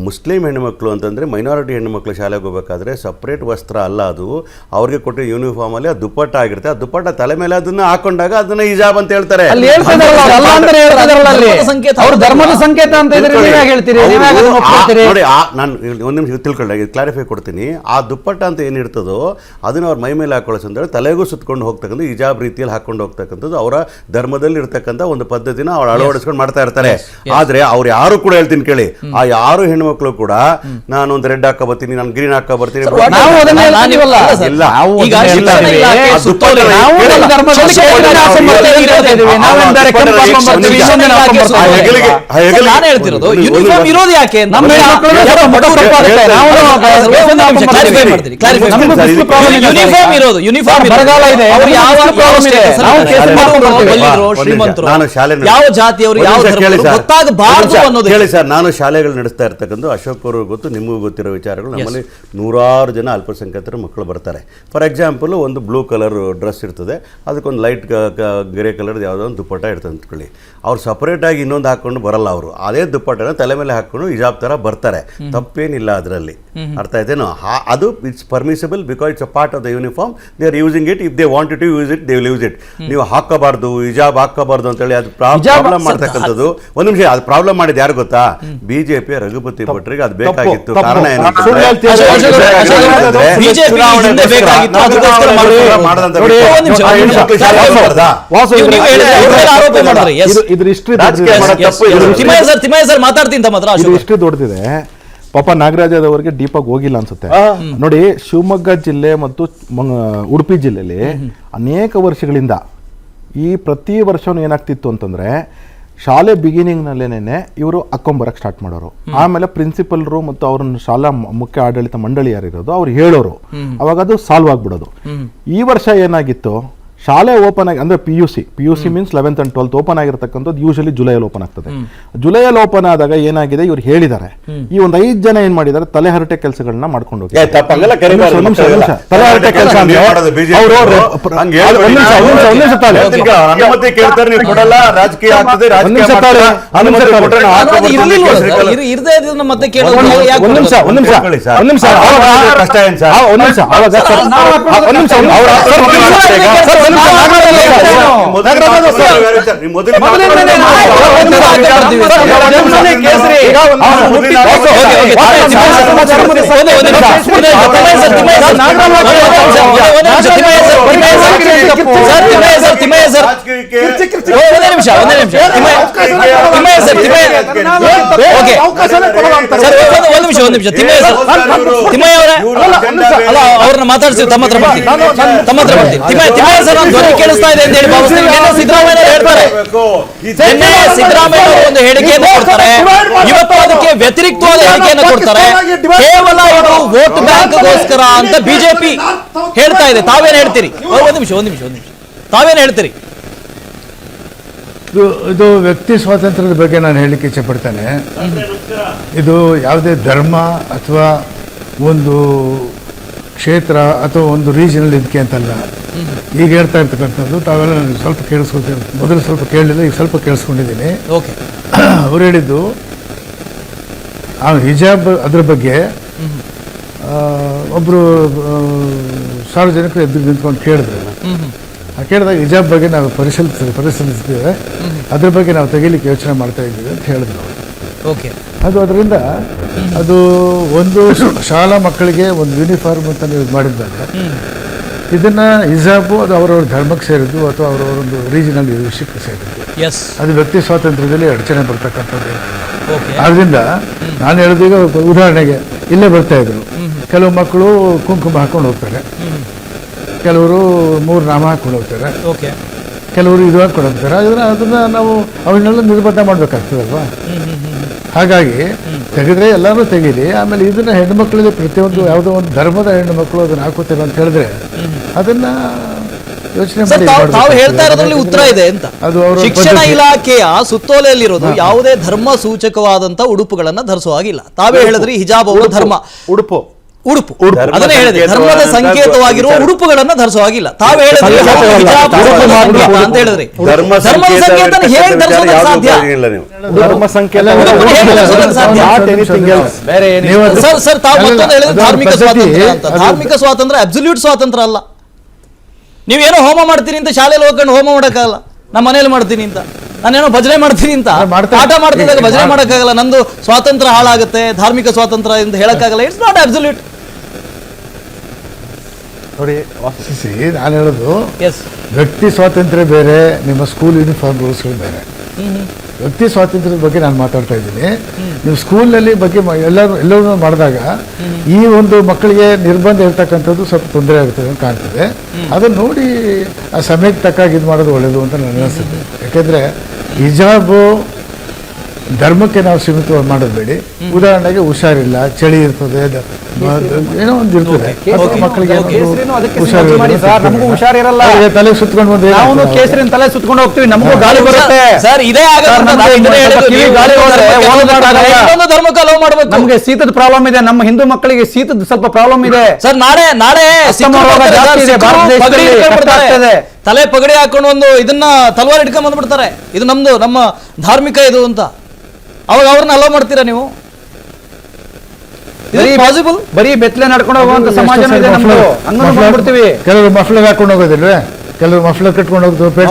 ಮುಸ್ಲಿಂ ಹೆಣ್ಣುಮಕ್ಳು ಅಂತಂದ್ರೆ ಮೈನಾರಿಟಿ ಹೆಣ್ಣುಮಕ್ಳು ಶಾಲೆಗೆ ಹೋಗ್ಬೇಕಾದ್ರೆ ಸಪ್ರೇಟ್ ವಸ್ತ್ರ ಅಲ್ಲ, ಅದು ಅವ್ರಿಗೆ ಕೊಟ್ಟಿರೋ ಯೂನಿಫಾರ್ಮ್ ಅಲ್ಲಿ ದುಪ್ಪಟ್ಟ ಆಗಿರುತ್ತೆ. ಆ ದುಪ್ಪಟ್ಟ ತಲೆ ಮೇಲೆ ಅದನ್ನ ಹಾಕೊಂಡಾಗ ಅದನ್ನ ಹಿಜಾಬ್ ಅಂತ ಹೇಳ್ತಾರೆ. ಧರ್ಮದ ಸಂಕೇತ ಅಂತ ಹೇಳ್ತೀರಿ. ನೋಡಿ, ನಾನು ಒಂದ್ ನಿಮಿಷ ತಿಳ್ಕೊಳ್ಳ ಕ್ಲಾರಿಫೈ ಕೊಡ್ತೀನಿ. ಆ ದುಪ್ಪಟ್ಟ ಅಂತ ಏನಿರ್ತದೋ ಅದನ್ನ ಅವ್ರ ಮೈ ಮೇಲೆ ಹಾಕೊಳ್ಳೋ ಸಂದರ್ಭ ತಲೆಗೂ ಸುತ್ಕೊಂಡು ಹೋಗ್ತಕ್ಕಂಥ ಹಿಜಾಬ್ ರೀತಿಯಲ್ಲಿ ಹಾಕೊಂಡು ಹೋಗ್ತಕ್ಕಂಥದ್ದು ಅವರ ಧರ್ಮದಲ್ಲಿ ಇರ್ತಕ್ಕಂಥ ಒಂದು ಪದ್ಧತಿನ ಅವ್ರು ಅಳವಡಿಸ್ಕೊಂಡು ಮಾಡ್ತಾ ಇರ್ತಾರೆ. ಆದ್ರೆ ಅವ್ರು ಯಾರು ಕೂಡ ಹೇಳ್ತೀನಿ ಕೇಳಿ, ಆ ಯಾರು ಹೆಣ್ಮಕ್ಳು ಕೂಡ ನಾನು ಒಂದು ರೆಡ್ ಹಾಕ ಬರ್ತೀನಿ, ನಾನು ಗ್ರೀನ್ ಹಾಕ ಬರ್ತೀನಿ, ಯೂನಿಫಾರ್ಮ್ ಇರೋದು ಯಾಕೆ? ಶ್ರೀಮಂತರು ಯಾವ ಜಾತಿಯವರು ಗೊತ್ತಾಗಬಾರದು ಅನ್ನೋದು. ಹೇಳಿ ಸರ್, ನಾನು ಶಾಲೆಗಳು ನಡೆಸ್ತಾ ಇರ್ತಕ್ಕಂಥ ಅಶೋಕ್ ಅವರು ಗೊತ್ತು, ನಿಮಗೂ ಗೊತ್ತಿರೋ ವಿಚಾರಗಳು. ನಮ್ಮಲ್ಲಿ ನೂರಾರು ಜನ ಅಲ್ಪಸಂಖ್ಯಾತರ ಮಕ್ಕಳು ಬರ್ತಾರೆ. ಫಾರ್ ಎಕ್ಸಾಂಪಲ್, ಒಂದು ಬ್ಲೂ ಕಲರ್ ಡ್ರೆಸ್ ಇರ್ತದೆ, ಅದಕ್ಕೊಂದು ಲೈಟ್ ಗ್ರೇ ಕಲರ್ ಯಾವುದೋ ಒಂದು ದುಪ್ಪಟ್ಟ ಇರ್ತದೆ ಅಂದ್ಕೊಳ್ಳಿ. ಅವ್ರು ಸಪರೇಟಾಗಿ ಇನ್ನೊಂದು ಹಾಕೊಂಡು ಬರಲ್ಲ, ಅವರು ಅದೇ ದುಪ್ಪಟ್ಟನ ತಲೆ ಮೇಲೆ ಹಾಕೊಂಡು ಹಿಜಾಬ್ ಥರ ಬರ್ತಾರೆ. ತಪ್ಪೇನಿಲ್ಲ ಅದರಲ್ಲಿ, ಅರ್ಥ ಆಯ್ತೇನೋ? ಅದು it's permissible because it's a part of the uniform. They are using it. If they want to use it, they will use it. ನೀವು ಹಾಕಬಾರ್ದು, ಹಿಜಾಬ್ ಹಾಕಬಾರ್ದು ಅಂತೇಳಿ ಅದು ಪ್ರಾಬ್ಲಮ್ ಮಾಡ್ತಕ್ಕಂಥದ್ದು. ಒಂದು ನಿಮಿಷ, ಅದು ಪ್ರಾಬ್ಲಮ್ ಮಾಡಿದ್ದು ಯಾರು ಗೊತ್ತಾ? ಬಿಜೆಪಿಯ ರಘುಪತಿ ಭಟ್ರಿಗೆ ಅದು ಬೇಕಾಗಿತ್ತು. ತಪ್ಪು. ಕಾರಣ ಏನಂತಂದ್ರೆ ಸುಳ್ಳು ಹೇಳ್ತೀವಿ. ಬಿಜೆಪಿ ಹಿಂದೆ ಬೇಕಾಗಿತ್ತು, ಅದಕ್ಕೋಸ್ಕರ ಮಾಡದಂತ ನೋಡಿ, ವಿಷಯ. ಒಂದ್ ನಿಮಿಷ, ಒಂದ್ ನಿಮಿಷ. ವಾಸು ನೀವು ಹೇಳಿದ್ರೆ ಅವ್ರ ಮೇಲೆ ಆರೋಪ ಮಾಡಿದ್ರಿ. Yes. ಇದ್ರ ಹಿಸ್ಟ್ರಿ ರಾಜಕೀಯ ಮಾಡೋದು ತಪ್ಪು ಇದು. ತಿಮ್ಮಯ್ಯ ಸರ್ ಮಾತಾಡ್ತೀನಿ ತಮ್ಮ ಹತ್ರ. ಇದು ಹಿಸ್ಟ್ರಿ ದೊಡ್ಡದಿದೆ. ಪಾಪ ನಾಗರಾಜದವರಿಗೆ ಡೀಪಾಗಿ ಹೋಗಿಲ್ಲ ಅನ್ಸುತ್ತೆ. ನೋಡಿ, ಶಿವಮೊಗ್ಗ ಜಿಲ್ಲೆ ಮತ್ತು ಉಡುಪಿ ಜಿಲ್ಲೆಯಲ್ಲಿ ಅನೇಕ ವರ್ಷಗಳಿಂದ ಈ ಪ್ರತಿ ವರ್ಷವೂ ಏನಾಗ್ತಿತ್ತು ಅಂತಂದ್ರೆ ಶಾಲೆ ಬಿಗಿನಿಂಗ್ನಲ್ಲೇನೆ ಇವರು ಹಾಕೊಂಬರಕ್ಕೆ ಸ್ಟಾರ್ಟ್ ಮಾಡೋರು. ಆಮೇಲೆ ಪ್ರಿನ್ಸಿಪಲ್ರು ಮತ್ತು ಅವ್ರನ್ನ ಶಾಲಾ ಮುಖ್ಯ ಆಡಳಿತ ಮಂಡಳಿ ಯಾರಿರೋದು ಅವ್ರು ಹೇಳೋರು, ಅವಾಗ ಅದು ಸಾಲ್ವ್ ಆಗ್ಬಿಡೋದು. ಈ ವರ್ಷ ಏನಾಗಿತ್ತು, ಶಾಲೆ ಓಪನ್ ಆಗಿ ಅಂದ್ರೆ P U C means 11th and 12th open ಆಗಿರತಕ್ಕಂಥದ್ದು ಯೂಶಲಿ ಜುಲೈಯಲ್ಲಿ ಓಪನ್ ಆಗ್ತದೆ. ಜುಲೈಯಲ್ಲಿ ಓಪನ್ ಆದಾಗ ಏನಾಗಿದೆ, ಇವ್ರು ಹೇಳಿದ್ದಾರೆ, ಈ ಒಂದು 5 ಜನ ಏನ್ ಮಾಡಿದ್ದಾರೆ, ತಲೆಹರಟೆ ಕೆಲಸಗಳನ್ನ ಮಾಡ್ಕೊಂಡು ಹೋಗಿ ತಪ್ಪಂಗೆಲ್ಲ ಕರಿಬಾರ್ದು. ತಲೆಹರಟೆ ಕೆಲಸ ಅನುಮತಿ ಕೇಳ್ತಾರೆ, ನೀವು ಕೊಡಲ್ಲ, ರಾಜಕೀಯ ಆಗ್ತದೆ, ರಾಜಕೀಯ ಮಾಡ್ತಾರೆ, ಅನುಮತಿ ಕೊಟ್ರೆ ನಾವು ಹಾಕೋ ಬರ್ತೀವಿ, ಇರದೇ ಇದನ್ನ ಮತ್ತೆ ಕೇಳೋದು ಯಾಕೆ? ಒಂದ್ ನಿಮಿಷ ಕಷ್ಟ ಏನ್ ಸರ್? ಅವ್ರನ್ನ ಮಾತಾಡ್ಸಿ ತಮ್ಮ ಹತ್ರ ಬರ್ತೀನಿ. ತಿಮ್ಮಯ್ಯ ಸರ್ ಧ್ವನಿ ಕೇಳಿಸ್ತಾ ಇದೆ ಅಂತ ಹೇಳಿ ಭಾವಿಸ್ತೀನಿ. ಸಿದ್ದರಾಮಯ್ಯ ಹೇಳ್ತಾರೆ, ಸಿದ್ದರಾಮಯ್ಯ ಅವರು ಒಂದು ಹೇಳಿಕೆಯನ್ನು ಕೊಡ್ತಾರೆ, ಇವತ್ತು ಅದಕ್ಕೆ ವ್ಯತಿರಿಕ್ತವಾದ ಹೇಳಿಕೆಯನ್ನು ಕೊಡ್ತಾರೆ. ಕೇವಲ ಇದು ವೋಟ್ ಬ್ಯಾಂಕ್ಗೋಸ್ಕರ ಅಂತ ಬಿಜೆಪಿ ಹೇಳ್ತಾ ಇದೆ. ತಾವೇನ್ ಹೇಳ್ತೀರಿ? ಒಂದ್ ನಿಮಿಷ ತಾವೇನ್ ಹೇಳ್ತೀರಿ? ಇದು ವ್ಯಕ್ತಿ ಸ್ವಾತಂತ್ರ್ಯದ ಬಗ್ಗೆ ನಾನು ಹೇಳಲಿಕ್ಕೆ ಇಚ್ಛೆ ಪಡ್ತೇನೆ. ಇದು ಯಾವುದೇ ಧರ್ಮ ಅಥವಾ ಒಂದು ಕ್ಷೇತ್ರ ಅಥವಾ ಒಂದು ರೀಜನಲ್ ಇದಕ್ಕೆ ಅಂತಲ್ಲ. ಈಗ ಹೇಳ್ತಾ ಇರ್ತಕ್ಕಂಥದ್ದು ತಾವೆಲ್ಲ ನನಗೆ ಸ್ವಲ್ಪ ಕೇಳಿಸ್ಕೊಳ್ತೀನಿ. ಮೊದಲು ಸ್ವಲ್ಪ ಕೇಳಲಿಲ್ಲ, ಈಗ ಸ್ವಲ್ಪ ಕೇಳಿಸ್ಕೊಂಡಿದ್ದೀನಿ. ಅವ್ರು ಹೇಳಿದ್ದು ಆ ಹಿಜಾಬ್ ಅದ್ರ ಬಗ್ಗೆ ಒಬ್ಬರು ಸಾರ್ವಜನಿಕರು ಎದ್ದು ನಿಂತ್ಕೊಂಡು ಕೇಳಿದ್ರು. ಕೇಳಿದಾಗ ಹಿಜಾಬ್ ಬಗ್ಗೆ ನಾವು ಪರಿಶೀಲಿಸ್ತಿದ್ದೇವೆ, ಅದ್ರ ಬಗ್ಗೆ ನಾವು ತೆಗಿಲಿಕ್ಕೆ ಯೋಚನೆ ಮಾಡ್ತಾ ಇದ್ದೀವಿ ಅಂತ ಹೇಳಿದ್ರು. ಅದು ಅದರಿಂದ ಅದು ಒಂದು ಶಾಲಾ ಮಕ್ಕಳಿಗೆ ಒಂದು ಯೂನಿಫಾರ್ಮ್ ಅಂತ ನೀವು ಮಾಡಿದ್ದಾರೆ. ಇದನ್ನ ಹಿಜಾಬು ಅದು ಅವರವ್ರ ಧರ್ಮಕ್ಕೆ ಸೇರಿದ್ದು ಅಥವಾ ಅವರವರೊಂದು ರೀಜನಲ್ ವಿಷಯಕ್ಕೆ ಸೇರಿದ್ದು. ಅದು ವ್ಯಕ್ತಿ ಸ್ವಾತಂತ್ರ್ಯದಲ್ಲಿ ಅಡಚಣೆ ಬರ್ತಕ್ಕಂಥದ್ದು. ಆದ್ರಿಂದ ನಾನು ಹೇಳಿದೀಗ ಉದಾಹರಣೆಗೆ ಇಲ್ಲೇ ಬರ್ತಾ ಇದ್ರು, ಕೆಲವು ಮಕ್ಕಳು ಕುಂಕುಮ ಹಾಕೊಂಡು ಹೋಗ್ತಾರೆ, ಕೆಲವರು 3 ನಾಮ ಹಾಕೊಂಡು ಹೋಗ್ತಾರೆ, ಕೆಲವರು ಇದು ಹಾಕೊಂಡು ಹೋಗ್ತಾರೆ. ಅದನ್ನ ನಾವು ಅವನ್ನೆಲ್ಲ ನಿರ್ಬಂಧ ಮಾಡ್ಬೇಕಾಗ್ತದಲ್ವಾ. ಹಾಗಾಗಿ ತೆಗೆದ್ರೆ ಎಲ್ಲರೂ ತೆಗೀಲಿ. ಆಮೇಲೆ ಇದನ್ನ ಹೆಣ್ಣುಮಕ್ಕಳಿಗೆ ಪ್ರತಿಯೊಂದು ಯಾವುದೋ ಒಂದು ಧರ್ಮದ ಹೆಣ್ಣು ಮಕ್ಕಳು ಅದನ್ನ ಹಾಕೋತಾರೆ ಅಂತ ಹೇಳಿದ್ರೆ ಅದನ್ನ ಯೋಚನೆ ಮಾಡಿ. ತಾವು ಹೇಳ್ತಾ ಇರೋದ್ರಲ್ಲಿ ಉತ್ತರ ಇದೆ ಅಂತ. ಶಿಕ್ಷಣ ಇಲಾಖೆಯ ಸುತ್ತೋಲೆಯಲ್ಲಿರೋದು ಯಾವುದೇ ಧರ್ಮ ಸೂಚಕವಾದಂತ ಉಡುಪುಗಳನ್ನ ಧರಿಸುವ ಹಾಗಿಲ್ಲ. ತಾವೇ ಹೇಳಿದ್ರಿ ಹಿಜಾಬ್ ಅವರ ಧರ್ಮ ಉಡುಪು ಅದನ್ನೇ ಹೇಳಿದ್ರೆ ಧರ್ಮದ ಸಂಕೇತವಾಗಿರುವ ಉಡುಪುಗಳನ್ನ ಧರಿಸುವ ಹಾಗಿಲ್ಲ. ತಾವೇ ಹೇಳಿದ್ರಿ ಅಂತ ಹೇಳಿದ್ರಿ. ಧರ್ಮದ ಸಂಕೇತ ಹೇಗೆ ಧರಿಸೋದಕ್ಕೆ ಸಾಧ್ಯ? ಧರ್ಮ ಸಂಕೇತ ಸರ್ ತಾವು ಮತ್ತೊಂದು ಹೇಳಿದ್ರೆ ಧಾರ್ಮಿಕ ಸ್ವಾತಂತ್ರ್ಯ ಅಂತ. ಧಾರ್ಮಿಕ ಸ್ವಾತಂತ್ರ್ಯ ಅಬ್ಸಲ್ಯೂಟ್ ಸ್ವಾತಂತ್ರ್ಯ ಅಲ್ಲ. ನೀವೇನೋ ಹೋಮ ಮಾಡ್ತೀನಿ ಅಂತ ಶಾಲೆಯಲ್ಲಿ ಹೋಗ್ಕೊಂಡು ಹೋಮ ಮಾಡೋಕ್ಕಾಗಲ್ಲ. ನಮ್ಮ ಮನೇಲಿ ಮಾಡ್ತೀನಿ ಅಂತ, ನಾನೇನೋ ಭಜನೆ ಮಾಡ್ತೀನಿ ಅಂತ ಪಾಠ ಮಾಡ್ತಿದ್ದಾಗ ಭಜನೆ ಮಾಡೋಕ್ಕಾಗಲ್ಲ. ನಂದು ಸ್ವಾತಂತ್ರ್ಯ ಹಾಳಾಗುತ್ತೆ, ಧಾರ್ಮಿಕ ಸ್ವಾತಂತ್ರ್ಯ ಅಂತ ಹೇಳಕ್ಕಾಗಲ್ಲ. It's not absolute. ನೋಡಿ, ನಾನು ಹೇಳೋದು ವ್ಯಕ್ತಿ ಸ್ವಾತಂತ್ರ್ಯ ಬೇರೆ, ನಿಮ್ಮ ಸ್ಕೂಲ್ ಯೂನಿಫಾರ್ಮ್ ರೂಲ್ಸ್ಗಳು ಬೇರೆ. ವ್ಯಕ್ತಿ ಸ್ವಾತಂತ್ರ್ಯದ ಬಗ್ಗೆ ನಾನು ಮಾತಾಡ್ತಾ ಇದ್ದೀನಿ. ನೀವು ಸ್ಕೂಲ್ನಲ್ಲಿ ಬಗ್ಗೆ ಎಲ್ಲರೂ ಮಾಡಿದಾಗ ಈ ಒಂದು ಮಕ್ಕಳಿಗೆ ನಿರ್ಬಂಧ ಇರ್ತಕ್ಕಂಥದ್ದು ಸ್ವಲ್ಪ ತೊಂದರೆ ಆಗುತ್ತದೆ ಅಂತ ಕಾಣ್ತದೆ. ಅದನ್ನು ನೋಡಿ ಆ ಸಮಯಕ್ಕೆ ತಕ್ಕಾಗಿ ಇದು ಮಾಡೋದು ಒಳ್ಳೆಯದು ಅಂತ ನಾನು ಅನಿಸ್ತದೆ. ಯಾಕೆಂದರೆ ಹಿಜಾಬು ಧರ್ಮಕ್ಕೆ ನಾವು ಸೀಮಿತವಾಗಿ ಮಾಡೋದು ಬೇಡಿ. ಉದಾಹರಣೆಗೆ ಹುಷಾರಿಲ್ಲ, ಚಳಿ ಇರ್ತದೆ, ಏನೋ ಒಂದು ಇರ್ತದೆ, ಮಕ್ಕಳಿಗೆ ಹುಷಾರಿರಲ್ಲ, ತಲೆ ಸುತ್ಕೊಂಡು ಬಂದ್ರೆ ನಾವು ಕೇಸರಿನ ತಲೆ ಸುತ್ಕೊಂಡು ಹೋಗ್ತೀವಿ, ನಮಗೂ ಗಾಳಿ ಬರುತ್ತೆ ಸರ್. ಇದೇ ನಮ್ಗೆ ಶೀತದ ಪ್ರಾಬ್ಲಮ್ ಇದೆ, ನಮ್ಮ ಹಿಂದೂ ಮಕ್ಕಳಿಗೆ ಶೀತದ ಸ್ವಲ್ಪ ಪ್ರಾಬ್ಲಮ್ ಇದೆ ಸರ್. ನಾಳೆ ತಲೆ ಪಗಡಿ ಹಾಕೊಂಡು ಒಂದು ಇದನ್ನ ತಲವಾರ್ ಇಟ್ಕೊಂಡ್ ಬಂದ್ಬಿಡ್ತಾರೆ, ಇದು ನಮ್ಮ ಧಾರ್ಮಿಕ ಇದು ಅಂತ. ಅವಾಗ ಅವ್ರನ್ನ ಅಲೋ ಮಾಡ್ತೀರಾ ನೀವು? ಪಾಸಿಬಲ್? ಬರೀ ಬೆತ್ತಲೆ ನಡ್ಕೊಂಡು ಹೋಗುವಂತ ಸಮಾಜ ಇದೆ ನಮ್ದು. ಕೆಲವರು ಮಫ್ಲರ್ ಹಾಕೊಂಡು ಹೋಗೋದಿಲ್ವೇ? ಕೆಲವರು ಮಫ್ಲರ್ ಕಟ್ಕೊಂಡು ಹೋಗ್ದು ಪೇಟ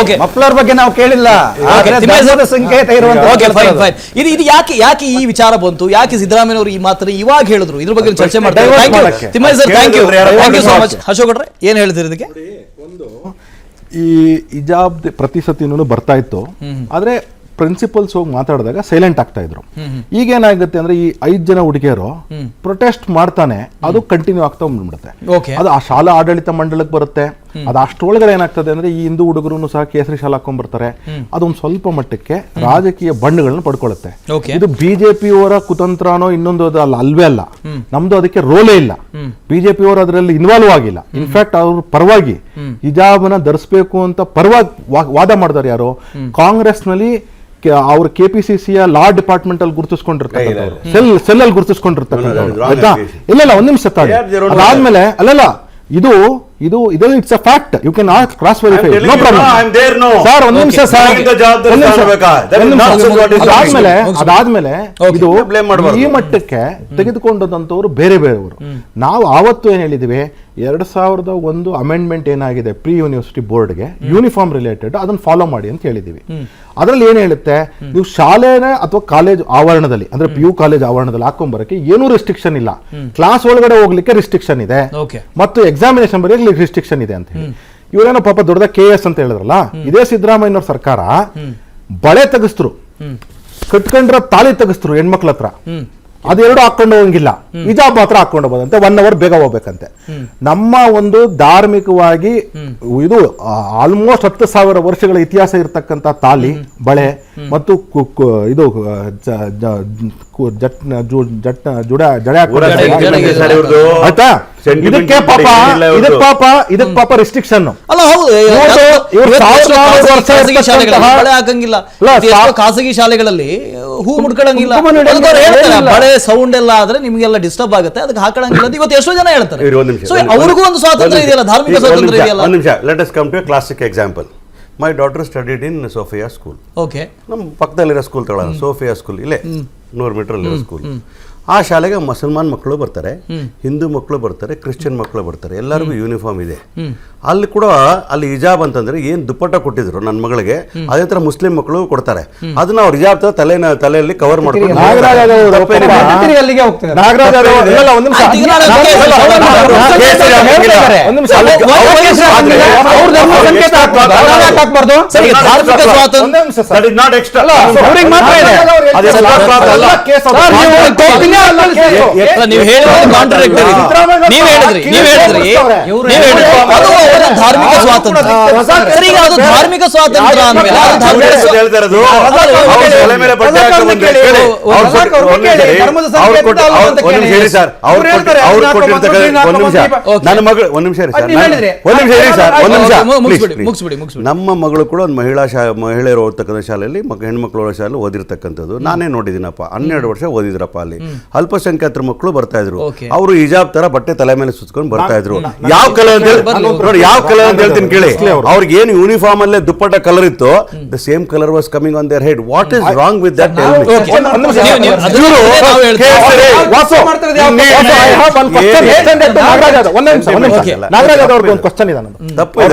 Okay. ಮಫ್ಲರ್ ಬಗ್ಗೆ ನಾವು ಕೇಳಿಲ್ಲ. Okay, ಆದ್ರೆ ತಿಮ್ಮಯ್ಯ ಧರ್ಮದ ಸಂಕೇತ ಇರುವಂತಹ Okay, fine, ಕೆಲಸ fine. ಇದು ಯಾಕೆ ಈ ವಿಚಾರ ಬಂತು, ಯಾಕೆ ಸಿದ್ದರಾಮಯ್ಯ ಅವರು ಈ ಮಾತನ್ನ ಇವಾಗ ಹೇಳಿದ್ರು, ಇದ್ರ ಬಗ್ಗೆ ಚರ್ಚೆ ಮಾಡ್ತಾರೆ. Divert ಥ್ಯಾಂಕ್ ಯು ಮಾಡಕ್ಕೆ. ತಿಮ್ಮಯ್ಯ ಸರ್, ಥ್ಯಾಂಕ್ ಯು ಕೇಳಿದ್ರೆ ಸೋ ಮಚ್. ಅಶೋಕ್ ಅವ್ರೆ ಏನ್ ಹೇಳ್ತೀರಿ ಇದಕ್ಕೆ? ಈ ಹಿಜಾಬ್ ಪ್ರತಿ ಸತಿನೂ ಬರ್ತಾ ಇತ್ತು, ಆದ್ರೆ ಪ್ರಿನ್ಸಿಪಲ್ಸ್ ಹೋಗಿ ಮಾತಾಡಿದಾಗ ಸೈಲೆಂಟ್ ಆಗ್ತಾ ಇದ್ರು. ಈಗೇನಾಗುತ್ತೆ ಅಂದ್ರೆ ಈ 5 ಜನ ಹುಡುಗಿಯರು ಪ್ರೊಟೆಸ್ಟ್ ಮಾಡ್ತಾನೆ, ಅದು ಕಂಟಿನ್ಯೂ ಆಗ್ತಾ ಬಂದ್ಬಿಡುತ್ತೆ. Okay. ಅದು ಆ ಶಾಲಾ ಆಡಳಿತ ಮಂಡಳಕ್ಕೆ ಬರುತ್ತೆ. ಅದು ಅಷ್ಟರೊಳಗಡೆ ಏನಾಗ್ತದೆ ಅಂದ್ರೆ ಈ ಹಿಂದೂ ಹುಡುಗರು ಸಹ ಕೇಸರಿ ಶಾಲಾ ಹಾಕೊಂಡ್ ಬರ್ತಾರೆ. ಅದೊಂದು ಸ್ವಲ್ಪ ಮಟ್ಟಕ್ಕೆ ರಾಜಕೀಯ ಬಣ್ಣಗಳನ್ನ ಪಡ್ಕೊಳ್ಳುತ್ತೆ. Okay. ಇದು ಬಿಜೆಪಿಯವರ ಕುತಂತ್ರನೋ ಇನ್ನೊಂದು ಅಲ್ವೇ ಅಲ್ಲ, ನಮ್ದು ಅದಕ್ಕೆ ರೋಲೇ ಇಲ್ಲ. ಬಿಜೆಪಿಯವರು ಅದರಲ್ಲಿ ಇನ್ವಾಲ್ವ್ ಆಗಿಲ್ಲ. ಇನ್ಫ್ಯಾಕ್ಟ್ ಅವ್ರ ಪರವಾಗಿ ಹಿಜಾಬ್ನ ಧರಿಸಬೇಕು ಅಂತ ಪರವಾಗಿ ವಾದ ಮಾಡಿದಾರೆ ಯಾರು? ಕಾಂಗ್ರೆಸ್ ನಲ್ಲಿ ಅವ್ರ ಕೆಪಿಸಿಸಿಯ ಲಾ ಡಿಪಾರ್ಟ್ಮೆಂಟ್ ಅಲ್ಲಿ ಗುರುತಿಸ್ಕೊಂಡಿರ್ತಕ್ಕಂಥವ್ರು, ಸೆಲ್ ಅಲ್ಲಿ ಗುರುತಿಸ್ಕೊಂಡಿರ್ತಕ್ಕಂಥವ್ರು. ಆಯ್ತಾ? ಇಲ್ಲ ಒಂದ್ ನಿಮಿಷ ತಾಳಿ. ಅದಾದ್ಮೇಲೆ ಅಲ್ಲಲ್ಲ, ಇದು it's a fact. You can cross verify, no problem sir. ಒಂದ್ ನಿಮಿಷ ಸರ್, ಅದಾದ್ಮೇಲೆ ಇದು ಈ ಮಟ್ಟಕ್ಕೆ ತೆಗೆದುಕೊಂಡಂತವ್ರು ಬೇರೆಯವರು. ನಾವು ಆವತ್ತು ಏನ್ ಹೇಳಿದೀವಿ, 2001 ಅಮೆಂಡ್ಮೆಂಟ್ ಏನಾಗಿದೆ ಪ್ರೀ ಯೂನಿವರ್ಸಿಟಿ ಬೋರ್ಡ್ಗೆ ಯೂನಿಫಾರ್ಮ್ ರಿಲೇಟೆಡ್, ಅದನ್ನ ಫಾಲೋ ಮಾಡಿ ಅಂತ ಹೇಳಿದೀವಿ. ಅದ್ರಲ್ಲಿ ಏನ್ ಹೇಳುತ್ತೆ, ನೀವು ಶಾಲೆನ ಅಥವಾ ಕಾಲೇಜ್ ಆವರಣದಲ್ಲಿ ಅಂದ್ರೆ PU ಕಾಲೇಜ್ ಆವರಣದಲ್ಲಿ ಹಾಕೊಂಡ್ಬರಕ್ಕೆ ಏನೂ ರೆಸ್ಟ್ರಿಕ್ಷನ್ ಇಲ್ಲ. ಕ್ಲಾಸ್ ಒಳಗಡೆ ಹೋಗ್ಲಿಕ್ಕೆ ರೆಸ್ಟ್ರಿಕ್ಷನ್ ಇದೆ, ಮತ್ತು ಎಕ್ಸಾಮಿನೇಷನ್ ಬರೆಯಕ್ಕೆ ರೆಸ್ಟ್ರಿಕ್ಷನ್ ಇದೆ ಅಂತ ಹೇಳಿ. ಇವರೇನೋ ಪಾಪ ದೊಡ್ಡದ KS ಅಂತ ಹೇಳಿದ್ರಲ್ಲ, ಇದೇ ಸಿದ್ದರಾಮಯ್ಯನವ್ರ ಸರ್ಕಾರ ಬಳೆ ತೆಗೆಸ್ತರು, ಕಟ್ಕೊಂಡ್ರ ತಾಳಿ ತೆಗೆಸ್ತರು ಹೆಣ್ಮಕ್ಳ ಹತ್ರ, ಅದೆರಡು ಹಾಕೊಂಡು ಹೋಗಂಗಿಲ್ಲ. ಹಿಜಾಬ್ ಮಾತ್ರ ಹಾಕೊಂಡು ಹೋಗೋದಂತೆ, 1 hour ಬೇಗ ಹೋಗ್ಬೇಕಂತೆ. ನಮ್ಮ ಒಂದು ಧಾರ್ಮಿಕವಾಗಿ ಇದು ಆಲ್ಮೋಸ್ಟ್ 10,000 ವರ್ಷಗಳ ಇತಿಹಾಸ ಇರತಕ್ಕಂತ ತಾಲಿ, ಬಳೆ ಮತ್ತು ಇದು ಆಯ್ತಾ, ಇದಕ್ಕೆ ಪಾಪ ರೆಸ್ಟ್ರಿಕ್ಷನ್ ಅಲ್ಲ. ಹೌದು, ಹಾಕಂಗಿಲ್ಲ. ಖಾಸಗಿ ಶಾಲೆಗಳಲ್ಲಿ ಹೂ ಮುಡ್ಕೊಳಂಗಿಲ್ಲ, ಬಳೆ ಸೌಂಡ್ ಎಲ್ಲ ಆದ್ರೆ ನಿಮ್ಗೆಲ್ಲ ಡಿಸ್ಟರ್ಬ್ ಆಗುತ್ತೆ, ಅದಕ್ಕೆ ಹಾಕೊಳಂಗಿಲ್ಲ ಅಂತ ಇವತ್ತು ಎಷ್ಟೋ ಜನ ಹೇಳ್ತಾರೆ. ಸೊ ಅವ್ರಿಗೂ ಒಂದು ಸ್ವಾತಂತ್ರ್ಯ ಇದೆಯಲ್ಲ, ಧಾರ್ಮಿಕ ಸ್ವಾತಂತ್ರ್ಯ ಇದೆಯಲ್ಲ. Let us come to a classic example. My daughter studied in Sophia school. Okay, ನಮ್ಮ ಪಕ್ಕದಲ್ಲಿರೋ ಸ್ಕೂಲ್ ತಗೊಳ್ಳೋಣ, ಸೋಫಿಯಾ ಸ್ಕೂಲ್, ಇಲ್ಲೇ 100 ಮೀಟರ್ ಅಲ್ಲಿರೋ ಸ್ಕೂಲ್. ಆ ಶಾಲೆಗೆ ಮುಸಲ್ಮಾನ್ ಮಕ್ಕಳು ಬರ್ತಾರೆ, ಹಿಂದೂ ಮಕ್ಕಳು ಬರ್ತಾರೆ, ಕ್ರಿಶ್ಚಿಯನ್ ಮಕ್ಕಳು ಬರ್ತಾರೆ, ಎಲ್ಲರಿಗೂ ಯೂನಿಫಾರ್ಮ್ ಇದೆ. ಅಲ್ಲಿ ಕೂಡ ಅಲ್ಲಿ ಹಿಜಾಬ್ ಅಂತಂದ್ರೆ ಏನ್ ದುಪ್ಪಟ್ಟ ಕೊಟ್ಟಿದ್ರು ನನ್ನ ಮಗಳಿಗೆ, ಅದೇ ತರ ಮುಸ್ಲಿಂ ಮಕ್ಕಳು ಕೊಡ್ತಾರೆ. ಅದನ್ನ ಅವ್ರು ಹಿಜಾಬ್ ತಲೆಯಲ್ಲಿ ಕವರ್ ಮಾಡ್ಕೊಂಡು ನೀವು ಹೇಳಿದ್ರೆ ಕಾಂಟ್ರಾಡಿಕ್ಟರಿ. ನೀವು ಹೇಳಿದ್ರಿ ಧಾರ್ಮಿಕ ಸ್ವಾತಂತ್ರ್ಯ. ಸರಿ, ಈಗ ಅದು ಧಾರ್ಮಿಕ ಸ್ವಾತಂತ್ರ್ಯ ಅಂದ್ಮೇಲೆ ನಮ್ಮ ಮಗಳು ಕೂಡ ಒಂದು ಮಹಿಳೆಯರು ಓದ್ತಕ್ಕಂಥ ಶಾಲೆಯಲ್ಲಿ ಹೆಣ್ಮಕ್ಳು ಶಾಲೆ ಓದಿರ್ತಕ್ಕಂಥದ್ದು ನಾನೇ ನೋಡಿದ್ದೀನಪ್ಪ. 12 ವರ್ಷ ಓದಿದ್ರಪ್ಪ ಅಲ್ಲಿ. ಅಲ್ಪಸಂಖ್ಯಾತರ ಮಕ್ಕಳು ಬರ್ತಾ ಇದ್ರು, ಅವರು ಹಿಜಾಬ್ ತರ ಬಟ್ಟೆ ತಲೆ ಮೇಲೆ ಸುತ್ಕೊಂಡು ಬರ್ತಾ ಇದ್ರು. ಯಾವ ಕಲರ್ ನೋಡಿ, ಯಾವ ಕಲರ್ ಅಂತ ಹೇಳ್ತೀನಿ ಕೇಳಿ. ಅವ್ರಿಗೆ ಏನು ಯೂನಿಫಾರ್ಮ್ ಅಲ್ಲೇ ದುಪ್ಪಟ್ಟ ಕಲರ್ ಇತ್ತು, the same colour was coming on there head. What is wrong with that? Nagaraj ಅವ್ರಿಗೆ ಒಂದು ಕ್ವಶನ್ ಇದೆ.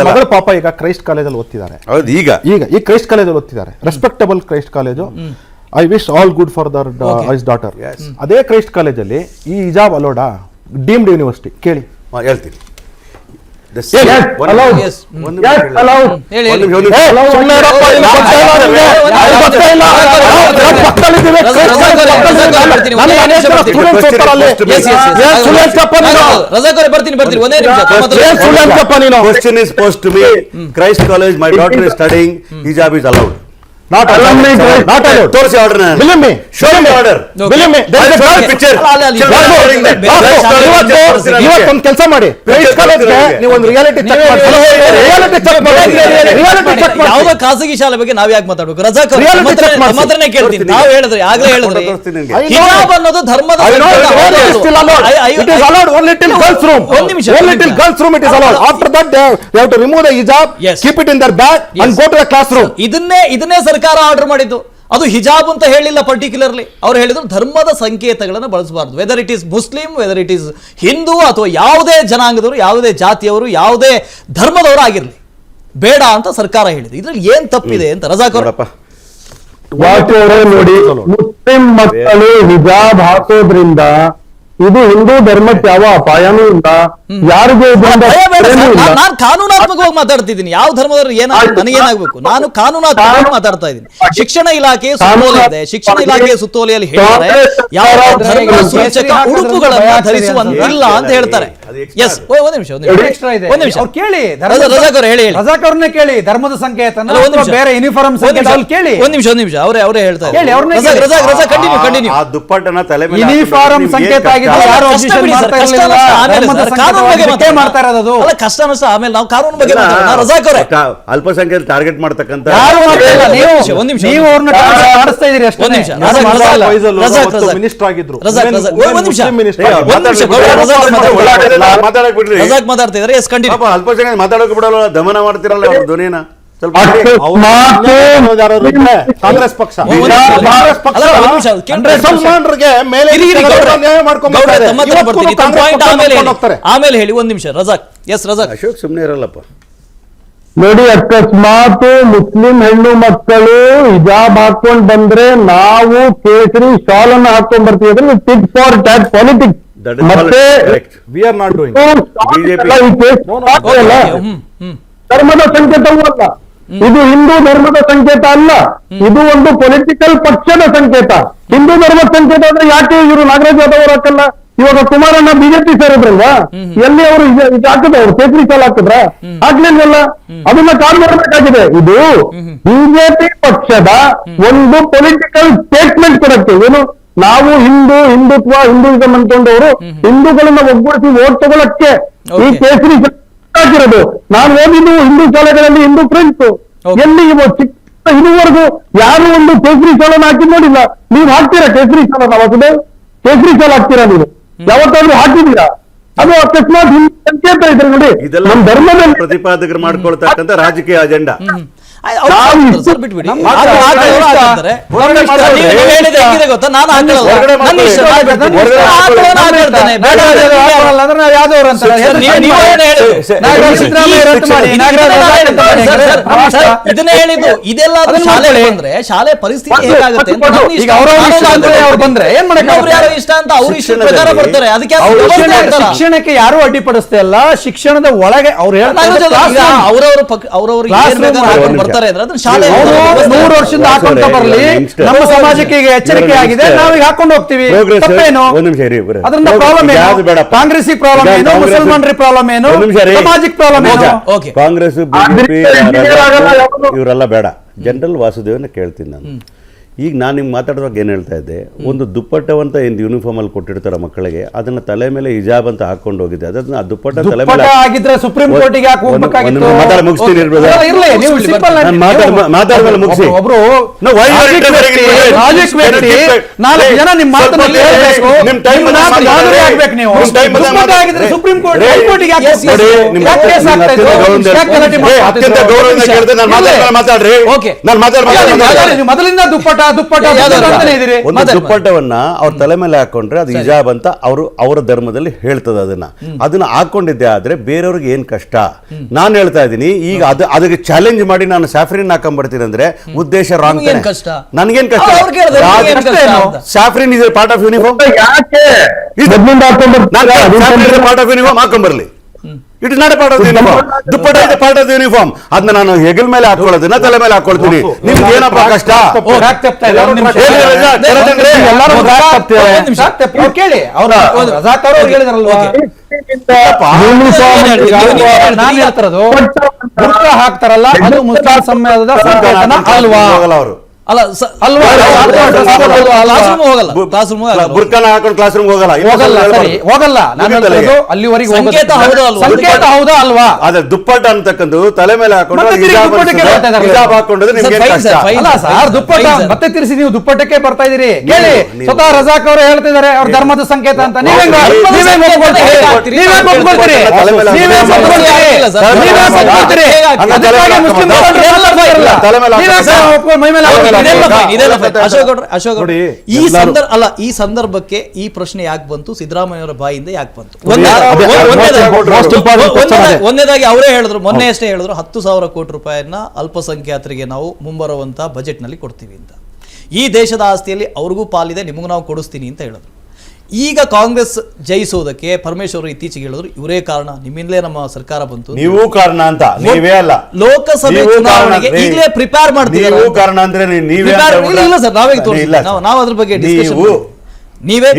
ಮಗಳು ಪಾಪ ಈಗ ಕ್ರೈಸ್ಟ್ ಕಾಲೇಜಲ್ಲಿ ಓದ್ತಿದ್ದಾರೆ. ಈಗ ಈ ಕ್ರೈಸ್ಟ್ ಕಾಲೇಜಲ್ಲಿ ಓದ್ತಿದ್ದಾರೆ, respectable Christ college. I wish all good for their his daughter. ಅದೇ ಕ್ರೈಸ್ಟ್ ಕಾಲೇಜಲ್ಲಿ ಈ ಹಿಜಾಬ್ ಅಲೋಡಾ? ಡೀಮ್ಡ್ ಯೂನಿವರ್ಸಿಟಿ ಕೇಳಿ, ಹೇಳ್ತೀನಿ. Question is posed to me. Christ College, my daughter is studying. Hijab is allowed. Not allowed. Not allowed. Torch order. Believe me. Show me order. Believe me. There is a picture. ಇವತ್ತೊಂದು ಕೆಲಸ ಮಾಡಿ, Christ ಕಾಲೇಜ್ಗೆ ನೀವು ಒಂದು reality check ಮಾಡಿ. ಯಾವುದೋ ಖಾಸಗಿ ಶಾಲೆ ಬಗ್ಗೆ ನಾವ್ ಯಾಕೆ ಮಾತಾಡ್ಬೇಕು? ರಜಾಕ್ ಮಾತ್ರನೇ ಕೇಳ್ತೀನಿ. ನಾವು ಹೇಳಿದ್ರಿ, ಆಗ್ಲೇ ಹೇಳಿದ್ರಿ, ಹಿಜಾಬ್ ಅನ್ನೋದು ಧರ್ಮದ one little girls room it is allowed. After that they have to remove the hijab, keep it in their bag and go to the classroom. ಇದನ್ನೇ ಸರ್ಕಾರ ಆರ್ಡರ್ ಮಾಡಿದ್ದು. ಅದು ಹಿಜಾಬ್ ಅಂತ ಹೇಳಿಲ್ಲ ಪರ್ಟಿಕ್ಯುಲರ್ಲಿ. ಅವ್ರು ಹೇಳಿದ್ರು ಧರ್ಮದ ಸಂಕೇತಗಳನ್ನು ಬಳಸಬಾರ್ದು, whether it is Muslim, whether it is Hindu, ಅಥವಾ ಯಾವುದೇ ಜನಾಂಗದವರು, ಯಾವುದೇ ಜಾತಿಯವರು, ಯಾವುದೇ ಧರ್ಮದವರು ಆಗಿರಲಿ, ಬೇಡ ಅಂತ ಸರ್ಕಾರ ಹೇಳಿದೆ. ಇದ್ರಲ್ಲಿ ಏನ್ ತಪ್ಪಿದೆ ಅಂತ ರಜಾಕ್ ಅವರ ನೋಡಿ, ಮುಸ್ಲಿಂ ಮಕ್ಕಳು ಹಿಜಾಬ್ ಹಾಕೋದ್ರಿಂದ ಇದು ಹಿಂದೂ ಧರ್ಮಕ್ಕೆ ಯಾವ ಅಪಾಯನೂ ಇಲ್ಲ, ಯಾರಿಗೂ ಇದರಿಂದ ಏನೂ ಇಲ್ಲ. ನಾನು ಕಾನೂನಾತ್ಮಕವಾಗಿ ಮಾತಾಡ್ತಿದ್ದೀನಿ. ಯಾವ ಧರ್ಮದವರು ನನಗೇನಾಗಬೇಕು, ನಾನು ಕಾನೂನಾತ್ಮಕವಾಗಿ ಮಾತಾಡ್ತಾ ಇದ್ದೀನಿ. ಶಿಕ್ಷಣ ಇಲಾಖೆಯ ಸುತ್ತೋಲೆ ಇದೆ, ಶಿಕ್ಷಣ ಇಲಾಖೆಯ ಸುತ್ತೋಲೆಯಲ್ಲಿ ಹೇಳ್ತಾರೆ ಯಾವ ಧರ್ಮ ಸೂಚಕ ಉಡುಪುಗಳನ್ನ ಧರಿಸುವಂತಿಲ್ಲ ಅಂತ ಹೇಳ್ತಾರೆ. ಎಸ್, ಒಂದ್ ನಿಮಿಷ ಕೇಳಿ, ರಜಾಕ್ ಅವ್ರು ಹೇಳಿ. ರಜಾಕ್ ಅವ್ರನ್ನೇ ಕೇಳಿ, ಧರ್ಮದ ಸಂಕೇತ ಬೇರೆ ಯೂನಿಫಾರ್ಮ್ ಕೇಳಿ. ಒಂದ್ ನಿಮಿಷ ಅವರೇ ಹೇಳ್ತಾರೆ. ಹೇಳಿ, ಅವ್ರನ್ನೇ ರಜಾಕ್ ಕಂಟಿನ್ಯೂ. ಆ ದುಪ್ಪಟ್ಟನ ತಲೆ ಮೇಲೆ ಯೂನಿಫಾರ್ಮ್ ಸಂಕೇತ ಆಗಿದ್ದು ಯಾರು objection ಮಾಡ್ತಾ ಇರ್ಲಿಲ್ಲ. ಧರ್ಮದ ಸಂಕೇತ ಮಾಡ್ತಾ ಇರೋದು ಕಷ್ಟ ನಷ್ಟ ಆಮೇಲೆ ನಾವು ಕಾನೂನು ಬಗ್ಗೆ ಮಾತಾಡೋಣ. ರಜಾಕ್ ಅವರೇ, ಅಲ್ಪಸಂಖ್ಯಾತ ಟಾರ್ಗೆಟ್ ಮಾಡ್ತಕ್ಕಂಥ ಯಾರು ಮಾಡ್ತಿಲ್ಲ, ಒಂದ್ ನಿಮಿಷ ನೀವು ಅವ್ರನ್ನ ಮಾಡಿಸ್ತಾ ಇದೀರಿ ಅಷ್ಟೇ. ಒಂದ್ ನಿಮಿಷ ಮಿನಿಸ್ಟರ್ ಆಗಿದ್ರು, ಮಾತಾಡಕ್ ಬಿಡ್ರಿ. ರಜಾಕ್ ಮಾತಾಡ್ತಾ ಇದ್ದಾರೆ. Yes, continue. ಅಲ್ಪಸಂಖ್ಯಾತ ಮಾತಾಡೋಕೆ ಬಿಡಲ್ಲ, ದಮನ ಮಾಡ್ತಿರಲ್ಲ ಅವ್ರ ಧ್ವನಿನ ಸ್ವಲ್ಪ ಕಾಂಗ್ರೆಸ್ ಪಕ್ಷ ಆಮೇಲೆ ಹೇಳಿ. ಒಂದ್ ನಿಮಿಷ ರಜಾಕ್. ಎಸ್ ರಜಾಕ್. ಅಶೋಕ್ ಸುಮ್ನೆ ಇರಲ್ಲಪ್ಪ. ನೋಡಿ, ಅಕಸ್ಮಾತ್ ಮುಸ್ಲಿಂ ಹೆಣ್ಣು ಮಕ್ಕಳು ಹಿಜಾಬ್ ಹಾಕೊಂಡ್ ಬಂದ್ರೆ ನಾವು ಕೇಸರಿ ಶಾಲ್ ಅನ್ನು ಹಾಕೊಂಡ್ ಬರ್ತೀವಿ ಅಂದ್ರೆ ಟಿಟ್ ಫಾರ್ ಟ್ಯಾಟ್ ಪಾಲಿಟಿಕ್ಸ್. ಮತ್ತೆ ವಿ ಆರ್ ನಾಟ್ ಡೂಯಿಂಗ್ ಧರ್ಮದ ಸಂಕೇತವೂ ಅಲ್ಲ, ಇದು ಹಿಂದೂ ಧರ್ಮದ ಸಂಕೇತ ಅಲ್ಲ, ಇದು ಒಂದು ಪೊಲಿಟಿಕಲ್ ಪಕ್ಷದ ಸಂಕೇತ. ಹಿಂದೂ ಧರ್ಮದ ಸಂಕೇತ ಅಂದ್ರೆ ಯಾಕೆ ಇವರು ನಾಗರಾಜ್ ಯಾದವ್ ಅವರು ಹಾಕಲ್ಲ? ಇವಾಗ ಕುಮಾರಣ್ಣ ಬಿಜೆಪಿ ಸೇರಿದ್ರಲ್ವಾ, ಎಲ್ಲಿ ಅವರು ಹಾಕಿದವರು ಕೇಸರಿ ಶಾಲ್ ಹಾಕಿದ್ರ? ಹಾಕ್ಲಿಲ್ವಲ್ಲ, ಅದನ್ನ ಕಾಪಾಡಬೇಕಾಗಿದೆ. ಇದು ಬಿಜೆಪಿ ಪಕ್ಷದ ಒಂದು ಪೊಲಿಟಿಕಲ್ ಸ್ಟೇಟ್ಮೆಂಟ್ ಕೊಡಕ್ಕೆ, ಏನು ನಾವು ಹಿಂದುತ್ವ ಹಿಂದೂಯಿಸಂ ಅನ್ಕೊಂಡವರು ಹಿಂದೂಗಳನ್ನ ಒಗ್ಗೂಡಿಸಿ ವೋಟ್ ತಗೊಳಕ್ಕೆ ಈ ಕೇಸರಿ ಹಾಕಿರೋದು. ನಾನು ಓದಿದ್ದು ಹಿಂದೂ ಶಾಲೆಗಳಲ್ಲಿ ಹಿಂದೂ ಫ್ರೆಂಡ್ಸ್, ಎಲ್ಲಿ ಇದುವರೆಗೂ ಯಾರು ಒಂದು ಕೇಸರಿ ಶಾಲನ ಹಾಕಿ ನೋಡಿಲ್ಲ. ನೀವು ಹಾಕ್ತೀರಾ ಕೇಸರಿ ಶಾಲ? ವಾಸುದೇವ್, ಕೇಸರಿ ಶಾಲ ಹಾಕ್ತೀರಾ ನೀವು? ಯಾವತ್ತಾದ್ರೂ ಹಾಕಿದ್ದೀರಾ? ಅದು ಅಕಸ್ಮಾತ್ ಸಂಕೇತ ಇದ್ರೆ ನೋಡಿ, ನಮ್ಮ ಧರ್ಮದಲ್ಲಿ ಪ್ರತಿಪಾದಕರು ಮಾಡ್ಕೊಳ್ತಕ್ಕಂಥ ರಾಜಕೀಯ ಅಜೆಂಡಾ. ಬಿಟ್ಬಿಡಿ. ಇದನ್ನೇ ಹೇಳಿದ್ದು. ಇದೆಲ್ಲ ಶಾಲೆ ಬಂದ್ರೆ ಶಾಲೆ ಪರಿಸ್ಥಿತಿ ಹೇಗಾಗುತ್ತೆ ಅಂತ ಬಂದ್ರೆ ಏನ್ ಯಾರು ಇಷ್ಟ ಅಂತ ಅವ್ರ ಇಷ್ಟ ಪ್ರಕಾರ ಬರ್ತಾರೆ. ಅದಕ್ಕೆ ಶಿಕ್ಷಣಕ್ಕೆ ಯಾರು ಅಡ್ಡಿಪಡಿಸ್ತಾ ಇಲ್ಲ. ಶಿಕ್ಷಣದ ಒಳಗೆ ಅವ್ರು ಅವ್ರವ್ರ ಬರ್ತಾರೆ ಅಂದ್ರೆ ಅದನ್ನ ಶಾಲೆ 100 ವರ್ಷದಿಂದ ಹಾಕೊಂತ ಬರ್ಲಿ. ನಮ್ಮ ಸಮಾಜಕ್ಕೆ ಈಗ ಎಚ್ಚರಿಕೆ ಆಗಿದೆ, ನಾವೀಗ ಹಾಕೊಂಡು ಹೋಗ್ತೀವಿ. ತಪ್ಪೇನು? ಅದರಿಂದ ಪ್ರಾಬ್ಲಮ್ ಏನು? ಕಾಂಗ್ರೆಸ್ಸಿಗೆ ಪ್ರಾಬ್ಲಮ್ ಏನು? ಮುಸಲ್ಮಾನರಿಗೆ ಪ್ರಾಬ್ಲಮ್ ಏನು? ಸಮಾಜಿಕ್ ಪ್ರಾಬ್ಲಮ್ ಏನು? ಕಾಂಗ್ರೆಸ್ ಬಿಜೆಪಿ ಇವರೆಲ್ಲ ಬೇಡ. ಜನರಲ್ ವಾಸುದೇವನ ಕೇಳ್ತೀನಿ ನಾನು. ಈಗ ನಾನು ನಿಮ್ಗೆ ಮಾತಾಡುವಾಗ ಏನು ಹೇಳ್ತಾ ಇದ್ದೆ, ಒಂದು ದುಪ್ಪಟ್ಟವಂತ ಏನು ಯೂನಿಫಾರ್ಮ್ ಅಲ್ಲಿ ಕೊಟ್ಟಿರ್ತಾರೆ ಮಕ್ಕಳಿಗೆ, ಅದನ್ನ ತಲೆ ಮೇಲೆ ಹಿಜಾಬ್ ಅಂತ ಹಾಕೊಂಡು ಹೋಗಿದೆ. ಅದನ್ನ ಆ ದುಪ್ಪಟ್ಟ ತಲೆ ಮೇಲೆ ಆಗಿದ್ರೆ ಸುಪ್ರೀಂ ಕೋರ್ಟಿಗೆ ಹಾಕಬೇಕಾಗಿತ್ತು. ಮುಗಿಸ್ತೀನಿ, ಮಾತಾಡ್ಮೇಲೆ ಮುಗಿಸಿ. ಒಬ್ರು ಜನ ನಿಮ್ಮ ಮಾತನ್ನ ಕೇಳಬೇಕು. ಸುಪ್ರೀಂ ಕೋರ್ಟ್ ಹೈಕೋರ್ಟಿಗೆ ಮೊದಲಿಂದ ದುಪ್ಪಟ್ಟವನ್ನ ಅವ್ರ ತಲೆ ಮೇಲೆ ಹಾಕೊಂಡ್ರೆ ಅದು ಹಿಜಾಬ್ ಅಂತ ಅವರ ಧರ್ಮದಲ್ಲಿ ಹೇಳ್ತದೆ. ಅದನ್ನ ಹಾಕೊಂಡಿದ್ದೆ ಆದ್ರೆ ಬೇರೆಯವ್ರಿಗೆ ಏನ್ ಕಷ್ಟ? ನಾನು ಹೇಳ್ತಾ ಇದ್ದೀನಿ, ಈಗ ಅದಕ್ಕೆ ಚಾಲೆಂಜ್ ಮಾಡಿ ನಾನು ಸ್ಯಾಫ್ರಿನ್ ಹಾಕೊಂಡ್ಬರ್ತೀನಿ ಅಂದ್ರೆ ಉದ್ದೇಶ ರಾಂಗ್. ನನ್ಗೇನ್ ಕಷ್ಟ? Saffron is part of uniform. Part of uniform ಹಾಕೊಂಡ್ಬರ್ಲಿ. It is not part of uniform. Dupatta is part of uniform. ಅದನ್ನ ನಾನು ಹೆಗಲ್ ಮೇಲೆ ಹಾಕೊಳ್ಳೋದನ್ನ ತಲೆ ಮೇಲೆ ಹಾಕೊಳ್ತೀನಿ. ನಿಮ್ಗೆ ಏನಪ್ಪ ಕಷ್ಟ? ಕೇಳಿ, ಹಾಕ್ತಾರಲ್ಲ ಅದು ಮುಸ್ಲಿಂ ಸಮಾಜದ ಅಲ್ವಾ? ಬುರ್ಕಾನ ಹಾಕೊಂಡು ಕ್ಲಾಸ್ ರೂಮ್ ಹೋಗಲ್ಲ. ಅಲ್ಲಿವರೆಗೆ ಸಂಕೇತ ಹೌದಾ ಅಲ್ವಾ? ಅದೇ ದುಪ್ಪಟ್ಟ ಅಂತಕ್ಕಂಥ ತಲೆ ಮೇಲೆ ಹಾಕೊಂಡು ದುಪ್ಪಟ್ಟ ಮತ್ತೆ ತಿರ್ಸಿ ನೀವು ದುಪ್ಪಟ್ಟಕ್ಕೆ ಬರ್ತಾ ಇದೀರಿ. ಕೇಳಿ, ಸ್ವತಃ ರಜಾಕ್ ಅವರು ಹೇಳ್ತಿದ್ದಾರೆ ಅವ್ರ ಧರ್ಮದ ಸಂಕೇತ ಅಂತ. ಅಶೋಕ್ ನೋಡಿ, ಈ ಸಂದರ್ಭಕ್ಕೆ ಈ ಪ್ರಶ್ನೆ ಯಾಕೆ ಬಂತು, ಸಿದ್ದರಾಮಯ್ಯವರ ಬಾಯಿಂದ ಯಾಕೆ ಬಂತು? ಒಂದನೇದಾಗಿ ಅವರೇ ಹೇಳಿದ್ರು, ಮೊನ್ನೆ ಅಷ್ಟೇ ಹೇಳಿದ್ರು 10,000 ಕೋಟಿ ರೂಪಾಯಿಯನ್ನ ಅಲ್ಪಸಂಖ್ಯಾತರಿಗೆ ನಾವು ಮುಂಬರುವಂತ ಬಜೆಟ್ ನಲ್ಲಿ ಕೊಡ್ತೀವಿ ಅಂತ. ಈ ದೇಶದ ಆಸ್ತಿಯಲ್ಲಿ ಅವ್ರಿಗೂ ಪಾಲಿದೆ, ನಿಮಗೂ ನಾವು ಕೊಡಿಸ್ತೀನಿ ಅಂತ ಹೇಳಿದ್ರು. ಈಗ ಕಾಂಗ್ರೆಸ್ ಜಯಿಸೋದಕ್ಕೆ ಪರಮೇಶ್ವರ್ ಇತ್ತೀಚೆಗೆ ಹೇಳಿದ್ರು ಇವರೇ ಕಾರಣ, ನಿಮ್ಮಿಂದಲೇ ನಮ್ಮ ಸರ್ಕಾರ ಬಂತು, ನೀವು ಕಾರಣ ಅಂತ. ನೀವೇ ಅಲ್ಲ, ಲೋಕಸಭೆ ಚುನಾವಣೆಗೆ ಈಗಲೇ ಪ್ರಿಪೇರ್ ಮಾಡ್ತೀವಿ. ನೀವು ಕಾರಣ ಅಂದ್ರೆ ನೀವೇ ಇಲ್ಲ ಸರ್, ನಾವೇ ತೋರಿಸ್ತೀವಿ, ನಾವು ಅದ್ರ ಬಗ್ಗೆ ಡಿಸ್ಕಷನ್ ನೀವೇ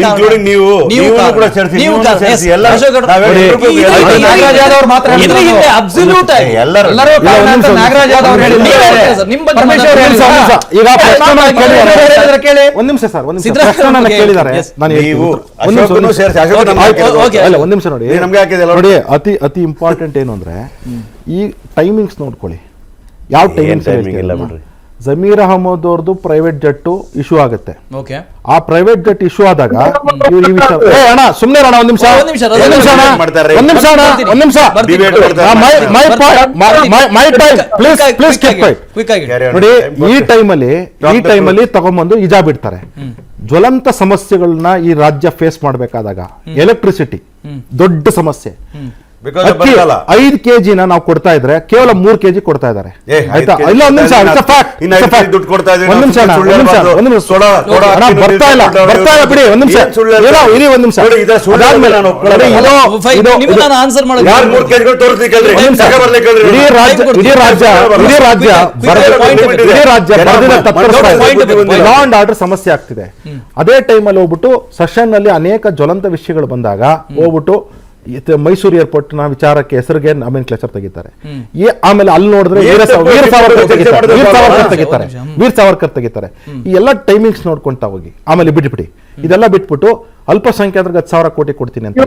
ನೋಡಿ, ಅತಿ ಇಂಪಾರ್ಟೆಂಟ್ ಏನು ಅಂದ್ರೆ ಈ ಟೈಮಿಂಗ್ಸ್ ನೋಡ್ಕೊಳ್ಳಿ. ಯಾವ ಟೈಮಿಂಗ್ಸ್ ಇಲ್ಲ ಬಿಡ್ರಿ. ಜಮೀರ್ ಅಹಮದ್ ಅವ್ರದ್ದು ಪ್ರೈವೇಟ್ ಜೆಟ್ ಇಶ್ಯೂ ಆಗುತ್ತೆ. ಆ ಪ್ರೈವೇಟ್ ಜೆಟ್ ಇಶ್ಯೂ ಆದಾಗ ಸುಮ್ನೆ ಒಂದ್ ನಿಮಿಷ ನೋಡಿ, ಈ ಟೈಮಲ್ಲಿ ತಗೊಂಡ್ಬಂದು ಹಿಜಾಬ್ ಇಡ್ತಾರೆ. ಜ್ವಲಂತ ಸಮಸ್ಯೆಗಳನ್ನ ಈ ರಾಜ್ಯ ಫೇಸ್ ಮಾಡ್ಬೇಕಾದಾಗ ಎಲೆಕ್ಟ್ರಿಸಿಟಿ ದೊಡ್ಡ ಸಮಸ್ಯೆ. 5 kg ನಾವು ಕೊಡ್ತಾ ಇದ್ರೆ ಕೇವಲ 3 kg ಕೊಡ್ತಾ ಇದ್ದಾರೆ. ಆಯ್ತಾ? ಇಲ್ಲ, ಒಂದ್ ನಿಮಿಷ ಬರ್ತಾ ಇಲ್ಲ ಬಿಡಿ, ಒಂದ್ ನಿಮಿಷ ಇರಿ, ಒಂದ್ ನಿಮಿಷ. ಲಾ ಅಂಡ್ ಆರ್ಡರ್ ಸಮಸ್ಯೆ ಆಗ್ತಿದೆ. ಅದೇ ಟೈಮಲ್ಲಿ ಹೋಗ್ಬಿಟ್ಟು ಸೆಷನ್ ನಲ್ಲಿ ಅನೇಕ ಜ್ವಲಂತ ವಿಷಯಗಳು ಬಂದಾಗ ಹೋಗ್ಬಿಟ್ಟು ಮೈಸೂರು ಏರ್ಪೋರ್ಟ್ ನ ವಿಚಾರಕ್ಕೆ ಹೆಸರಿಗೆ ನಾಮಿನೇಚರ್ ತೆಗಿತಾರೆ. ಆಮೇಲೆ ಅಲ್ಲಿ ನೋಡಿದ್ರೆ ವೀರ್ ಸಾವರ್ಕರ್ ತೆಗಿತಾರೆ. ಈ ಎಲ್ಲ ಟೈಮಿಂಗ್ಸ್ ನೋಡ್ಕೊಂತ ಹೋಗಿ ಆಮೇಲೆ ಬಿಟ್ಬಿಡಿ, ಇದೆಲ್ಲ ಬಿಟ್ಬಿಟ್ಟು ಅಲ್ಪಸಂಖ್ಯಾತರಿಗೆ 10,000 ಕೋಟಿ ಕೊಡ್ತೀನಿ ಅಂತ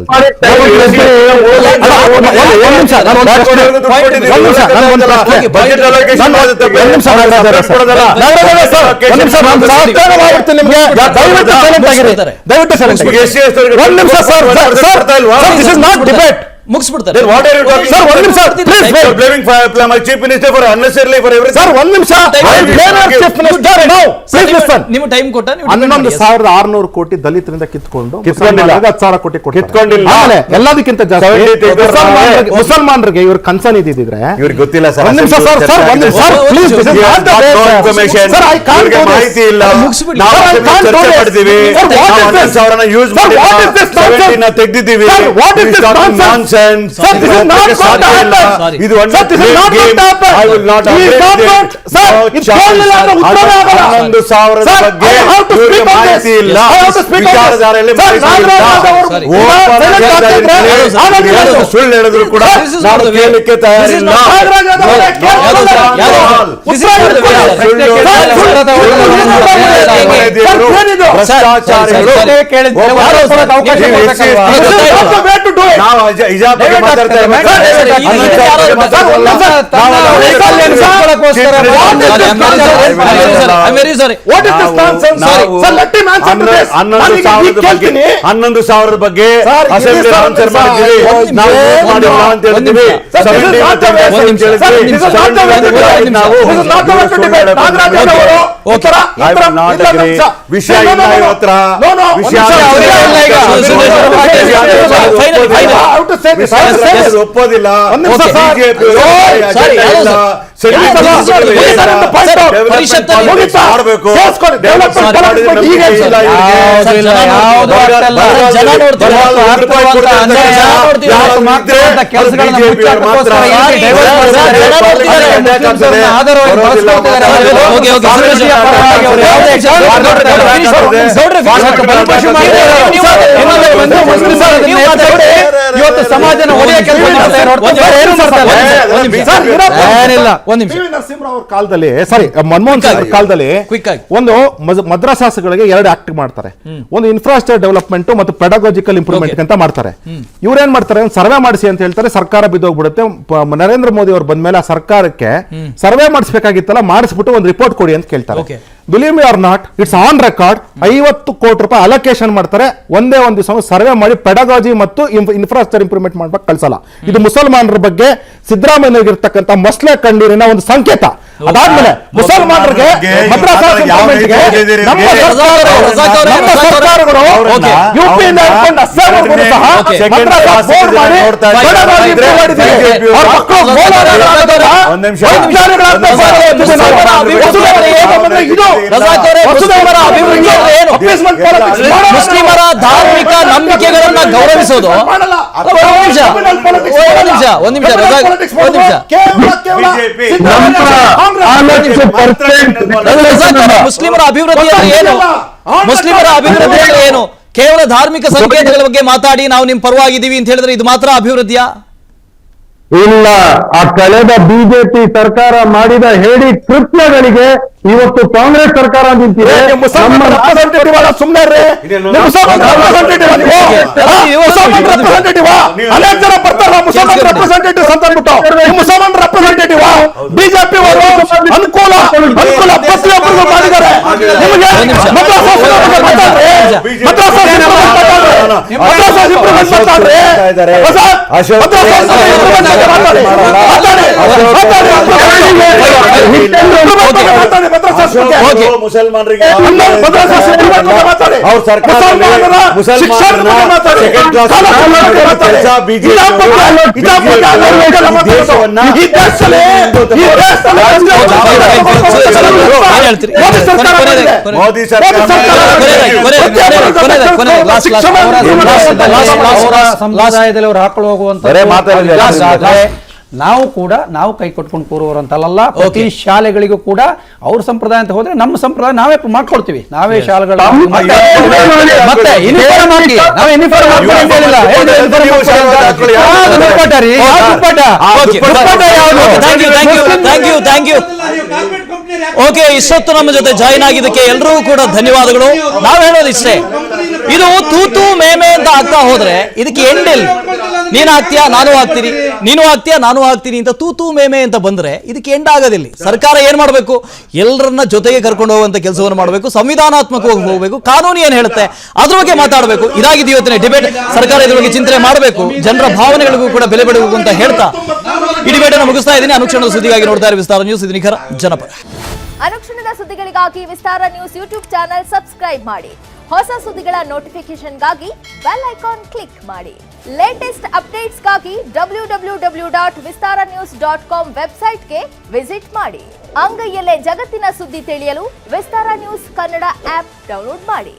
ಮುಗಿಸ್ಬಿಡ್ತಾರೆ. ನೀವು ಟೈಮ್ ಕೊಟ್ಟ 11,600 ಕೋಟಿ ದಲಿತರಿಂದ ಕಿತ್ಕೊಂಡು 10,000 ಕೋಟಿ ಕಿತ್ಕೊಂಡಿಲ್ಲ. ಎಲ್ಲದಕ್ಕಿಂತ ಜಾಸ್ತಿ ಮುಸಲ್ಮಾನರಿಗೆ ಇವ್ರ ಕನ್ಸರ್ನ್ ಇದ್ದಿದ್ರೆ ಇವ್ರಿಗೆ ಗೊತ್ತಿಲ್ಲ ಸರ್. ಮಾಹಿತಿ ಇಲ್ಲ. ತೆಗ್ದಿದ್ದೀವಿ. ಇದು 11,000 ಬಗ್ಗೆ ಮಾಹಿತಿ ಇಲ್ಲ. ಸುಳ್ಳು ಹೇಳಿದ್ರು ಕೂಡ ನಾನು ಕೇಳಲಿಕ್ಕೆ ತಯಾರಿಲ್ಲ. ನಾವು ಹಿಜಾಬ್ ಬಗ್ಗೆ ಮಾತಾಡ್ತಾ $11,000 ಬಗ್ಗೆ ಅಸೆಂಬ್ಲಿ ಆನ್ಸರ್ ಮಾಡಿದ್ದೀವಿ. ನಾವು ಮಾಡಿಲ್ಲ ಅಂತ ಹೇಳ್ತೀವಿ. ವಿಷಯ ಒಪ್ಪೋದಿಲ್ಲ. ಇವತ್ತು ಸಮಾಜನ ನರಸಿಂಹರಾವ್ ಅವ್ರ ಕಾಲದಲ್ಲಿ, ಸಾರಿ ಮನಮೋಹನ್ ಸಿಂಗ್ ಕಾಲದಲ್ಲಿ ಒಂದು ಮದ್ರಸಾಸ್ಗಳಿಗೆ 2 ಆಕ್ಟ್ ಮಾಡ್ತಾರೆ. ಒಂದು ಇನ್ಫ್ರಾಸ್ಟ್ರಕ್ಚರ್ ಡೆವಲಪ್ಮೆಂಟ್ ಮತ್ತು ಪೆಡಗಾಜಿಕಲ್ ಇಂಪ್ರೂವ್ಮೆಂಟ್ ಅಂತ ಮಾಡ್ತಾರೆ. ಇವ್ರೇನ್ ಮಾಡ್ತಾರೆ, ಸರ್ವೆ ಮಾಡಿಸಿ ಅಂತ ಹೇಳ್ತಾರೆ. ಸರ್ಕಾರ ಬಿದ್ದೋಗ್ಬಿಡುತ್ತೆ. ನರೇಂದ್ರ ಮೋದಿ ಅವ್ರು ಬಂದ್ಮೇಲೆ ಆ ಸರ್ಕಾರಕ್ಕೆ ಸರ್ವೆ ಮಾಡಿಸ್ಬೇಕಾಗಿತ್ತಲ್ಲ, ಮಾಡಿಸ್ಬಿಟ್ಟು ಒಂದು ರಿಪೋರ್ಟ್ ಕೊಡಿ ಅಂತ ಕೇಳ್ತಾರೆ. Believe me or not, it's on record. 50 ಕೋಟಿ ರೂಪಾಯಿ ಅಲೋಕೇಶನ್ ಮಾಡ್ತಾರೆ. ಒಂದೇ ಒಂದು ದಿವಸ ಸರ್ವೆ ಮಾಡಿ ಪೆಡಗಾಜಿ ಮತ್ತು ಇನ್ಫ್ರಾಸ್ಟ್ರಕ್ಚರ್ ಇಂಪ್ರೂವ್ಮೆಂಟ್ ಮಾಡ್ಬೇಕು ಕಳ್ಸಲ್ಲ. ಇದು ಮುಸಲ್ಮಾನರ ಬಗ್ಗೆ ಸಿದ್ದರಾಮಯ್ಯ ಇರ್ತಕ್ಕಂಥ ಮಸ್ಲೆ ಕಣ್ಣೀರಿನ ಒಂದು ಸಂಕೇತ. ಅದಾದ್ಮೇಲೆ ಮುಸಲ್ಮಾನರಿಗೆ ಮದ್ರಾಸ್ ಇಂಪ್ಲಿಮೆಂಟ್ಗೆ ನಮ್ಮ ಸರ್ಕಾರಗಳು ಯುಪಿಯಿಂದ ಹಿಡ್ಕೊಂಡು ಅಸ್ಸಾಂವರೆಗೂ ಸಹ ಮದ್ರಾಸ್ ಬೋರ್ಡ್ ಮಾಡಿ ಬಡವರಿಗೆ improve ಮಾಡಿದ್ದೀವಿ. ಅವ್ರ ಮಕ್ಕಳು ಮುಸ್ಲಿಮರ ಧಾರ್ಮಿಕ ನಂಬಿಕೆಗಳನ್ನ ಗೌರವಿಸೋದು ಒಂದ್ ನಿಮಿಷ ಮುಸ್ಲಿಮರ ಅಭಿವೃದ್ಧಿ ಏನು? ಮುಸ್ಲಿಮರ ಅಭಿವೃದ್ಧಿ ಏನು? ಕೇವಲ ಧಾರ್ಮಿಕ ಸಂಕೇತಗಳ ಬಗ್ಗೆ ಮಾತಾಡಿ ನಾವು ನಿಮ್ ಪರವಾಗಿದ್ದೀವಿ ಅಂತ ಹೇಳಿದ್ರೆ ಇದು ಮಾತ್ರ ಅಭಿವೃದ್ಧಿಯಾ? ಇಲ್ಲ, ಆ ಕಳೆದ ಬಿಜೆಪಿ ಸರ್ಕಾರ ಮಾಡಿದ ಹೇಳಿ ಕೃತ್ಯಗಳಿಗೆ ಇವತ್ತು ಕಾಂಗ್ರೆಸ್ ಸರ್ಕಾರ ನಿಂತಿದೆ. ಸುಮ್ಮನೆ ಅನೇಕ ಜನ ಬರ್ತಾರ ಮುಸಲ್ಮಾನ್ ರೆಪ್ರೆಸೆಂಟೇಟಿವ್ಸ್ ಅಂತ ಅಂದ್ಬಿಟ್ಟು ಮುಸಲ್ಮಾನ್ ರೆಪ್ರೆಸೆಂಟೇಟಿವ್ ಬಿಜೆಪಿ ಅವರು ಅನುಕೂಲ ಪ್ರತಿಯೊಬ್ಬರಿಗೂ ಮಾಡಿದ್ದಾರೆ. ನಿಮಗೆ ಮುಸಲ್ಮಾನರಿಗೆ ಮೋದಿ ಸಮುದಾಯದಲ್ಲಿ ಅವರು ಹಾಕೊಂಡು ಹೋಗುವಂತ ನಾವು ಕೈ ಕೊಟ್ಕೊಂಡು ಕೂರುವರಂತಲ್ಲ. ಪ್ರತಿ ಶಾಲೆಗಳಿಗೂ ಕೂಡ ಅವ್ರ ಸಂಪ್ರದಾಯ ಅಂತ ಹೋದ್ರೆ ನಮ್ಮ ಸಂಪ್ರದಾಯ ನಾವೇ ಮಾಡ್ಕೊಳ್ತೀವಿ. ನಾವೇ ಶಾಲೆಗಳ ಮತ್ತೆ ಯೂನಿಫಾರ್ಮ್ ಹಾಕಿ ನಾವೇ ಯೂನಿಫಾರ್ಮ್ ಓಕೆ, ಇಷ್ಟೊತ್ತು ನಮ್ಮ ಜೊತೆ ಜಾಯಿನ್ ಆಗಿದ್ದಕ್ಕೆ ಎಲ್ಲರೂ ಕೂಡ ಧನ್ಯವಾದಗಳು. ನಾವು ಹೇಳೋದಿಷ್ಟೇ, ಇದು ತೂತು ಮೇಮೆ ಅಂತ ಆಗ್ತಾ ಹೋದ್ರೆ ಇದಕ್ಕೆ ಎಂಡಿಲ್. ನೀನು ಹಾಕ್ತೀಯಾ ನಾನು ಹಾಕ್ತೀನಿ, ನೀನು ಹಾಕ್ತೀಯಾ ನಾನು ಹಾಕ್ತೀನಿ ಅಂತ ತೂತು ಮೇಮೆ ಅಂತ ಬಂದ್ರೆ ಇದಕ್ಕೆ ಎಂಡ್ ಆಗೋದಿಲ್ಲ. ಸರ್ಕಾರ ಏನ್ ಮಾಡಬೇಕು? ಎಲ್ಲರನ್ನ ಜೊತೆಗೆ ಕರ್ಕೊಂಡು ಹೋಗುವಂತ ಕೆಲಸವನ್ನು ಮಾಡಬೇಕು, ಸಂವಿಧಾನಾತ್ಮಕವಾಗಿ ಹೋಗಬೇಕು, ಕಾನೂನು ಏನ್ ಹೇಳುತ್ತೆ ಅದ್ರ ಬಗ್ಗೆ ಮಾತಾಡಬೇಕು. ಇದಾಗಿದೆ ಇವತ್ತಿನ ಡಿಬೇಟ್. ಸರ್ಕಾರ ಇದ್ರ ಬಗ್ಗೆ ಚಿಂತನೆ ಮಾಡಬೇಕು, ಜನರ ಭಾವನೆಗಳಿಗೂ ಕೂಡ ಬೆಲೆ ಬಿಡಬೇಕು ಅಂತ ಹೇಳ್ತಾ ಈ ಡಿಬೇಟ್ ಅನ್ನು ಮುಗಿಸ್ತಾ ಇದ್ದೀನಿ. ಅನುಕ್ಷಣದ ಸುದ್ದಿಗಾಗಿ ನೋಡ್ತಾ ಇರಿ ವಿಸ್ತಾರ ನ್ಯೂಸ್, ಇದು ನಿಖರ ಜನಪರ. ಅನುಕ್ಷಣದ ಸುದ್ದಿಗಳಿಗಾಗಿ ವಿಸ್ತಾರ ನ್ಯೂಸ್ ಯೂಟ್ಯೂಬ್ ಚಾನೆಲ್ ಸಬ್ಸ್ಕ್ರೈಬ್ ಮಾಡಿ. ಹೊಸ ಸುದ್ದಿಗಳ ನೋಟಿಫಿಕೇಶನ್ಗಾಗಿ ಬೆಲ್ ಐಕಾನ್ ಕ್ಲಿಕ್ ಮಾಡಿ. ಲೇಟೆಸ್ಟ್ ಅಪ್ಡೇಟ್ಸ್ಗಾಗಿ www.vistaranews.com ವೆಬ್ಸೈಟ್ಗೆ ವಿಸಿಟ್ ಮಾಡಿ. ಅಂಗೈಯಲ್ಲೇ ಜಗತ್ತಿನ ಸುದ್ದಿ ತಿಳಿಯಲು ವಿಸ್ತಾರ ನ್ಯೂಸ್ ಕನ್ನಡ ಆಪ್ ಡೌನ್ಲೋಡ್ ಮಾಡಿ.